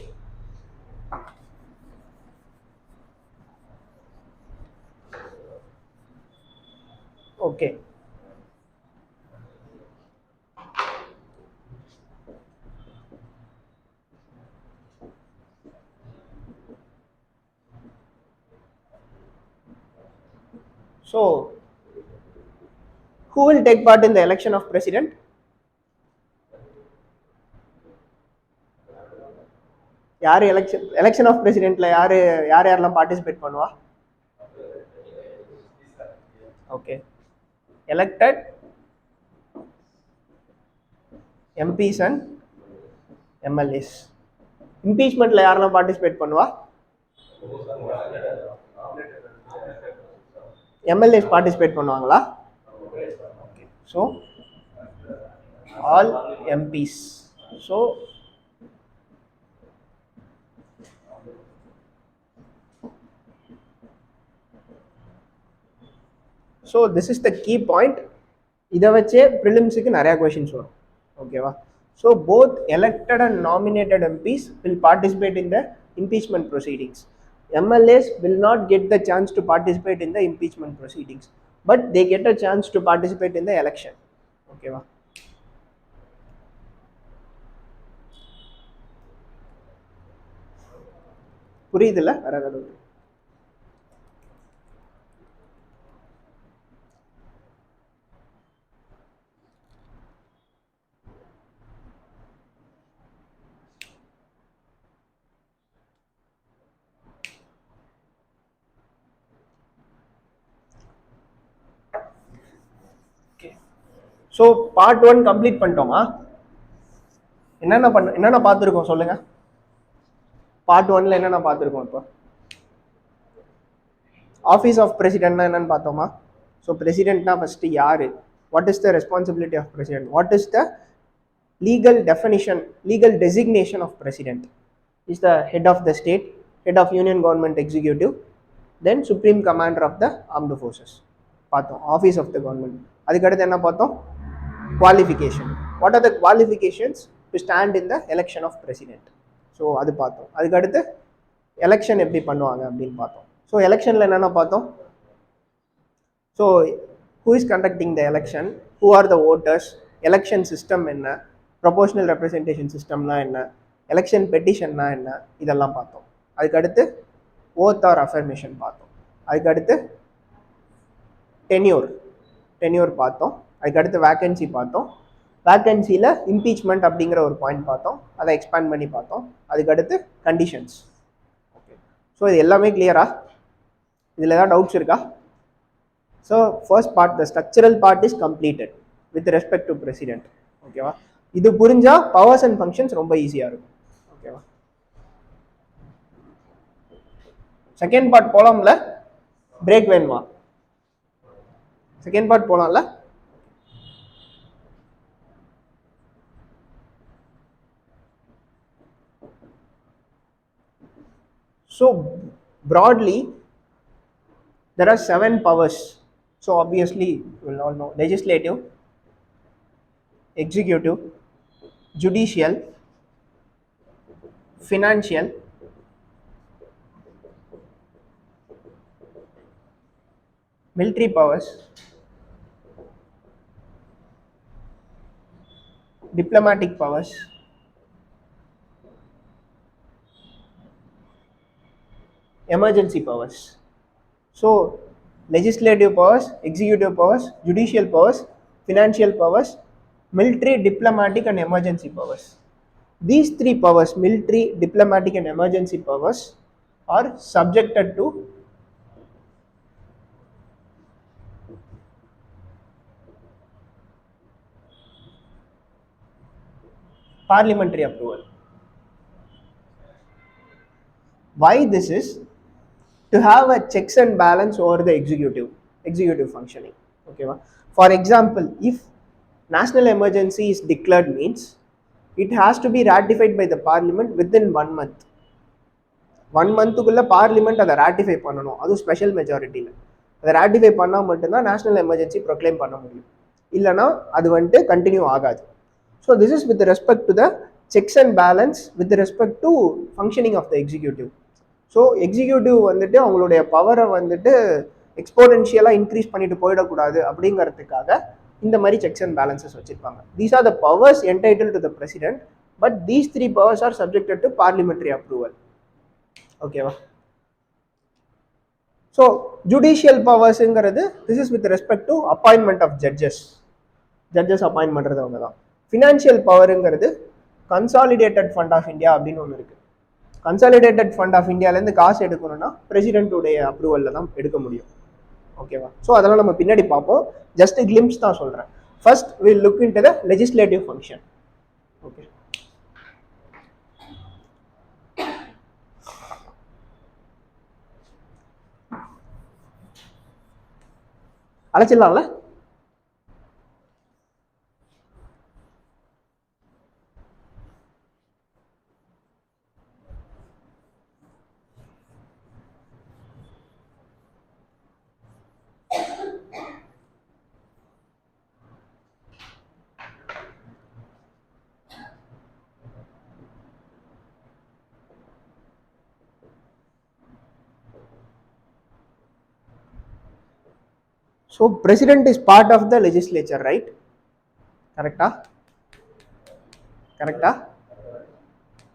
okay. So, who will take part in the election of president? யார் எலெக்ஷன் ஆஃப் பிரசிடென்ட்ல யாரெல்லாம் பார்ட்டிசிபேட் பண்ணுவா? Okay, elected MPs and MLAs. இம்பீச்மெண்ட்ல யாரெல்லாம் பார்ட்டிசிபேட் பண்ணுவா? எம்எல்ஏஸ் பார்ட்டிசிபேட் பண்ணுவாங்களா? So all MPs. So so this is the key point. இதை வச்சே ப்ரிலிம்ஸுக்கு நிறையா கொஷின்ஸ் வரும். ஓகேவா? So both elected and nominated MPs will participate in the impeachment proceedings. MLAs will not get the chance to participate in the impeachment proceedings, but they get a chance to participate in the election. ஓகேவா? புரியுதுல்ல? வேற ஏதாவது? So part 1 complete பண்ணிட்டோமா? என்னென்ன பார்த்துருக்கோம் சொல்லுங்க. Part 1ல என்னென்ன பார்த்துருக்கோம்? இப்போ ஆஃபீஸ் ஆஃப் பிரசிடென்ட்னா என்னன்னு பார்த்தோமா? ஸோ பிரசிடென்ட்னா ஃபர்ஸ்ட் யாரு? What is the responsibility of president? What is the legal definition, legal designation of president? Is the head of the state, head of union government executive, then supreme commander of the armed forces பார்த்தோம். Office of the government. அதுக்கடுத்து என்ன பார்த்தோம்? Qualification. What are the qualifications to stand in the election of president? So அது பார்த்தோம். அதுக்கடுத்து election எப்படி பண்ணுவாங்க அப்படின்னு பார்த்தோம். ஸோ எலெக்ஷனில் என்னென்ன பார்த்தோம்? So who is conducting the election, who are the voters, election system என்ன, ப்ரொபோஷனல் ரெப்ரசன்டேஷன் சிஸ்டம்னா என்ன, எலெக்ஷன் பெட்டிஷன்னா என்ன, இதெல்லாம் பார்த்தோம். அதுக்கடுத்து ஓத் ஆர் அஃபர்மேஷன் பார்த்தோம். அதுக்கடுத்து டென்யூர் பார்த்தோம். அதுக்கடுத்து வேக்கன்சி பார்த்தோம். வேக்கன்சியில் இம்பீச்மெண்ட் அப்படிங்கிற ஒரு பாயிண்ட் பார்த்தோம், அதை எக்ஸ்பேண்ட் பண்ணி பார்த்தோம். அதுக்கடுத்து கண்டிஷன்ஸ். ஓகே, ஸோ இது எல்லாமே கிளியரா? இதில் ஏதாவது டவுட்ஸ் இருக்கா? So first part, the structural part is completed with respect to president. ஓகேவா? இது புரிஞ்சா பவர்ஸ் அண்ட் ஃபங்க்ஷன்ஸ் ரொம்ப ஈஸியாக இருக்கும். ஓகேவா? செகண்ட் பார்ட் போலாம்ல? பிரேக் வேணுமா? செகண்ட் பார்ட் போலாம்ல? So broadly there are 7 powers. So obviously you will all know: legislative, executive, judicial, financial, military powers, diplomatic powers, emergency powers. So legislative powers, executive powers, judicial powers, financial powers, military, diplomatic and emergency powers. These 3 powers, military, diplomatic and emergency powers, are subjected to parliamentary approval. Why this is? To have a checks and balance over the executive functioning. Okay, for example, if national emergency is declared, means it has to be ratified by the parliament within 1 month. 1 monthக்குள்ள parliament அதை ratify பண்ணணும். அதுவும் special மெஜாரிட்டியில் அதை ratify பண்ணால் மட்டும்தான் national emergency proclaim பண்ண முடியும். இல்லைனா அது வந்துட்டு கண்டினியூ ஆகாது. So this is with respect to the checks and balance with respect to functioning of the executive. So executive வந்துட்டு அவங்களுடைய பவரை வந்துட்டு எக்ஸ்போனென்ஷியலாக இன்க்ரீஸ் பண்ணிட்டு போயிடக்கூடாது அப்படிங்கிறதுக்காக இந்த மாதிரி செக்ஸ் அண்ட் பேலன்சஸ் வச்சிருப்பாங்க. These are the powers entitled to the president, but these 3 powers are subjected to parliamentary approval. ஓகேவா? ஸோ ஜுடிஷியல் பவர்ஸுங்கிறது this is with respect to appointment of judges appoint பண்ணுறது அவங்க தான். ஃபினான்ஷியல் பவருங்கிறது consolidated fund of India அப்படின்னு ஒன்று இருக்குது. Consolidated fund of இந்தியாவிலேருந்து காசு எடுக்கணும்னா பிரசிடென்ட்டுடைய அப்ரூவலில் தான் எடுக்க முடியும். ஓகேவா? ஸோ அதெல்லாம் நம்ம பின்னாடி பார்ப்போம். ஜஸ்ட் கிளிம்ஸ் தான் சொல்கிறேன். First will look into the legislative function. Okay, அழைச்சிடலாம்ல? So president is part of the legislature, right? Correcta? Correcta?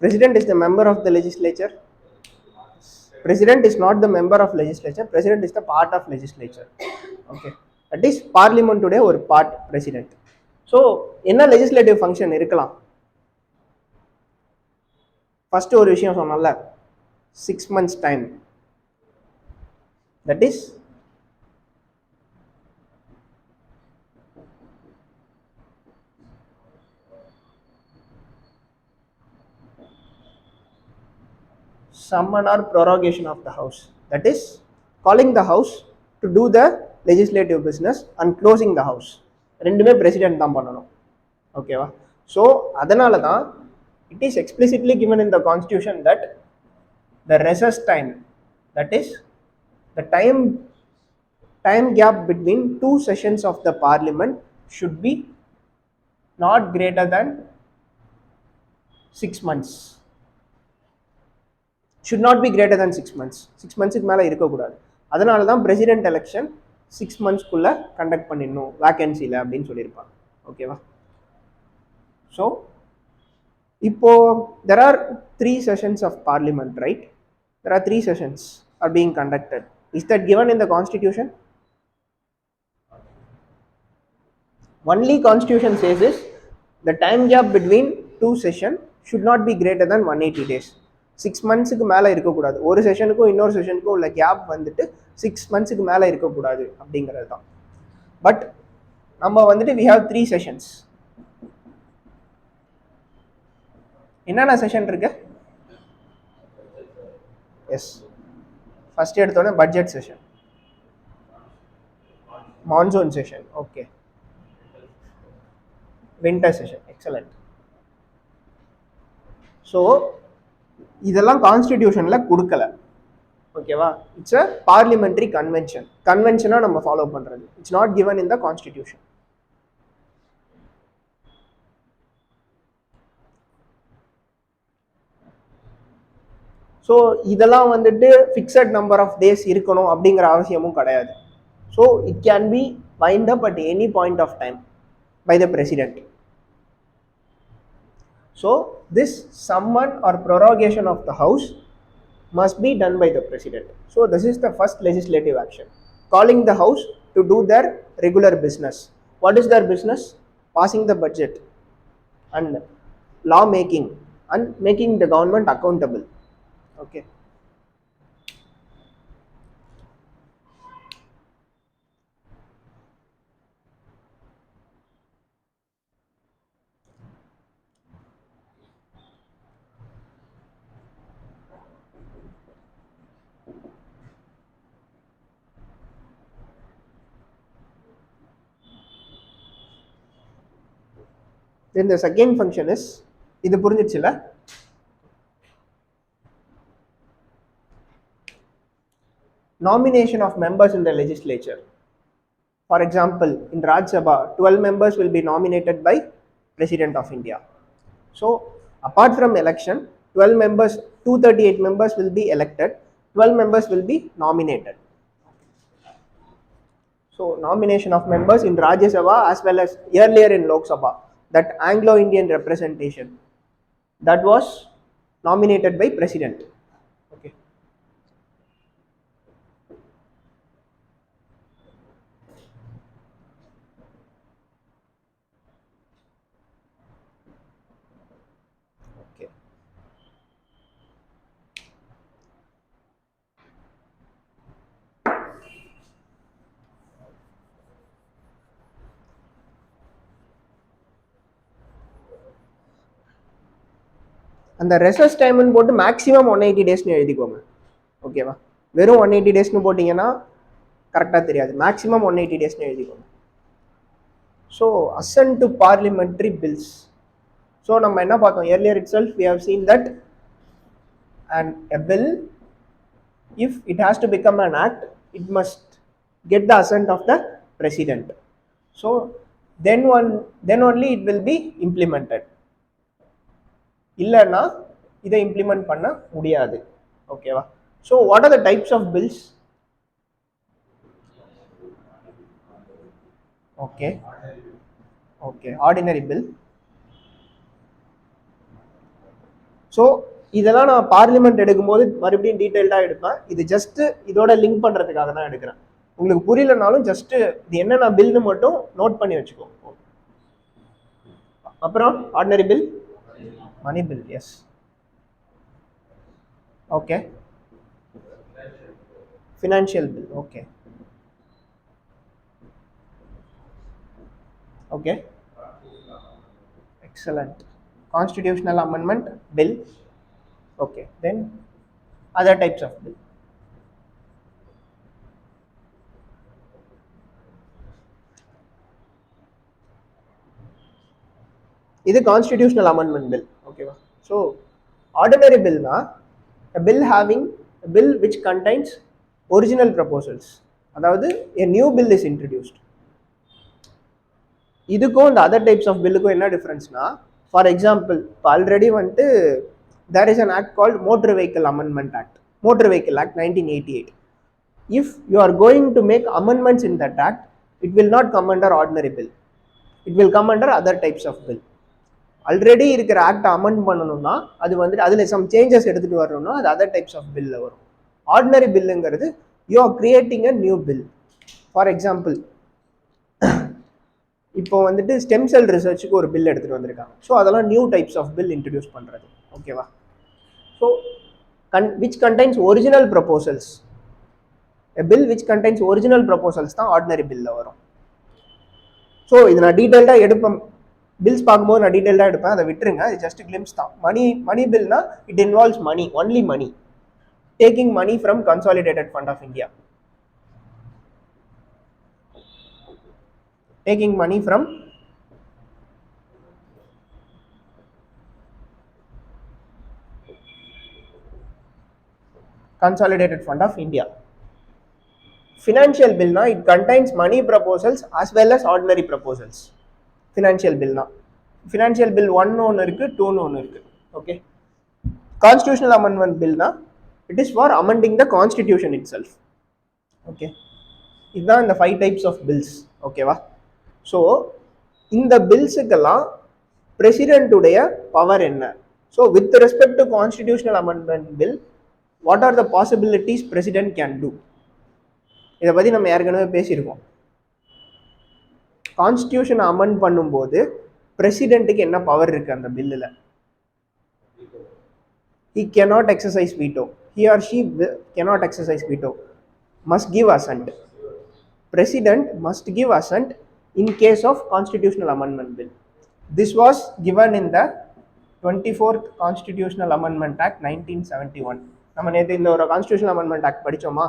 President is the member of the legislature. President is not the member of legislature. President is the part of legislature. Okay. That is parliament today or part president. So என்ன legislative function இருக்கலாம்? First ஒரு விஷயம் சொன்னல, 6 months time. That is summon or prorogation of the house. That is calling the house to do the legislative business and closing the house. ரெண்டுமே president தான் பண்ணணும். ஓகேவா? So அதனால தான் it is explicitly given in the constitution that the recess time, that is the time gap between two sessions of the parliament should be not greater than 6 months. should not be greater than 6 months. 6 monthsக்கு மேலே இருக்கக்கூடாது. அதனால தான் president election 6 monthsக்குள்ளே conduct பண்ணிடணும் வேக்கன்சியில் அப்படின்னு சொல்லியிருப்பாங்க. ஓகேவா? So இப்போ there are 3 sessions of parliament, right? There are 3 sessions are being conducted. Is that given in the constitution? Only constitution says is the time gap between 2 sessions should not be greater than 180 days. 6 monthsக்கு மேலே இருக்கக்கூடாது. ஒரு செஷனுக்கும் இன்னொரு செஷனுக்கும் உள்ள gap வந்துட்டு 6 monthsக்கு மேலே இருக்கக்கூடாது அப்படிங்கிறது தான். பட் நம்ம வந்துட்டு we have 3 sessions. என்னென்ன செஷன் இருக்கு? எஸ், ஃபர்ஸ்ட் எடுத்தோடனே budget session, monsoon session, okay, winter session, excellent. So இதெல்லாம் கான்ஸ்டிடியூஷனில் கொடுக்கல. ஓகேவா? It's a parliamentary convention. கன்வென்ஷனாக நம்ம ஃபாலோ பண்ணுறது. It's not given in the constitution. So இதெல்லாம் வந்துட்டு ஃபிக்ஸட் நம்பர் ஆஃப் டேஸ் இருக்கணும் அப்படிங்கிற அவசியமும் கிடையாது. So it can be wind up at any point of time by the president. So this summon or prorogation of the house must be done by the president. So this is the first legislative action, calling the house to do their regular business. What is their business? Passing the budget and law making and making the government accountable. Okay. Then the second function is, இது புரிஞ்சிச்சுல? Nomination of members in the legislature. For example, in Rajya Sabha, 12 members will be nominated by President of India. So apart from election, 12 members, 238 members will be elected, 12 members will be nominated. So nomination of members in Rajya Sabha as well as earlier in Lok Sabha, that Anglo-Indian representation, that was nominated by President. Okay. Okay. அந்த rescues டைம்னு போட்டு maximum 180 டேஸ்னு எழுதிக்கோங்க. ஓகேவா? வெறும் 180 டேஸ்னு போட்டிங்கன்னா கரெக்டாக தெரியாது, maximum 180 டேஸ்னு எழுதிக்கணும். So assent to parliamentary bills. So நம்ம என்ன பார்த்தோம், earlier itself we have seen that and a bill, if it has to become an act, it must get the assent of the president. So then only it will be implemented. இல்லைன்னா இதை implement பண்ண முடியாது. ஓகேவா? So what are the types of bills? Okay okay ordinary bill. ஸோ இதெல்லாம் நான் parliament எடுக்கும்போது மறுபடியும் டீட்டெயில்டாக எடுப்பேன். இது ஜஸ்ட் இதோட லிங்க் பண்ணுறதுக்காக தான் எடுக்கிறேன். உங்களுக்கு புரியலனாலும் ஜஸ்ட் இது என்னென்ன பில்னு மட்டும் நோட் பண்ணி வச்சுக்கோ. அப்புறம் ordinary bill, money bill, yes. Okay, financial bill, okay okay, excellent. Constitutional amendment bill, okay. Then other types of bill. இது constitutional amendment bill, okay va? So ordinary bill na a bill having a bill which contains original proposals, அதாவது a new bill is introduced. இதுக்கும் இந்த other types of பில்லுக்கும் என்ன டிஃப்ரென்ஸ்னா, for example இப்போ already வந்துட்டு there is an act called motor vehicle amendment act, motor vehicle act 1988. If you are going to make amendments in that act, it will not come under ordinary bill, it will come under other types of bill. Already இருக்கிற ஆக்டை amend பண்ணணும்னா அது வந்துட்டு அதில் some changes எடுத்துகிட்டு வரணும்னா அது other types of பில்ல வரும். ஆர்டினரி பில்லுங்கிறது you are creating a new bill. For example இப்போ வந்துட்டு ஸ்டெம் செல் ரிசர்ச்சுக்கு ஒரு பில் எடுத்துகிட்டு வந்திருக்காங்க. ஸோ அதெல்லாம் new types of bill introduce பண்ணுறது, ஓகேவா? So which contains original proposals, a bill which contains original proposals தான் ஆர்டினரி பில்லில் வரும். ஸோ இது நான் டீட்டெயில்டாக எடுப்பேன், பில்ஸ் பார்க்கும்போது நான் டீட்டெயில்டாக எடுப்பேன், அதை விட்டுருங்க, இது ஜஸ்ட் கிளிம்ஸ் தான். மணி பில்னா it involves money, only money, taking money from consolidated fund of India, taking money from consolidated fund of India. Financial bill na it contains money proposals as well as ordinary proposals. Financial bill na financial bill 1 ஒன்னு இருக்கு, 2 ஒன்னு இருக்கு, okay. Constitutional amendment bill na it is for amending the constitution itself, okay. இதுதான் இந்த 5 types of bills, ஓகேவா? So இந்த பில்ஸுக்கெல்லாம் பிரசிடென்ட்டுடைய power என்ன? So with respect to constitutional amendment bill, what are the possibilities president can do? இதை பற்றி நம்ம ஏற்கனவே பேசியிருக்கோம். கான்ஸ்டிடியூஷனை அமெண்ட் பண்ணும்போது பிரசிடென்ட்டுக்கு என்ன பவர் இருக்குது அந்த பில்லில்? he cannot exercise veto, he or she cannot exercise veto, must give assent. President must give assent in case of constitutional amendment bill. This was given in the 24th Constitutional Amendment Act 1971. நம்ம நேற்று இந்த ஒரு constitutional amendment act படித்தோமா?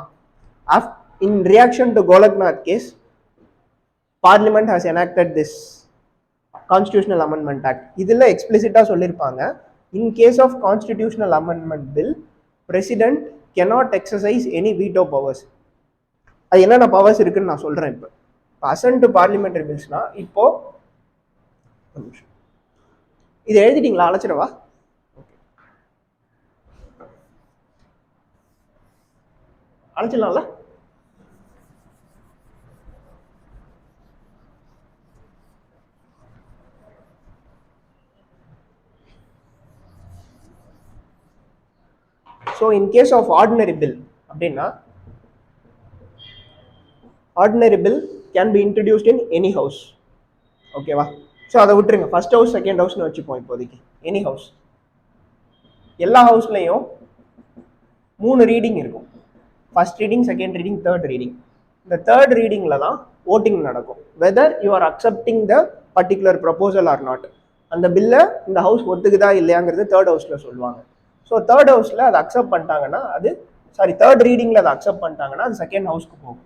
In reaction to Golaknath case, Parliament has enacted this Constitutional Amendment Act. இதில் எக்ஸ்பிளிசிட்டாக சொல்லியிருப்பாங்க, in case of constitutional amendment bill, President cannot exercise any veto powers. அது என்னென்ன powers இருக்குன்னு நான் சொல்கிறேன். இப்போ அசன்ட் டு பார்லிமெண்டரி பில்ஸ்னா, இப்போ இது எழுதிட்டீங்களா? அழைச்சிடவா? அழைச்சிடலாம்ல? So in case of ordinary bill அப்படின்னா, ordinary bill can be introduced in any house, ஓகேவா? ஸோ அதை விட்டுருங்க, ஃபர்ஸ்ட் ஹவுஸ் செகண்ட் ஹவுஸ்னு வச்சுப்போம் இப்போதைக்கு. எனி ஹவுஸ், எல்லா ஹவுஸ்லையும் 3 ரீடிங் இருக்கும். First reading, second reading, third reading. இந்த தேர்ட் ரீடிங்கில் தான் ஓட்டிங் நடக்கும், whether you are accepting the particular proposal or not. அந்த பில்லை இந்த ஹவுஸ் ஒத்துக்குதா இல்லையாங்கிறது தேர்ட் ஹவுஸில் சொல்லுவாங்க. ஸோ தேர்ட் ஹவுஸில் அதை அக்செப்ட் பண்ணிட்டாங்கன்னா, அது தேர்ட் ரீடிங்கில் அதை அக்செப்ட் பண்ணிட்டாங்கன்னா அது செகண்ட் ஹவுஸ்க்கு போகும்.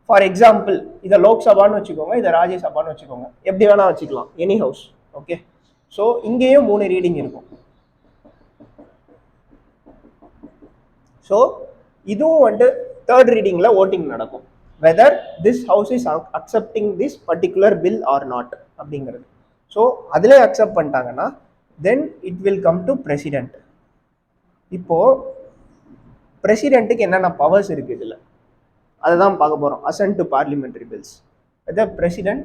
ஃபார் எக்ஸாம்பிள் இதை லோக்சபான்னு வச்சுக்கோங்க, இதை ராஜ்யசபான்னு வச்சுக்கோங்க, எப்படி வேணா வச்சுக்கலாம், எனி ஹவுஸ். ஓகே, ஸோ இங்கேயும் 3 ரீடிங் இருக்கும். ஸோ இதுவும் வந்துட்டு தேர்ட் ரீடிங்கில் ஓட்டிங் நடக்கும், whether this house is accepting this particular bill or not அப்படிங்கிறது. ஸோ அதில் அக்செப்ட் பண்ணிட்டாங்கன்னா then it will come to president. இப்போது பிரசிடென்ட்டுக்கு என்னென்ன பவர்ஸ் இருக்குது இதில் அதை தான் பார்க்க போகிறோம். Assent to parliamentary bills, whether president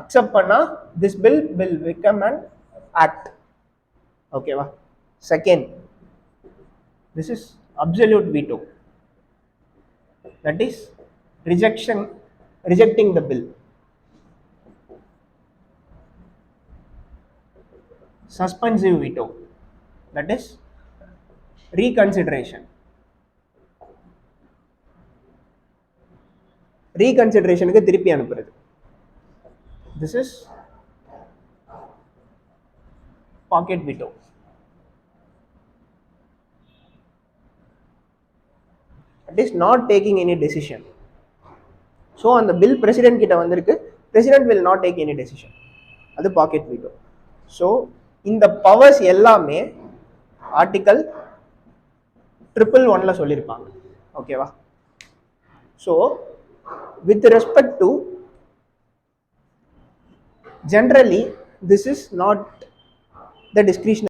accept பண்ணால் this bill will become an act. ஓகேவா? Second, this is absolute veto, that is rejecting the bill. Suspensive veto, that is reconsiderationக்கு திருப்பி அனுப்புறது. This is pocket veto. It is not taking any decision. So அந்த bill president கிட்ட வந்திருக்கு, president will not take any decision, அது packet veto. So இந்த powers எல்லாமே article 111 சொல்லியிருப்பாங்க. ஓகேவா? So with respect to generally this is not the discretionary.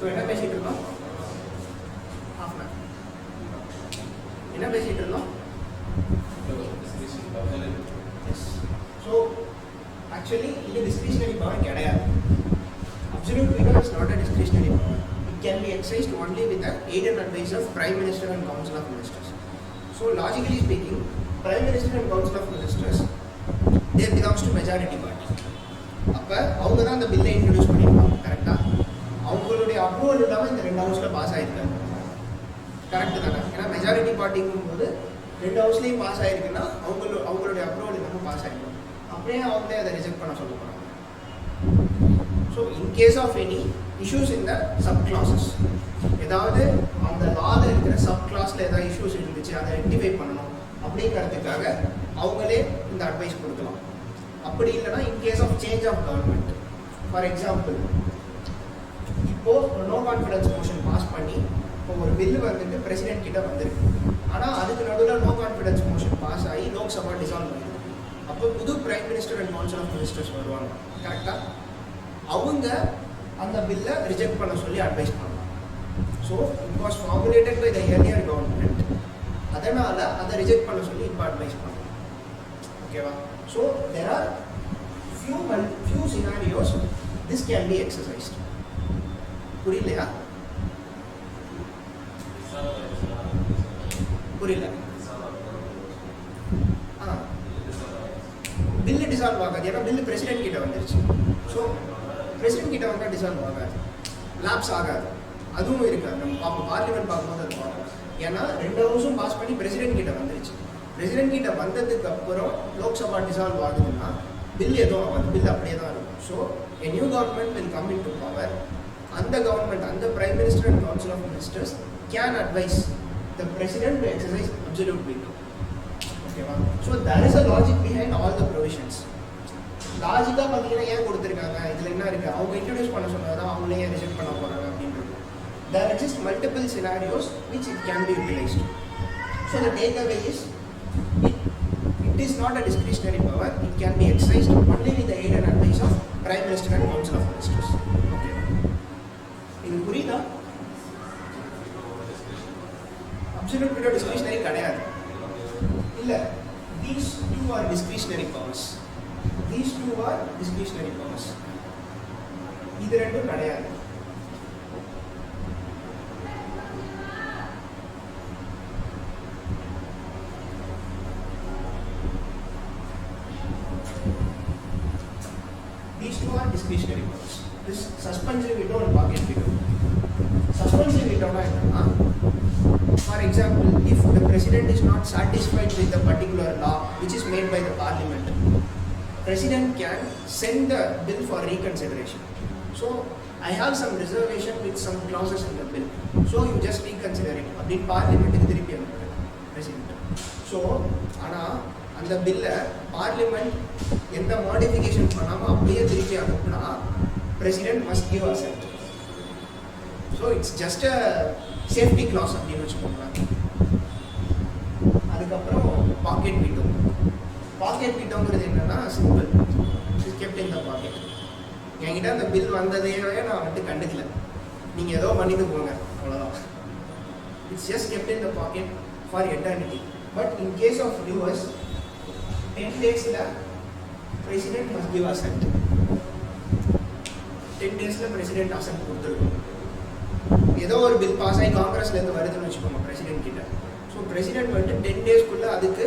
So என்ன பேசிகிட்டு இருந்தோம்? ஹாஃப் அன் என்ன பேசிகிட்டு இருந்தோம்? எஸ். ஸோ ஆக்சுவலி இது டிஸ்கிரிஷனரி பவர் கிடையாது. Absolute veto is not a discretionary power. It can B exercised only with the aid and advice of Prime Minister and Council of Ministers. So logically speaking, Prime Minister and Council of Ministers, they belongs to majority party. அப்போ அவங்க தான் அந்த பில்லை introduce பண்ணியிருப்பாங்க. கரெக்டாக அவங்களுடைய approval இல்லாமல் இந்த 2 ஹவுஸில் பாஸ் ஆகிருக்காங்க. கரெக்டு தானே? ஏன்னா மெஜாரிட்டி பார்ட்டிங்கும் போது 2 ஹவுஸ்லேயும் பாஸ் ஆகிருக்குன்னா அவங்களுடைய அப்ரூவல் இல்லாமல் பாஸ் ஆகிருக்கும். அப்படியே அவங்களே அதை ரிஜெக்ட் பண்ண சொல்ல போகிறாங்க. So in case of any issues இந்த சப் கிளாஸஸ், ஏதாவது அவங்க அந்த லால இருக்கிற சப் கிளாஸ்ல ஏதாவது இஷ்யூஸ் இருந்துச்சு அதை ரெக்டிஃபை பண்ணணும் அப்படிங்கிறதுக்காக அவங்களே இந்த அட்வைஸ் கொடுக்கலாம். அப்படி இல்லைன்னா in case of change of government, for example இப்போ நோ கான்ஃபிடன்ஸ் மோஷன் பாஸ் பண்ணி இப்போ ஒரு பில்லு வந்துட்டு பிரசிடென்ட் கிட்ட வந்திருக்கு. ஆனால் அதுக்கு நடுவில் நோ கான்ஃபிடன்ஸ் மோஷன் பாஸ் ஆகி லோக்சபா டிசால்வ் ஆகிடும். அப்போ புது prime minister and council of ministers வருவாங்க கரெக்டாக. அவங்க அந்த பில்லை ரிஜெக்ட் பண்ண சொல்லி அட்வைஸ் பண்ணலாம். So it was formulated by the earlier government, அதனால் அதை ரிஜெக்ட் பண்ண சொல்லி இப்போ அட்வைஸ் பண்ணலாம். ஓகேவா? So there are few scenarios this can be exercised. புரியலையா? புரியல. பில்லு டிசால்வ் ஆகாது, ஏன்னா பில்லு பிரசிடென்ட் கிட்ட வந்துருச்சு. ஸோ பிரசிடென்ட் கிட்ட வந்தால் டிசால்வ் ஆகாது, லாப்ஸ் ஆகாது. அதுவும் இருக்காது. நம்ம பார்ப்போம், பார்லிமெண்ட் பார்க்கும்போது அது பார்ப்போம். ஏன்னா 2 ஹவுஸும் பாஸ் பண்ணி பிரசிடென்ட் கிட்ட வந்துருச்சு. பிரசிடென்ட் கிட்ட வந்ததுக்கு அப்புறம் லோக்சபா டிசால்வ் ஆகுதுன்னா பில் எதுவும் ஆகாது, பில் அப்படியே தான் இருக்கும். So a new government will come into power. அந்த கவர்மெண்ட், அந்த prime minister and council of ministers can advise the president to exercise absolute veto. ஓகேவா? ஸோ there is a logic behind all the provisions. லாஜிக்காக பார்த்தீங்கன்னா ஏன் கொடுத்துருக்காங்க, இதில் என்ன இருக்குது, அவங்க இன்ட்ரடியூஸ் பண்ண சொன்னதான் அவங்களே ஏன் ரிஜெக்ட் பண்ண போகிறாங்க அப்படின்றது. there exist multiple scenarios which it can be utilized. So the takeaway is it is not a discretionary power, it can be exercised only with the aid and advice of prime minister and council of ministers. Okay, இது புரியுதா? absolute veto discretionary கிடையாது. இல்ல, these two are discretionary powers. These two are discretionary powers. இது ரெண்டும் கிடையாது. These two are discretionary powers. This suspensive veto and pocket veto. Suspensive veto na enna, for example, if the president is not satisfied with the particular law which is made by the parliament, president can send the bill for reconsideration. So I have some reservation with some clauses in the bill, so you just reconsider it. அப்படி பார்லிமெண்ட்டுக்கு திருப்பி அனுப்புறாரு president. So ஆனால் அந்த பில்லை parliament எந்த modification பண்ணாமல் அப்படியே திருப்பி அனுப்புனா president must give assent. So it's just a safety clause அப்படின்னு வச்சுக்கோங்களேன். அதுக்கப்புறம் பாக்கெட் வீட்டோ. பாக்கெட் வீட்டோங்கிறது என்னன்னா simple, it's kept in the pocket. என்கிட்ட அந்த பில் வந்ததையே நான் வந்துட்டு கண்டுக்கல, நீங்கள் ஏதோ பண்ணிட்டு போங்க, அவ்வளோதான். It's just kept in the pocket for eternity. But in case of US 10 days president must give assent. 10 days president assent கொடுத்துருக்கோம். ஏதோ ஒரு பில் பாஸ் ஆகி காங்கிரஸ்லேருந்து வருதுன்னு வச்சுக்கோங்க பிரசிடென்ட் கிட்ட. ஸோ பிரசிடென்ட் வந்துட்டு 10 days அதுக்கு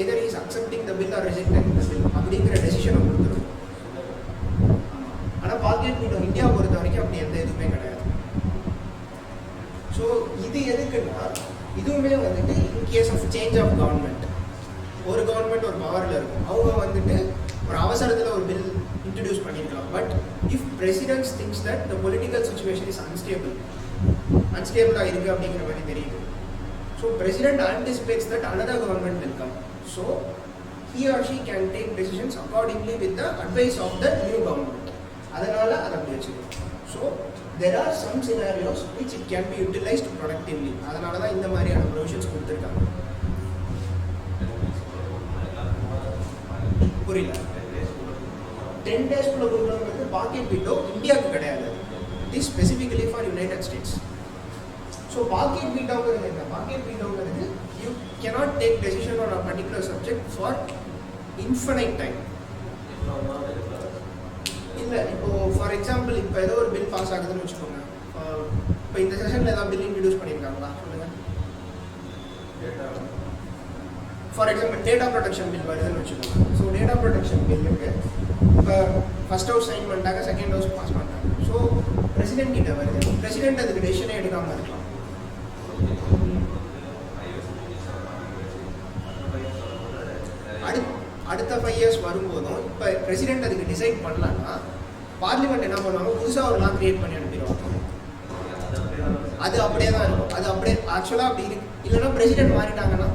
either is accepting the bill or rejecting the bill அப்படிங்கிற டெசிஷனை கொடுத்துருக்கும். ஆனால் பாக்கெட் வீட்டோ இந்தியா பொறுத்த வரைக்கும் அப்படி எந்த எதுவுமே கிடையாது. ஸோ இது எதுக்குன்னா, இதுவுமே வந்துட்டு in case of change of government, ஒரு கவர்மெண்ட் ஒரு பவரில் இருக்கும், அவங்க வந்துட்டு ஒரு அவசரத்தில் ஒரு பில் introduce பண்ணிருக்கலாம். But if president thinks that the political situation is அன்ஸ்டேபிளாக இருக்குது அப்படிங்கிற மாதிரி தெரியுது. So president anticipates that another government will come. So he or she can take decisions accordingly with the advice of the new government. அதனால அதை அப்படி வச்சுக்கணும். So there are some scenarios which it can be utilized productively. அதனால தான் இந்த மாதிரியான provisions கொடுத்துருக்காங்க. புரியல? 10 days கொடுக்குறது பாக்கெட் வீட்டோ இந்தியாவுக்கு கிடையாது, it is specifically for United States. So pocket வீட்டோங்கிறது என்ன? பாக்கெட் வீட்டோங்கிறது you cannot take decision on a particular subject for infinite time. இல்லை, இப்போ ஃபார் எக்ஸாம்பிள் இப்போ ஏதோ ஒரு பில் பாஸ் ஆகுதுன்னு வச்சுக்கோங்க. இப்போ இந்த செஷனில் ஏதாவது பில் இன்ட்ரடியூஸ் பண்ணியிருக்காங்களா சொல்லுங்கள். For example data protection bill வருதுன்னு வச்சுக்கோங்க. ஸோ டேட்டா ப்ரொடெக்ஷன் பில்லுக்கு இப்போ ஃபர்ஸ்ட் ஹவுஸ் சைன் பண்ணிட்டாங்க, செகண்ட் ஹவுஸ் பாஸ் பண்ணிட்டாங்க. ஸோ பிரசிடென்ட் கிட்ட வருது, பிரசிடென்ட் அதுக்கு டெசிஷனே எடுக்காமல் இருக்கலாம். அடுத்த 5 years வரும்போதும் இப்போ பிரசிடென்ட் அதுக்கு டிசைட் பண்ணலான்னா பார்லிமெண்ட் என்ன பண்ணுவாங்க, புதுசாக ஒரு லா கிரியேட் பண்ணி அனுப்பிடுவாங்க. அது அப்படியே தான் இருக்கும். அது அப்படியே ஆக்சுவலாக அப்படி இருக்கு. இல்லைன்னா பிரசிடென்ட் மாறிட்டாங்கன்னா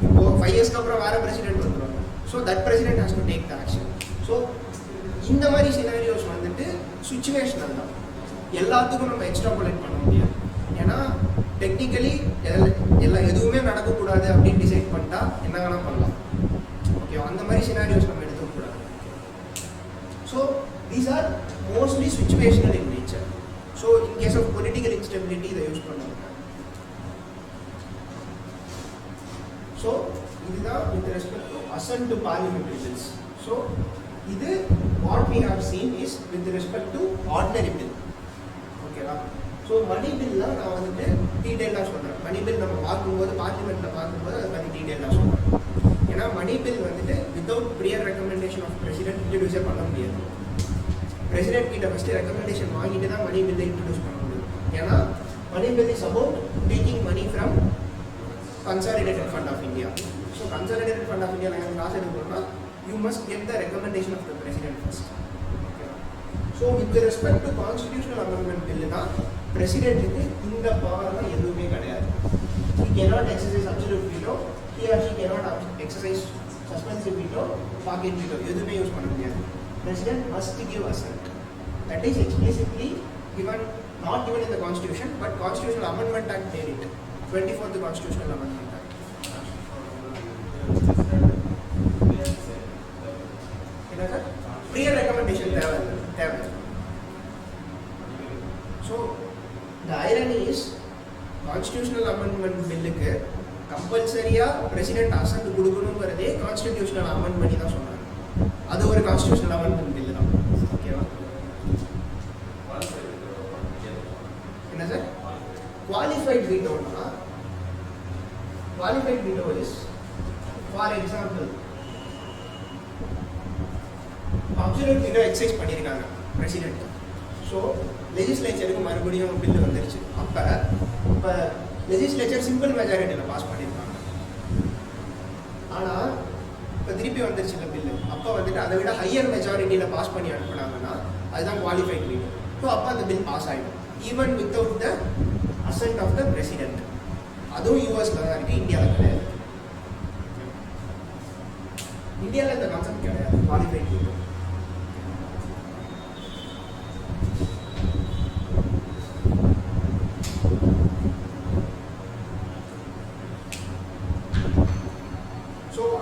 இப்போ 5 இயர்ஸ்க்கு அப்புறம் வேற பிரசிடென்ட் வந்துடுவாங்க. So that president has to take the action. So இந்த மாதிரி சினாரியோஸ் வந்துட்டு சுச்சுவேஷனல் தான், எல்லாத்துக்கும் நம்ம எக்ஸ்ட்ராபுலேட் பண்ண முடியாது. ஏன்னா டெக்னிக்கலி எதுவுமே நடக்கக்கூடாது அப்படின்னு டிசைட் பண்ணிட்டா என்ன வேணால் பண்ணலாம். ஓகே, அந்த மாதிரி சினாரியோஸ் நம்ம எடுத்துக்கூடாது. So these are mostly situational in nature. So in case of political instability இதை யூஸ் பண்ணுவாங்க. ஸோ இதுதான் with respect to assent to parliamentary bills. So இது what we have seen is with respect to ordinary bill. ஓகேவா? So money பில்லாம் நான் வந்துட்டு டீட்டெயிலாக சொல்கிறேன். மணி பில் நம்ம பார்க்கும்போது பார்லிமெண்ட்டில் பார்க்கும்போது அதை பற்றி டீட்டெயிலாக சொல்கிறேன். ஏன்னா மணி பில் வந்துட்டு without prior recommendation of president இன்ட்ரடியூஸே பண்ண முடியாது. பிரசிடென்ட் கிட்ட ஃபஸ்ட்டு ரெக்கமெண்டேஷன் வாங்கிட்டு தான் மணி பில்லை இன்ட்ரடியூஸ் பண்ண முடியும். ஏன்னா money bill is about taking money from consolidated fund of India. So consolidated fund of India நாங்கள் காசு எடுக்கணும்னா you must get the recommendation of the president first. So with respect to constitutional amendment பில்லுனா பிரசிடென்ட்டுக்கு இந்த பவர்லாம் எதுவுமே கிடையாது. He cannot exercise absolute veto, he or she cannot exercise suspensive veto, pocket veto, எதுவுமே யூஸ் பண்ண முடியாது. President must give assent. That is explicitly given, not given in the Constitution, but Constitutional Amendment Act made it. 24th Constitutional Amendment Act. Prior recommendation தேவை. So the irony is Constitutional Amendment பில்லுக்கு கம்பல்சரியா president அசன்ட் கொடுக்கணுங்கிறதே constitutional amend பண்ணி தான் சொன்னாங்க. அது ஒரு constitutional amendment bill தான். ஓகேவா? என்ன சார் குவாலிஃபைட் வீட்டோனா, qualified veto is for example absolute veto exercise பண்ணியிருக்காங்க பிரசிடென்ட். ஸோ லெஜிஸ்லேச்சருக்கு மறுபடியும் பில்லு வந்துருச்சு. இப்போ லெஜிஸ்லேச்சர் சிம்பிள் மெஜாரிட்டியில் பாஸ் பண்ணியிருக்காங்க. ஆனால் இப்போ திருப்பி வந்துருச்சு இந்த பில்லு. அப்போ வந்துட்டு அதை விட ஹையர் மெஜாரிட்டியில் பாஸ் பண்ணி அனுப்புனாங்கன்னா அதுதான் குவாலிஃபைட் வீட்டோ. ஸோ அப்போ அந்த பில் பாஸ் ஆகிடும் even without the assent of the president. அதுவும் யூஎஸ்ல தான் இருக்குது, இந்தியாவில் கிடையாது. இந்தியாவில் இந்த கான்செப்ட் கிடையாது qualified veto.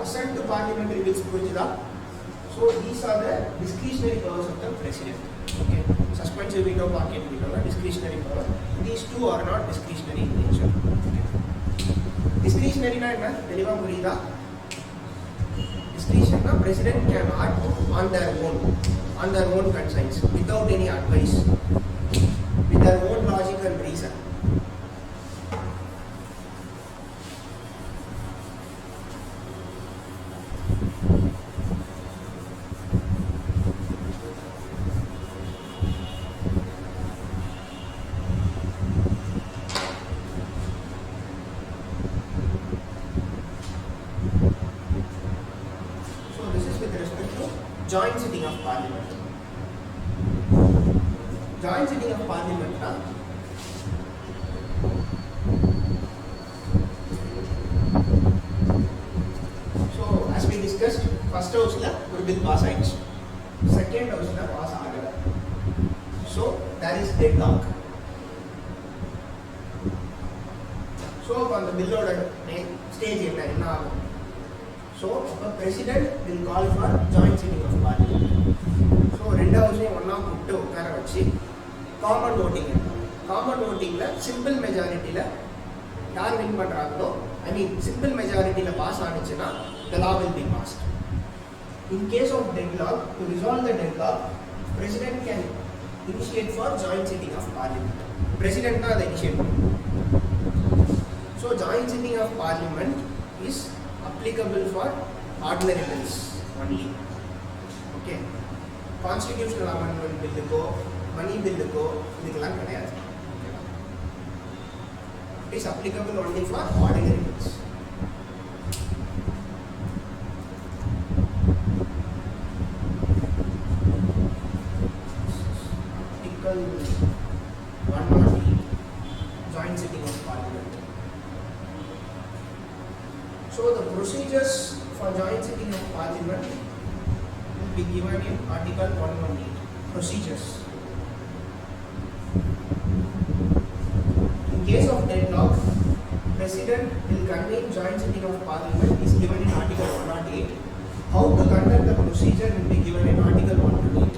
Assent to parliamentary bills புரிஞ்சுதா? So these are the discretionary powers of the president. Okay, suspensive veto, pocket veto are discretionary power. These two are not discretionary in nature. Okay. Discretionary na enna தெளிவா புரியுதா? Discretion na president can act on their own conscience without any advice, with their own logic and reason. Joint sitting of parliament. Joint sitting of parliament na so as we discussed, first house la ஒரு bill pass ஆயிடுச்சு, second house la pass ஆகல. So there is deadlock. So அந்த பில்லோட stage என்ன ஆகும்? So the president will call for joint sitting of parliament. So ரெண்டு ஹவுஸையும் ஒன்றா கூப்பிட்டு உட்கார வச்சு காமன் ஓட்டிங் எடுப்பாங்க. காமன் ஓட்டிங்கில் சிம்பிள் மெஜாரிட்டியில் யார் வின் பண்ணுறாங்களோ, ஐ மீன் சிம்பிள் மெஜாரிட்டியில் பாஸ் ஆனிச்சுன்னா the law will be passed. In case of deadlock, to resolve the deadlock, president can initiate for joint sitting of parliament. President தான் அதை initiate பண்ணும். So joint sitting of parliament is applicable for ordinary bills only. Okay, constitutional amendment billuko, money billuko idukku கிடையாது. It is applicable only for ordinary bills. Article 108 procedures for joint sitting of Parliament will be given in Article 118. Procedures. In case of deadlock, President will convene joint sitting of Parliament is given in Article 108. How to conduct the procedure will be given in Article 108.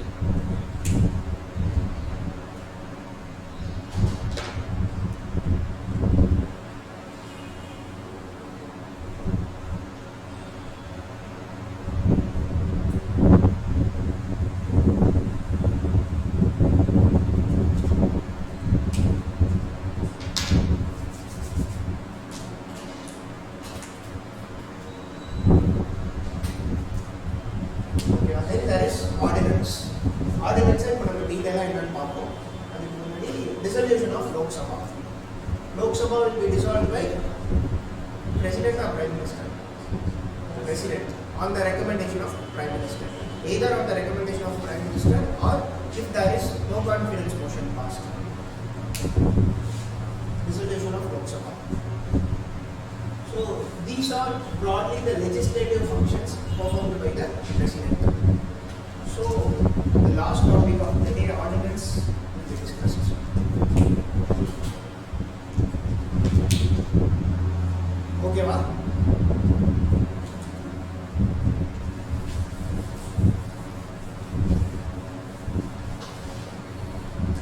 Then there is ordinance. Ordinance is one of the detail and பார்ப்போம். அதுக்கு முன்னாடி dissolution of Lok Sabha. Lok Sabha will be dissolved by President or Prime Minister. President on the recommendation of Prime Minister. Either on the recommendation of Prime Minister or if there is no confidence motion passed. Dissolution of Lok Sabha. So these are broadly the legislative functions performed by the President. So the last topic of the day, ordinance, will be discussed. Okay, va?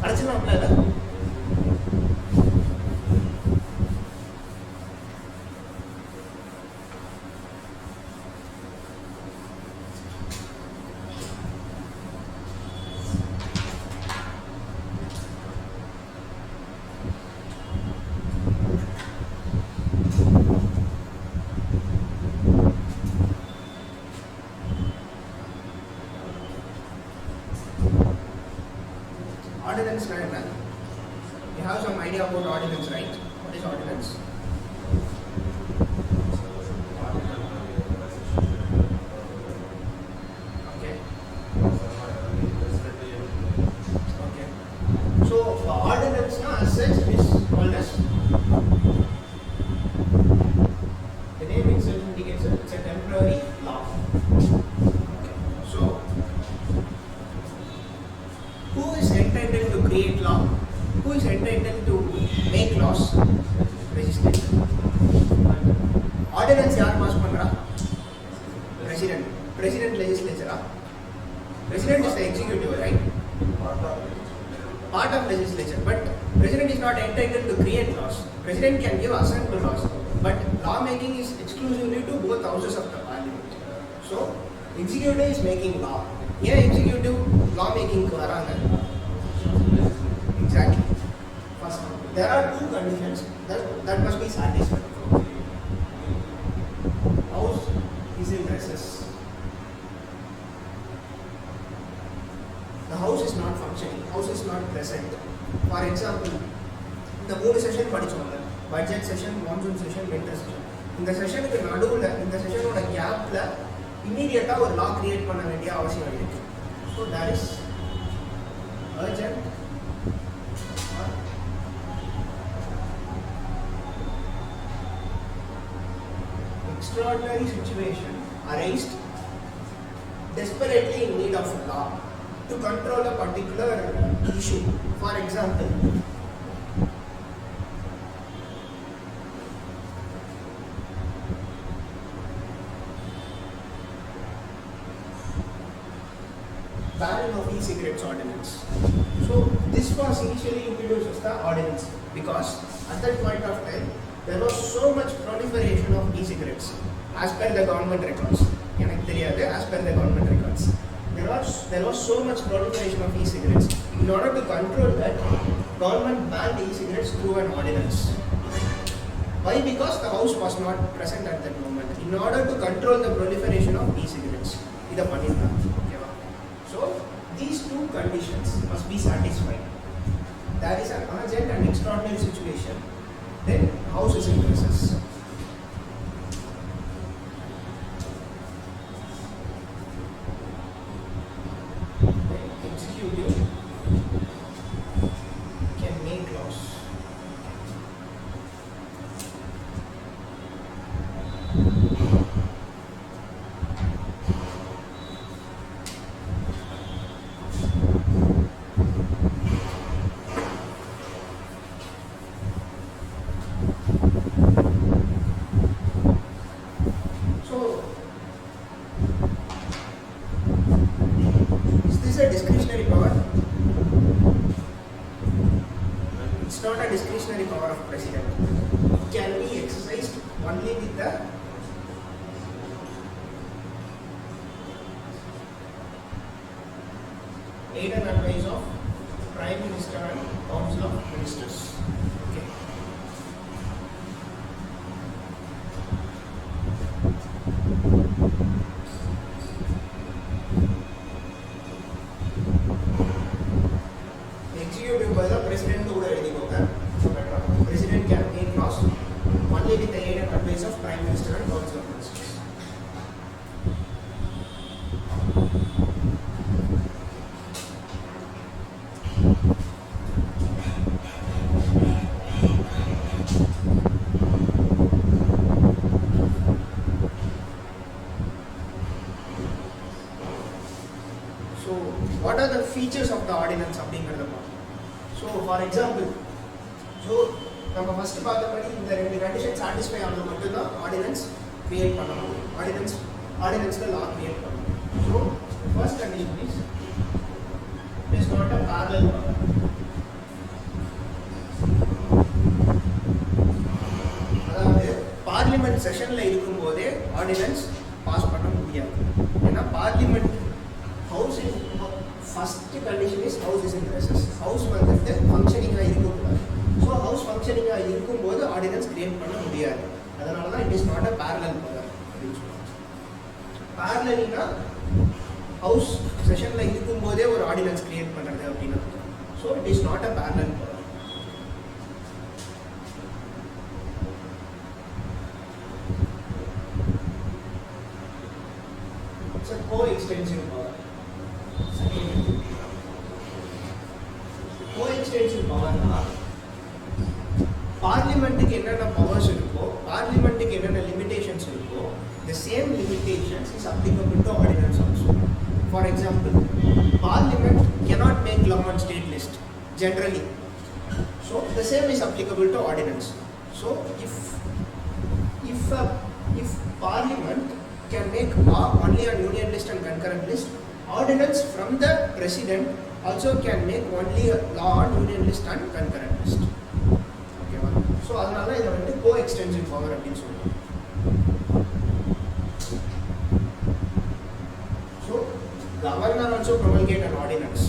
அடிச்சுலாம் இல்லை. Ordinance, you have some idea about ordinance, right? What is ordinance? Okay. Okay. So ordinance as such is called as, the name itself indicates that it's a temporary law. Okay. So who is entitled to create law? Who is entitled to make laws? Legislature. Ordinance yaar pass pandra? President. President legislature. President is the executive, right? Part of legislature. But President is not entitled to create laws. President can give assent to laws. But law making is exclusively to both houses of the parliament. So executive is making law. Yeah, executive law making varanga. Exactly. First, there are two conditions that must be satisfied. House is in recess. The house is not functioning. House is not present. For example, the மூணு session படிச்சோம்ல, budget session, monsoon session, winter session. இந்த செஷனுக்கு நடுவில், இந்த செஷனோட கேப்ல இமீடியட்டா ஒரு லா create பண்ண வேண்டிய அவசியம் இருக்கு. So that is urgent or extraordinary situation arised desperately in need of law to control a particular issue. For example, banning of e-cigarettes ordinance. So this was initially introduced as the ordinance because at that point of time there was so much proliferation of e-cigarettes as per the government records. As per the government records, there was so much proliferation of e-cigarettes. In order to control that, government banned e-cigarettes through an ordinance. Why? Because the house was not present at that moment. In order to control the proliferation of e-cigarettes, ida panniranga. So these two conditions must be satisfied. There is an urgent and extraordinary situation. Then house is in recess. Executive can make laws. is this a discretionary power? It's not a discretionary power of president. It can be exercised only with the aid and advice of Prime Minister and Council of Ministers. Okay. Executive by the President would President can make laws only with the aid and advice of Prime Minister and Council of Ministers. So, what are the features of the ordinance? So, for example, நம்ம first பார்த்தபடி இந்த ரெண்டு condition satisfy ஆனால் மட்டும்தான் ordinance create பண்ண முடியும். ஆர்டினன்ஸில் லா create பண்ண முடியும். So first condition is it is not a parallel power. அதாவது பார்லிமெண்ட் செஷனில் இருக்கும்போதே ஆர்டினன்ஸ் பாஸ் பண்ண முடியாது. ஏன்னா parliament house in first condition is house is in rescues. House வந்துட்டு ஃபங்க்ஷனிங்காக இருக்கக்கூடாது. ஸோ ஹவுஸ் ஃபங்க்ஷனிங்காக இருக்கும்போது ஆர்டினன்ஸ் கிரியேட் பண்ண முடியாது. அதனால தான் it is not a parallel power அப்படின்னு சொல்லுவாங்க. பேரலல்னா ஹவுஸ் செஷனில் இருக்கும்போதே ஒரு ஆர்டினன்ஸ் கிரியேட் பண்ணுறது அப்படின்னு. So it is not a parallel power. It's a coextensive power. Coextensive பவர்னா பார்லிமெண்ட்டுக்கு என்னென்ன பவர்ஸ் இருக்கோ, பார்லிமெண்ட்டுக்கு என்னென்ன லிமிடேஷன்ஸ் இருக்கோ, the same limitations is applicable to ordinance also. For example, Parliament cannot make law on state list generally. So the same is applicable to ordinance. So if Parliament can make law only on union list and concurrent list, ordinance from the President also can make only a law on union list and concurrent list. So அதனால இதை வந்து கோ extensive power அப்படின்னு சொல்லுவோம். So governor also promulgate an ordinance.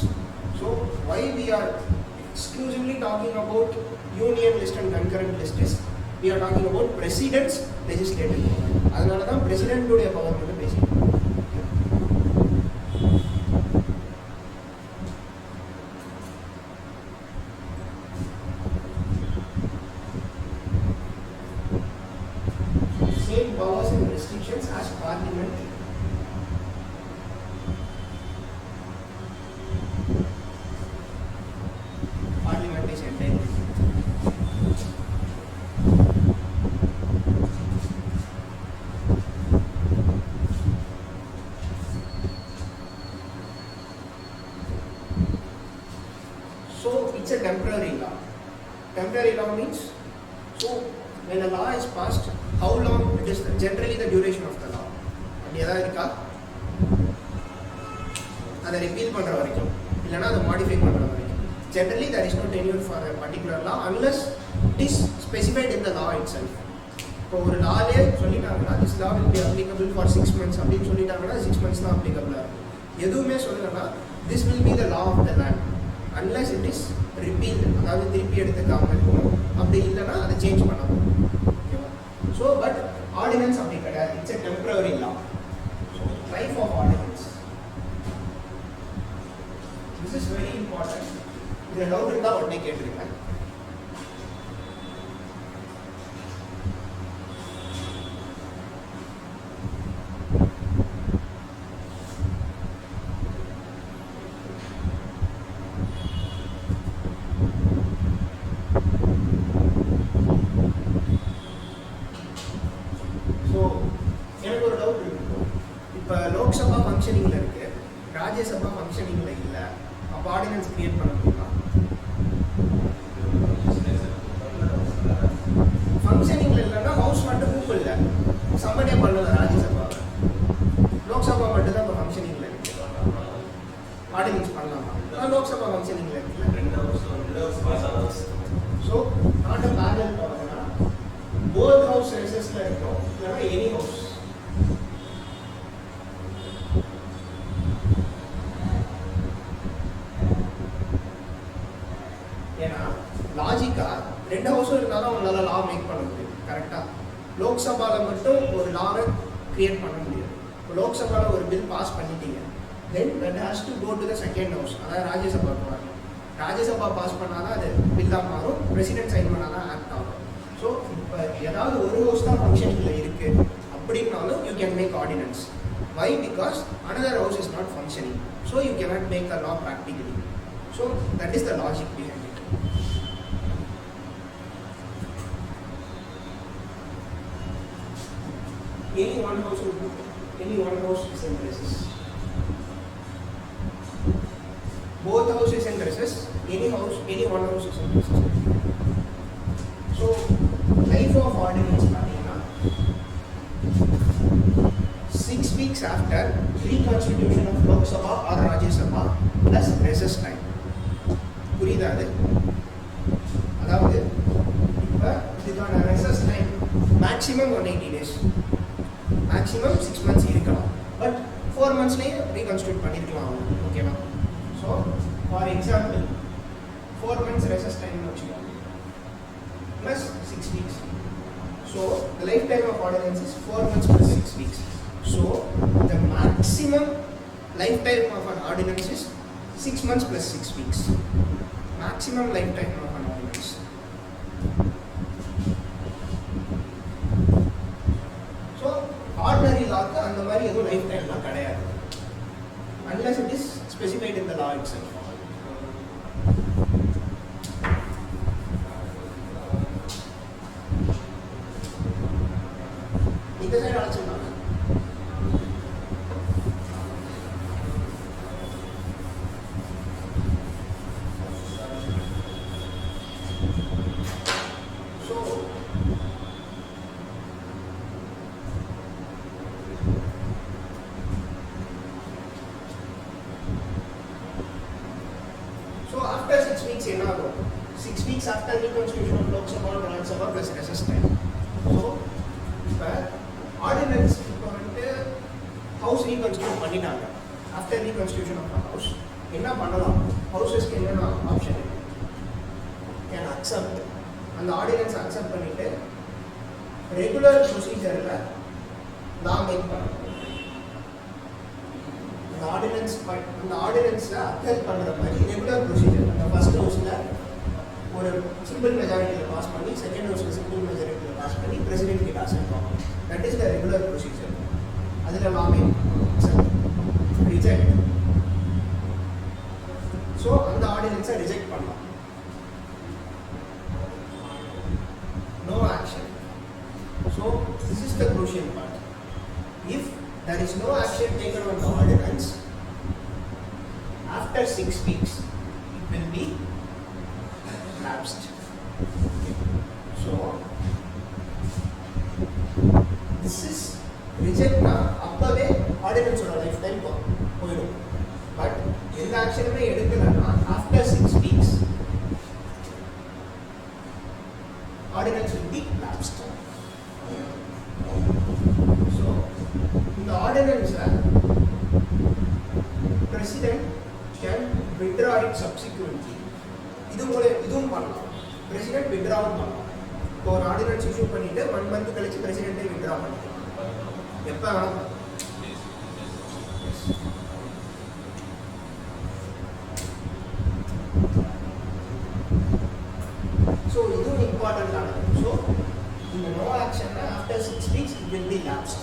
So why we are exclusively talking about union list and concurrent list is we are talking about president's legislative power. அதனால தான் பிரசிடென்ட்டுடைய power வந்து பேசிக்கிறோம். Powers and restrictions as Parliament. Parliament is entitled. So it's a temporary law. Temporary law means so when a law is passed, how long it is generally the duration of the law. அப்படி ஏதாவது இருக்கா? அதை repeal பண்ணுற வரைக்கும் இல்லைனா அதை modify பண்ணுற வரைக்கும். Generally there is no tenure for a particular law unless it is specified in the law itself. இப்போ ஒரு லாலே சொல்லிட்டாங்கன்னா this law will be applicable for 6 months அப்படின்னு சொல்லிட்டாங்கன்னா 6 months தான் applicable இருக்கும். எதுவுமே சொல்லலைன்னா this will be the law of the land unless it is repealed, அதாவது திருப்பி எடுத்துக்காமல் இருக்கணும். அப்படி இல்லைன்னா அதை சேஞ்ச் பண்ணணும். So, but ordinance அப்படி கிடையாது. It's a temporary law. So, life of ordinance. This is very important. இதில் டவுட் இருந்தால் உடனே கேட்டுருக்கேன். இப்போ லோக்சபா ஃபங்க்ஷனிங்கில் இருக்குது, ராஜ்யசபா ஃபங்க்ஷனிங்கில் இல்லை, அப்போ ஆர்டினன்ஸ் கிரியேட் பண்ண முடியுமா? ஃபங்க்ஷனிங்கில் இல்லைன்னா ஹவுஸ் மட்டும் கூப்பிடல, சம்மனே பண்ணல ராஜ்யசபா. பண்ணால் தான் உங்களால் லா மேக் பண்ண முடியும். கரெக்டாக லோக்சபாவில் மட்டும் ஒரு லாவை கிரியேட் பண்ண முடியும். இப்போ லோக்சபாவில் ஒரு பில் பாஸ் பண்ணிட்டீங்க, then that has to go to the second house, அதாவது ராஜ்யசபாவுக்கு வரணும். ராஜ்யசபா பாஸ் பண்ணால் தான் அது பில்லாக மாறும், பிரசிடென்ட் சைன் பண்ணால் தான் ஆக்ட் ஆகும். ஸோ இப்போ ஏதாவது ஒரு ஹவுஸ் தான் ஃபங்க்ஷனிங்கில் இருக்குது அப்படின்னாலும் you can make ordinance. Why? Because another house is not functioning, so you cannot make a law practically. So that is the logic behind it. Any one house is in recess. Both houses in recess. Any one house is in recess. So life of ordinance pathina 6 weeks after reconstitution of Lok Sabha or Rajya Sabha plus recess time. புரியுதா? அதாவது இப்போ இதுக்கான recess time maximum 180 days, maximum 6 months இருக்கலாம், but 4 monthsலேயே ரீகன்ஸ்டியூட் பண்ணியிருக்கலாம். ஓகேவா? So for example 4 months recess time வச்சுக்கோங்க plus 6 weeks. So the lifetime of ordinance is 4 months plus 6 weeks. So the maximum lifetime of an ordinance is 6 months plus 6 weeks. Maximum lifetime of an ordinance. So ordinary law ku and mari edho lifetime la kadayadu unless it is specified in the law itself. இந்த side அழைச்சிருந்தாங்க. So after 6 weeks என்ன ஆகும்? 6 weeks after reconstitution of Lok Sabha and Rajya Sabha plus recess time. So இப்போ ordinance இப்போ வந்துட்டு house ரீகன்ஸ்டியூட் பண்ணிட்டாங்க. After ரீகன்ஸ்டியூஷன் of house என்ன பண்ணலாம்? ஹவுசஸ்க்கு என்னென்ன ஆப்ஷன் இருக்கு? கேன் அக்செப்ட், அந்த ஆர்டினன்ஸ் அக்செப்ட் பண்ணிட்டு ரெகுலர் ப்ரொசீஜரில் லா மேக் பண்ணணும். அந்த ஆர்டினன்ஸில் அப்ளை பண்ணுற மாதிரி ரெகுலர் ப்ரொசீஜர், அந்த ஃபர்ஸ்ட் ஹவுஸில் ஒரு சிம்பிள் மெஜாரிட்டியில் பாஸ் பண்ணி, செகண்ட் ஹவுஸில் சிம்பிள் மெஜாரிட்டியில் பாஸ் பண்ணி பிரசிடென்ட் கிட்ட அசெப்ட் ஆகும். That is the regular procedure. அதில் லா மேக் ரிஜெக்ட். ஸோ அந்த ஆர்டினன்ஸை ரிஜெக்ட் பண்ணலாம். No action. So this is the crucial part. If there is no action taken on the ordinance after 6 weeks, it will be lapsed. So this is reject na appave ordinance oda lifetime poidum, but endha action me edukalana after 6 weeks ordinance will be lapsed. So in the ordinance president can withdraw it subsequently. இதுவும் பண்ணலாம். President வித்ட்ராவும் பண்ணலாம். இப்போ ஒரு ordinance issue பண்ணிட்டு 1 month கழிச்சு பிரசிடென்ட்டை withdraw பண்ணிக்கலாம். எப்போ வேணாலும். ஸோ இதுவும் இம்பார்ட்டன்டானது. ஸோ இந்த நோ ஆக்ஷன்னா after 6 weeks it will be lapsed.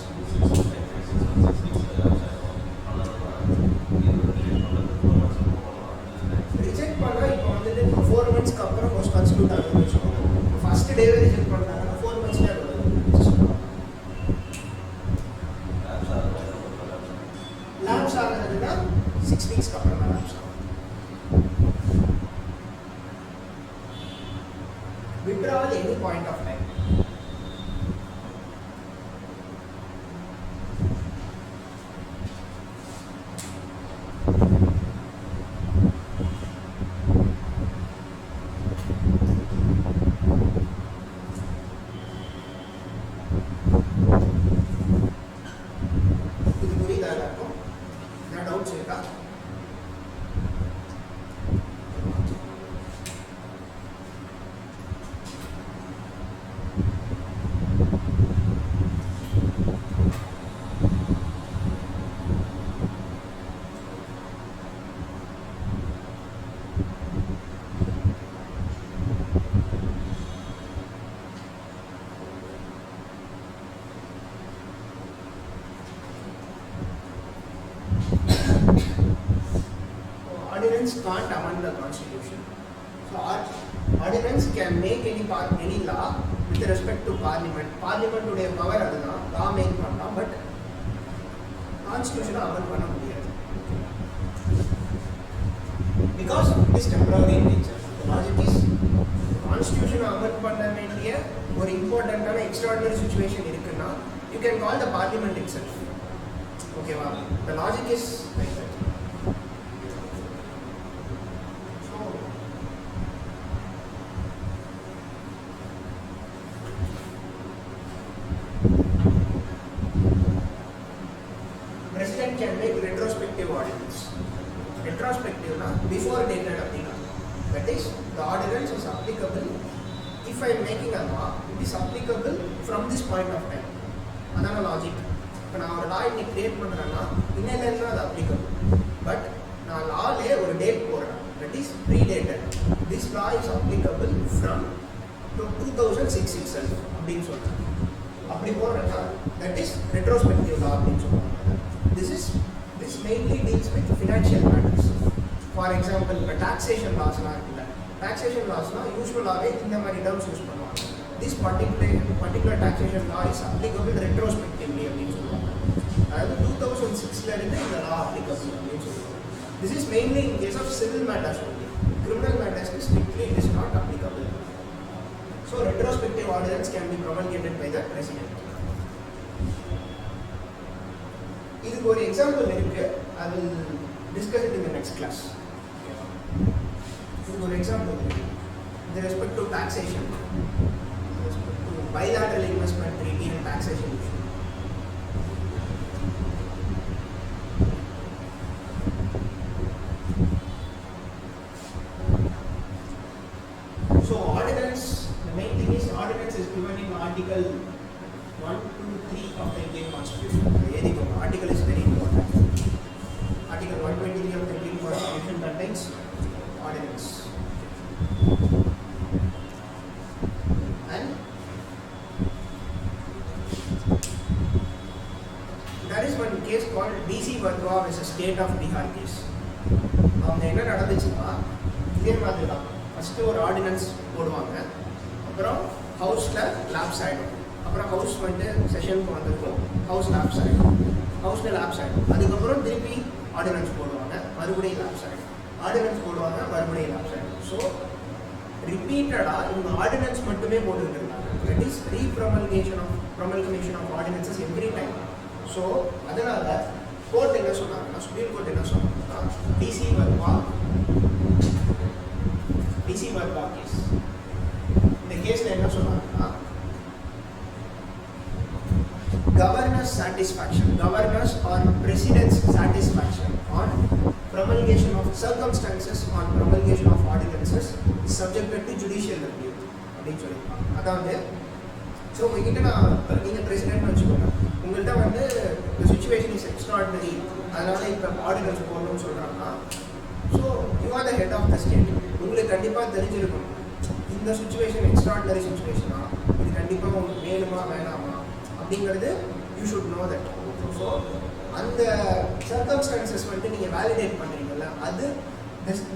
Reject பண்ணால் இப்போ வந்துட்டு 4 monthsக்கு அப்புறம் ஒரு கன்ஸ்டியூட் ஆகுதுன்னு வச்சுக்கோங்க. ஃபர்ஸ்ட் டேவே ரிஜெக்ட் பண்ணுறாங்கன்னா 4 monthsலேயே அது லாப்ஸ் ஆகுறதுன்னா 6 weeksக்கு அப்புறம் தான் லாப்ஸ் ஆகும். withdrawal any point of time. இது புரியுதா எல்லாருக்கும்? என்ன டவுட்ஸ் இருக்கா? ordinance can't amend the constitution. So ordinance can make any law with respect to parliament. Parliament today power aduna law make panna, but constitution amend panna mudiyadhu because it is temporary in nature. The logic is constitution amend panna vendiya or important extraordinary situation irukuna, you can call the parliament itself. Okay, wow. The logic is like that. So, president can make retrospective ordinance. Retrospective na before dated applicable. That is, the ordinance is applicable. If I am making a law, it is applicable from this point of time. That's the logic. இப்போ நான் ஒரு லா இன்னைக்கு create பண்ணுறேன்னா இன்னையிலேருந்து அது applicable, but நான் லாலே ஒரு date போடுறேன், that is predated. This law is applicable from 2006 itself அப்படின்னு சொல்கிறேன். அப்படி போடுறேன்னா தட் இஸ் ரெட்ரோஸ்பெக்டிவ் லா அப்படின்னு சொல்லுவாங்க. This mainly deals with financial matters. For example இப்போ டாக்ஸேஷன் லாஸ்லாம் இருக்குல்ல, டாக்ஸேஷன் லாஸ்லாம் யூஸ்வலாகவே இந்த மாதிரி டேர்ம்ஸ் யூஸ் பண்ணுவாங்க. This particular taxation law is applicable retrospectively அப்படின்னு சொல்லுவாங்க. அதாவது 2006ல இருந்து இந்த லா அப்ளிகபிள் அப்படின்னு சொல்லுவாங்க. This is mainly in case of civil matters only. Criminal மேட்டர்ஸ்க்கு strictly it is not applicable. So retrospective ordinance can be promulgated by the president. இதுக்கு ஒரு எக்ஸாம்பிள் இருக்கு, I will discuss it in the next class. இதுக்கு ஒரு example இருக்கு with respect to taxation, bilateral investment treaty and taxation issue. So ordinance, the main thing is ordinance is given in article 1, 2, 3 of the Indian Constitution. The article is very important. Article 123 of the Indian Constitution contains ordinance. And there is one case called DC Vadwa versus State of Bihar case. அவங்க என்ன நடந்துச்சுன்னா இதே மாதிரி தான். First ஒரு ordinance போடுவாங்க, அப்புறம் ஹவுஸில் லேப்ஸ் ஆகிடும், அப்புறம் ஹவுஸ் வந்துட்டு செஷனுக்கு வந்திருக்கும், ஹவுஸ் லேப்ஸ் ஆகிடும், ஹவுஸில் லேப்ஸ் ஆகிடும், அதுக்கப்புறம் திருப்பி ஆர்டினன்ஸ் போடுவாங்க, மறுபடியும் லேப்ஸ் ஆகிடும், ஆர்டினன்ஸ் போடுவாங்க, மறுபடியும் லேப்ஸ் ஆகிடும். ஸோ ரிப்பீட்டடாக இவங்க ஆர்டினன்ஸ் மட்டுமே போட்டுக்கிட்டு இருந்தாங்க. That is promulgation of ordinances every time. So அதனால் கோர்ட் என்ன சொன்னாங்கன்னா, சுப்ரீம் கோர்ட் என்ன சொன்னாங்கன்னா, டிசி வர்மா கேஸ், இந்த கேஸில் என்ன சொன்னாங்கன்னா, governors or president's satisfaction on promulgation of circumstances on promulgation of ordinances is subjected to judicial review அப்படின்னு சொல்லியிருப்பாங்க. அதாவது ஸோ உங்ககிட்ட நீங்கள் பிரசிடென்ட் வச்சுக்கோங்க, உங்கள்கிட்ட வந்து இந்த சுச்சுவேஷன் இஸ் எக்ஸ்ட்ராடினரி, அதனால் இப்போ ஆர்டினன்ஸ் போடணும்னு சொல்கிறாங்கன்னா, so you are the head of the state. உங்களுக்கு கண்டிப்பாக தெரிஞ்சிருக்கணும் இந்த சுச்சுவேஷன் எக்ஸ்ட்ராடினரி சுச்சுவேஷனா, இது கண்டிப்பாக உங்களுக்கு வேணுமா வேணாமா அப்படிங்கிறது you should know that. So அந்த சர்க்கம்ஸ்டான்சஸ் வந்துட்டு நீங்கள் வேலிடேட் பண்ணுறீங்கல்ல, அது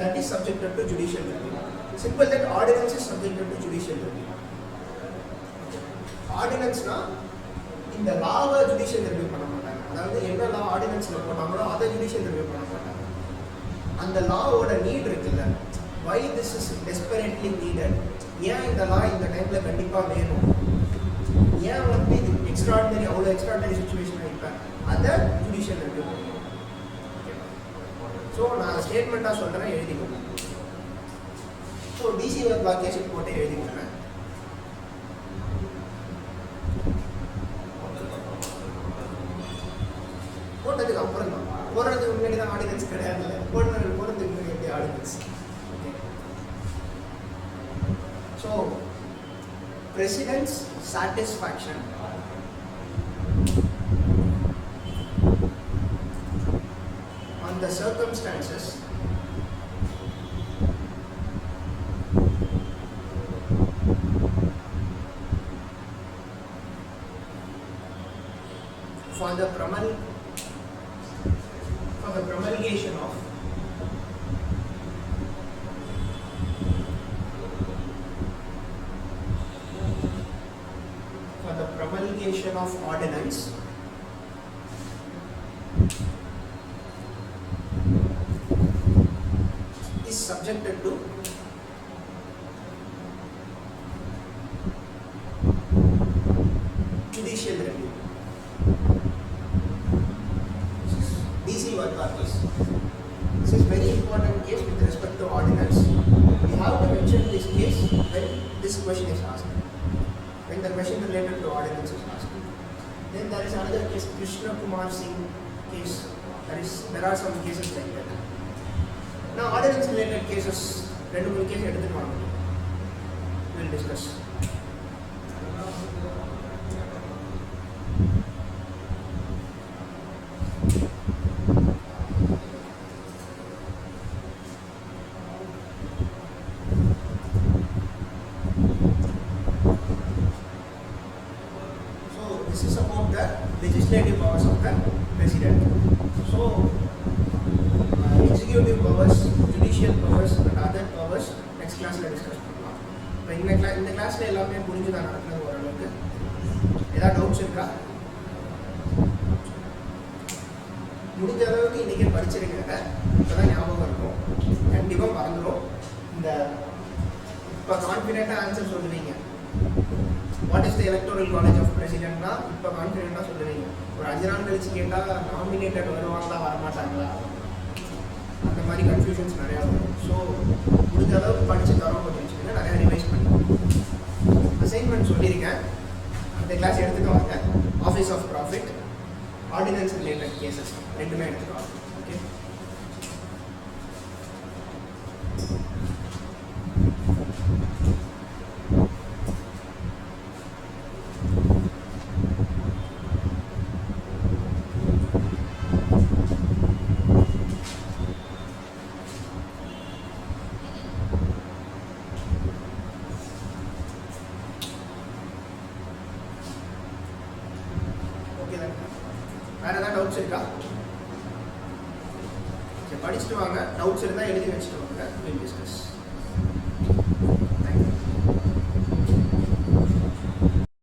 that is subjected to judicial review. Simple that ordinance is subjected to judicial review. ஆர்டினன்ஸ்னா இந்த லாவை ஜுடிஷியல் ரிவ்யூ பண்ண மாட்டாங்க. அதாவது என்ன லா ஆர்டினன்ஸில் போட்டாங்களோ அதை ஜுடிஷியல் ரிவ்யூ பண்ண மாட்டாங்க. அந்த லாவோட நீட் இருக்குல்ல, why this is desperately needed, ஏன் இந்த லா இந்த டைமில் கண்டிப்பாக வேணும், ஏன் வந்து இது எக்ஸ்ட்ராடினரி, அவ்வளோ எக்ஸ்ட்ராடினரி சுச்சுவேஷன் இப்போ அதை ஜுடிஷியல் ரிவ்யூ பண்ணுவோம். ஸோ நான் ஸ்டேட்மெண்ட்டாக சொல்கிறேன், எழுதிக்கோங்க. ஸோ டிசி வர்மா கேஸ் போட்டு எழுதிக்கோங்க. போட்டதுக்கு அப்புறம் தான், போடுறதுக்கு முன்னாடி தான் ஆர்டினன்ஸ் கிடையாது, போடுறதுக்கு முன்னாடி எப்படி ordinance. So president's satisfaction on the circumstances for the promulgation of of ordinance is subjected to judicial review. DC Varkar case. This is very important case with respect to ordinance. We have to mention this case when this question is asked. When the question related to ordinance is asked. Then there is another case, Krishna Kumar Singh case. There are some cases like that. Now ordinance related cases, we will discuss. This is about the legislative powers of the president. So, executive powers, judicial powers, and other powers next class we discuss. So, in the class, we will discuss any doubts. முடிஞ்ச அளவுக்கு இன்னைக்கு படிச்சிருக்கீங்க இப்பதான் ஞாபகம் இருக்கும் கண்டிப்பா மறந்துடும் இந்த இப்போ கான்ஃபிடென்ட்டா ஆன்சர் சொல்லுவீங்க what is the electoral college of பிரசிடென்ட்னா இப்போ கான்ஃபிடென்ட்டாக சொல்லுவீங்க ஒரு 5 நாள் கழிச்சு கேட்டால் நாமினேட்டட் வருவாங்களா வரமாட்டாங்களா அந்த மாதிரி கன்ஃபியூஷன்ஸ் நிறையா வரும் ஸோ முடிஞ்ச அளவுக்கு படித்து தரோம் கொஞ்சம் வச்சுக்கோங்க நிறையா ரிவைஸ் பண்ணுங்க அசைன்மெண்ட் சொல்லியிருக்கேன் அந்த கிளாஸ் எடுத்துக்க வாங்க office of profit ordinance related cases ரெண்டுமே எடுத்துக்கலாம் ஓகே வேற ஏதாவது டவுட்ஸ் இருக்கா சரி படிச்சுட்டு வாங்க டவுட்ஸ் இருந்தால் எழுதி வச்சுட்டு வாங்க வில் டிஸ்கஸ்